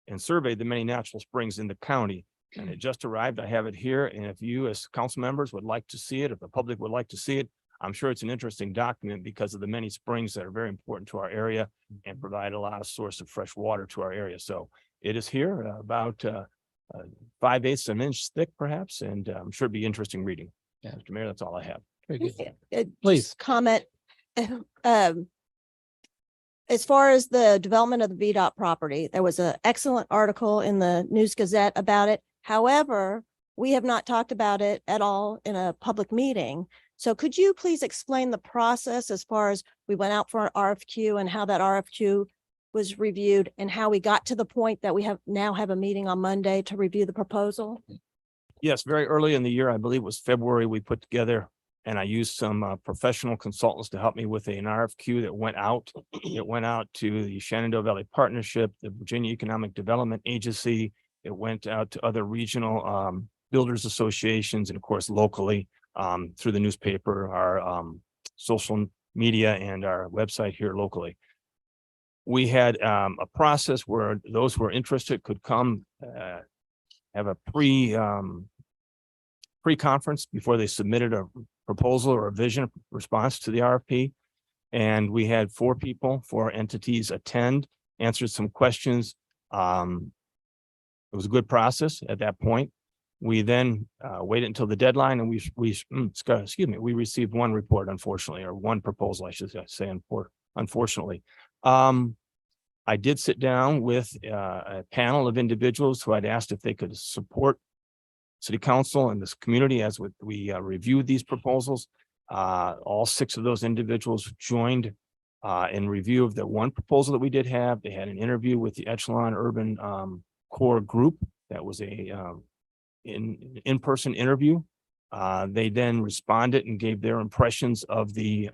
[SPEAKER 17] and surveyed the many natural springs in the county. And it just arrived. I have it here. And if you as council members would like to see it, if the public would like to see it, I'm sure it's an interesting document because of the many springs that are very important to our area and provide a lot of source of fresh water to our area. So it is here about 5/8 of an inch thick, perhaps, and I'm sure it'd be interesting reading.
[SPEAKER 3] Yeah.
[SPEAKER 17] Mr. Mayor, that's all I have.
[SPEAKER 3] Very good.
[SPEAKER 1] Please comment. As far as the development of the VDOT property, there was an excellent article in the News Gazette about it. However, we have not talked about it at all in a public meeting. So could you please explain the process as far as we went out for an RFQ and how that RFQ was reviewed and how we got to the point that we now have a meeting on Monday to review the proposal?
[SPEAKER 17] Yes, very early in the year, I believe it was February, we put together and I used some professional consultants to help me with an RFQ that went out. It went out to the Shenandoah Valley Partnership, the Virginia Economic Development Agency. It went out to other regional builders associations and of course locally through the newspaper, our social media and our website here locally. We had a process where those who are interested could come have a pre-conference before they submitted a proposal or a vision response to the RFP. And we had 4 people, 4 entities attend, answered some questions. It was a good process at that point. We then waited until the deadline and we received 1 report, unfortunately, or 1 proposal, I should say, unfortunately. I did sit down with a panel of individuals who I'd asked if they could support city council and this community as we reviewed these proposals. All 6 of those individuals joined in review of the 1 proposal that we did have. They had an interview with the Echelon Urban Core group. That was a in-person interview. They then responded and gave their impressions of the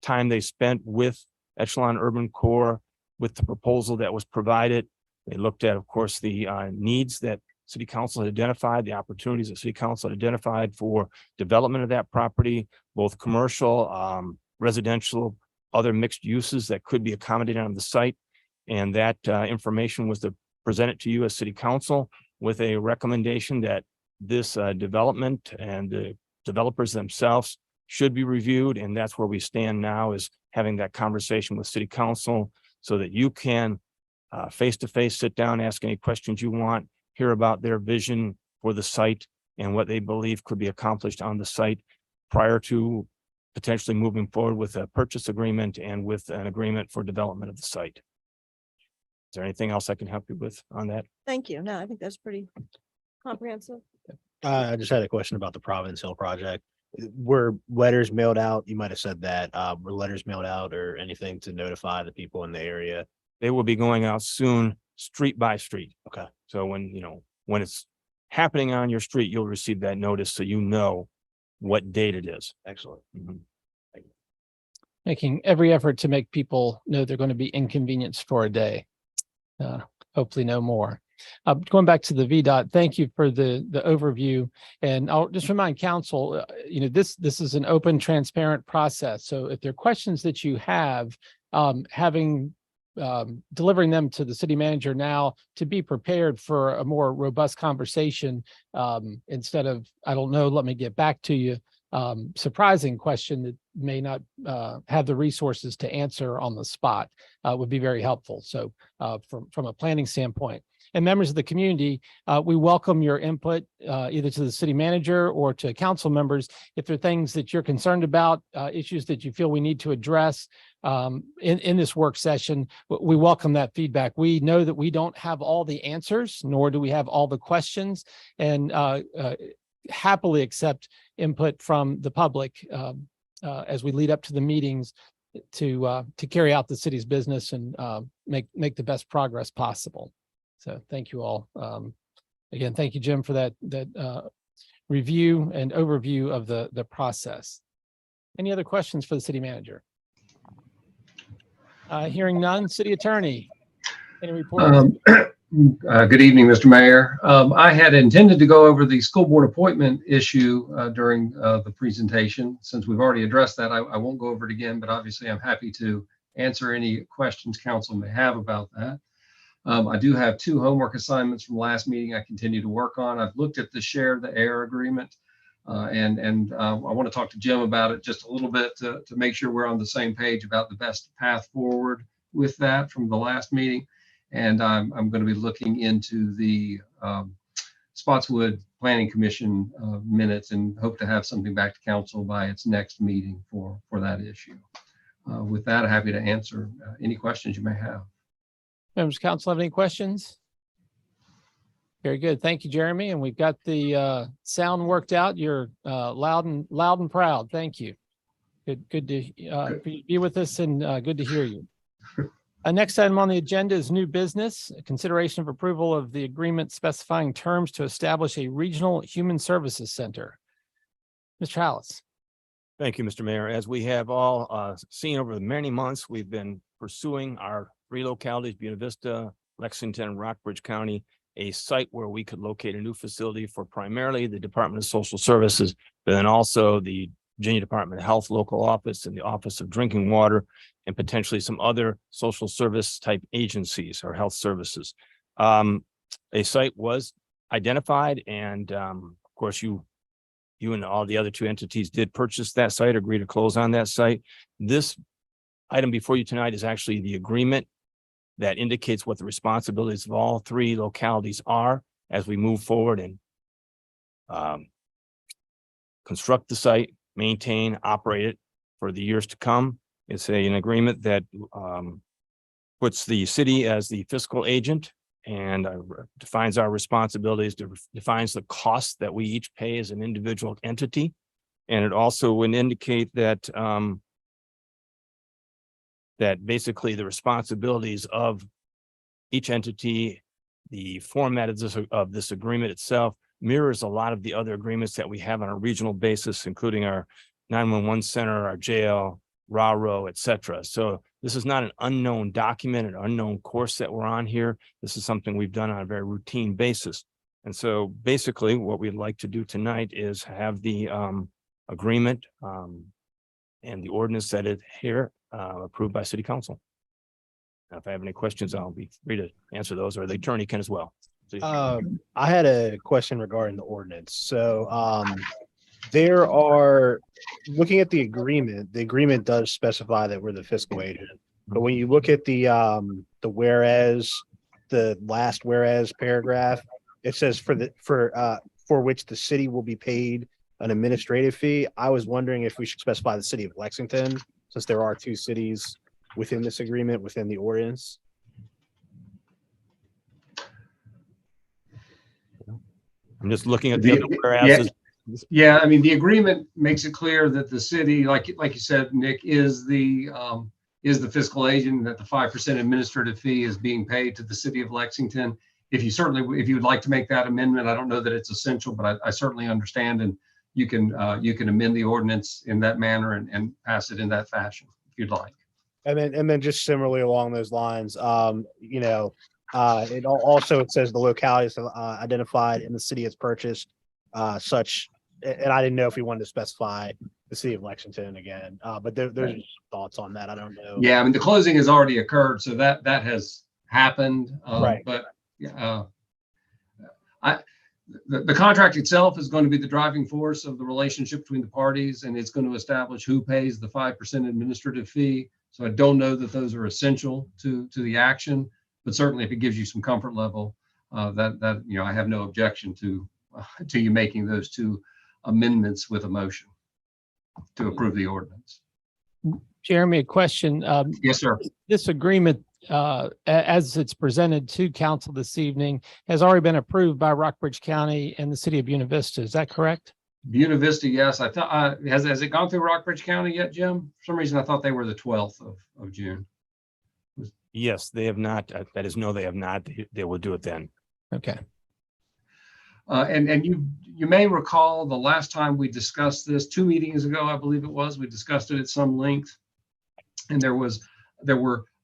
[SPEAKER 17] time they spent with Echelon Urban Core with the proposal that was provided. They looked at, of course, the needs that city council had identified, the opportunities that city council had identified for development of that property, both commercial, residential, other mixed uses that could be accommodated on the site. And that information was presented to you as city council with a recommendation that this development and the developers themselves should be reviewed. And that's where we stand now, is having that conversation with city council so that you can face-to-face sit down, ask any questions you want, hear about their vision for the site and what they believe could be accomplished on the site prior to potentially moving forward with a purchase agreement and with an agreement for development of the site. Is there anything else I can help you with on that?
[SPEAKER 1] Thank you. No, I think that's pretty comprehensive.
[SPEAKER 11] I just had a question about the Providence Hill project. Were letters mailed out? You might have said that. Were letters mailed out or anything to notify the people in the area?
[SPEAKER 17] They will be going out soon, street by street.
[SPEAKER 11] Okay.
[SPEAKER 17] So when it's happening on your street, you'll receive that notice so you know what date it is.
[SPEAKER 11] Excellent.
[SPEAKER 17] Mhm.
[SPEAKER 3] Making every effort to make people know they're going to be inconvenienced for a day. Hopefully no more. Going back to the VDOT, thank you for the overview. And I'll just remind council, this is an open, transparent process. So if there are questions that you have, delivering them to the city manager now to be prepared for a more robust conversation, instead of, I don't know, let me get back to you, surprising question that may not have the resources to answer on the spot, would be very helpful. So from a planning standpoint. And members of the community, we welcome your input either to the city manager or to council members. If there are things that you're concerned about, issues that you feel we need to address in this work session, we welcome that feedback. We know that we don't have all the answers, nor do we have all the questions, and happily accept input from the public as we lead up to the meetings to carry out the city's business and make the best progress possible. So thank you all. Again, thank you, Jim, for that review and overview of the process. Any other questions for the city manager? Hearing none, city attorney, any reports?
[SPEAKER 15] Good evening, Mr. Mayor. I had intended to go over the school board appointment issue during the presentation. Since we've already addressed that, I won't go over it again, but obviously I'm happy to answer any questions council may have about that. I do have 2 homework assignments from last meeting I continue to work on. I've looked at the share the air agreement and I want to talk to Jim about it just a little bit to make sure we're on the same page about the best path forward with that from the last meeting. And I'm going to be looking into the Spotswood Planning Commission minutes and hope to have something back to council by its next meeting for that issue. With that, I'm happy to answer any questions you may have.
[SPEAKER 3] Members of council have any questions? Very good. Thank you, Jeremy. And we've got the sound worked out. You're loud and proud. Thank you. Good to be with us and good to hear you. Next item on the agenda is new business, consideration of approval of the agreement specifying terms to establish a regional human services center. Mr. Hallis.
[SPEAKER 17] Thank you, Mr. Mayor. As we have all seen over the many months, we've been pursuing our 3 localities, Buena Vista, Lexington, and Rockbridge County, a site where we could locate a new facility for primarily the Department of Social Services, but then also the Virginia Department of Health local office and the Office of Drinking Water, and potentially some other social service type agencies or health services. A site was identified, and of course, you and all the other 2 entities did purchase that site, agree to close on that site. This item before you tonight is actually the agreement that indicates what the responsibilities of all 3 localities are as we move forward and construct the site, maintain, operate it for the years to come. It's an agreement that puts the city as the fiscal agent and defines our responsibilities, defines the costs that we each pay as an individual entity. And it also would indicate that that basically the responsibilities of each entity, the format of this agreement itself mirrors a lot of the other agreements that we have on a regional basis, including our 911 center, our jail, RARO, et cetera. So this is not an unknown document, an unknown course that we're on here. This is something we've done on a very routine basis. And so basically what we'd like to do tonight is have the agreement and the ordinance that is here approved by City Council. Now, if I have any questions, I'll be free to answer those, or the attorney can as well.
[SPEAKER 11] I had a question regarding the ordinance. So there are, looking at the agreement does specify that we're the fiscal agent. But when you look at the whereas, the last whereas paragraph, it says for which the city will be paid an administrative fee. I was wondering if we should specify the city of Lexington, since there are 2 cities within this agreement, within the ordinance.
[SPEAKER 17] I'm just looking at the other whereas.
[SPEAKER 15] Yeah, I mean, the agreement makes it clear that the city, like you said, Nick, is the fiscal agent, that the 5% administrative fee is being paid to the city of Lexington. If you would like to make that amendment, I don't know that it's essential, but I certainly understand, and you can amend the ordinance in that manner and pass it in that fashion if you'd like.
[SPEAKER 11] And then just similarly along those lines, it also, it says the localities identified in the city has purchased such, and I didn't know if we wanted to specify the city of Lexington again, but there's thoughts on that. I don't know.
[SPEAKER 15] Yeah, I mean, the closing has already occurred, so that has happened.
[SPEAKER 11] Right.
[SPEAKER 15] But the contract itself is going to be the driving force of the relationship between the parties, and it's going to establish who pays the 5% administrative fee. So I don't know that those are essential to the action, but certainly if it gives you some comfort level, that I have no objection to you making those 2 amendments with a motion to approve the ordinance.
[SPEAKER 3] Jeremy, a question.
[SPEAKER 15] Yes, sir.
[SPEAKER 3] This agreement, as it's presented to council this evening, has already been approved by Rockbridge County and the city of Buena Vista. Is that correct?
[SPEAKER 15] Buena Vista, yes. I thought, has it gone through Rockbridge County yet, Jim? For some reason, I thought they were the 12th of June.
[SPEAKER 17] Yes, they have not. That is, no, they have not. They will do it then.
[SPEAKER 3] Okay.
[SPEAKER 15] And you may recall the last time we discussed this 2 meetings ago, I believe it was, we discussed it at some length. And there was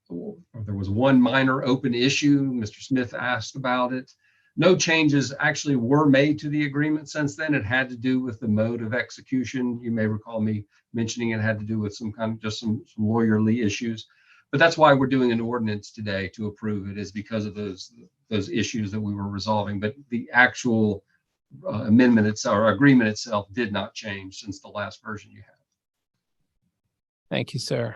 [SPEAKER 15] one minor open issue. Mr. Smith asked about it. No changes actually were made to the agreement since then. It had to do with the mode of execution. You may recall me mentioning it had to do with some some lawyerly issues. But that's why we're doing an ordinance today to approve it, is because of those issues that we were resolving. But the actual amendment itself or agreement itself did not change since the last version you had.
[SPEAKER 3] Thank you, sir.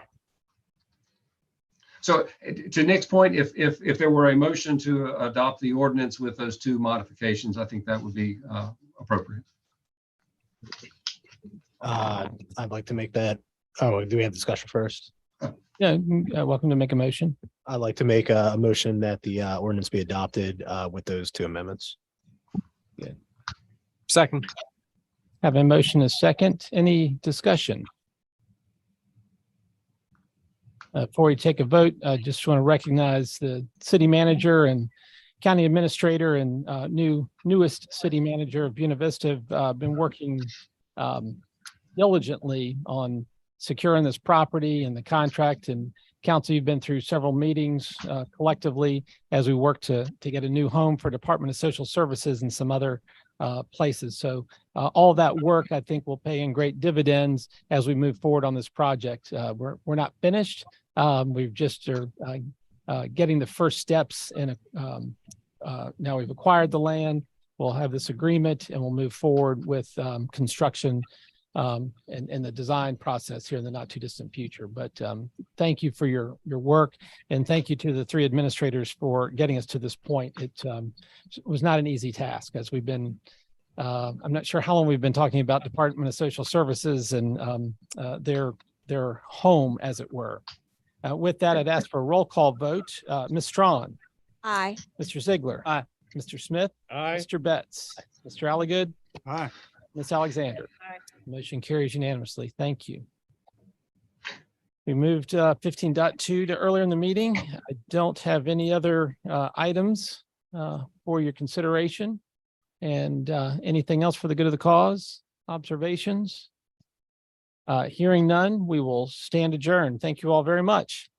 [SPEAKER 15] So to Nick's point, if there were a motion to adopt the ordinance with those 2 modifications, I think that would be appropriate.
[SPEAKER 11] I'd like to make that. Oh, do we have discussion first?
[SPEAKER 3] Yeah, welcome to make a motion.
[SPEAKER 11] I'd like to make a motion that the ordinance be adopted with those 2 amendments.
[SPEAKER 12] Second.
[SPEAKER 3] Have a motion a second. Any discussion? Before we take a vote, I just want to recognize the city manager and county administrator and newest city manager of Buena Vista have been working diligently on securing this property and the contract. And council, you've been through several meetings collectively as we work to get a new home for Department of Social Services and some other places. So all that work, I think, will pay in great dividends as we move forward on this project. We're not finished. We've just are getting the first steps in now we've acquired the land. We'll have this agreement and we'll move forward with construction and the design process here in the not too distant future. But thank you for your work, and thank you to the 3 administrators for getting us to this point. It was not an easy task, as we've been I'm not sure how long we've been talking about Department of Social Services and their home, as it were. With that, I'd ask for a roll call vote. Ms. Strawn.
[SPEAKER 1] Aye.
[SPEAKER 3] Mr. Ziegler.
[SPEAKER 12] Aye.
[SPEAKER 3] Mr. Smith.
[SPEAKER 12] Aye.
[SPEAKER 3] Mr. Betts. Mr. Alligood.
[SPEAKER 14] Aye.
[SPEAKER 3] Ms. Alexander. Motion carries unanimously. Thank you. We moved 15.2 to earlier in the meeting. I don't have any other items for your consideration. And anything else for the good of the cause? Observations? Hearing none, we will stand adjourned. Thank you all very much.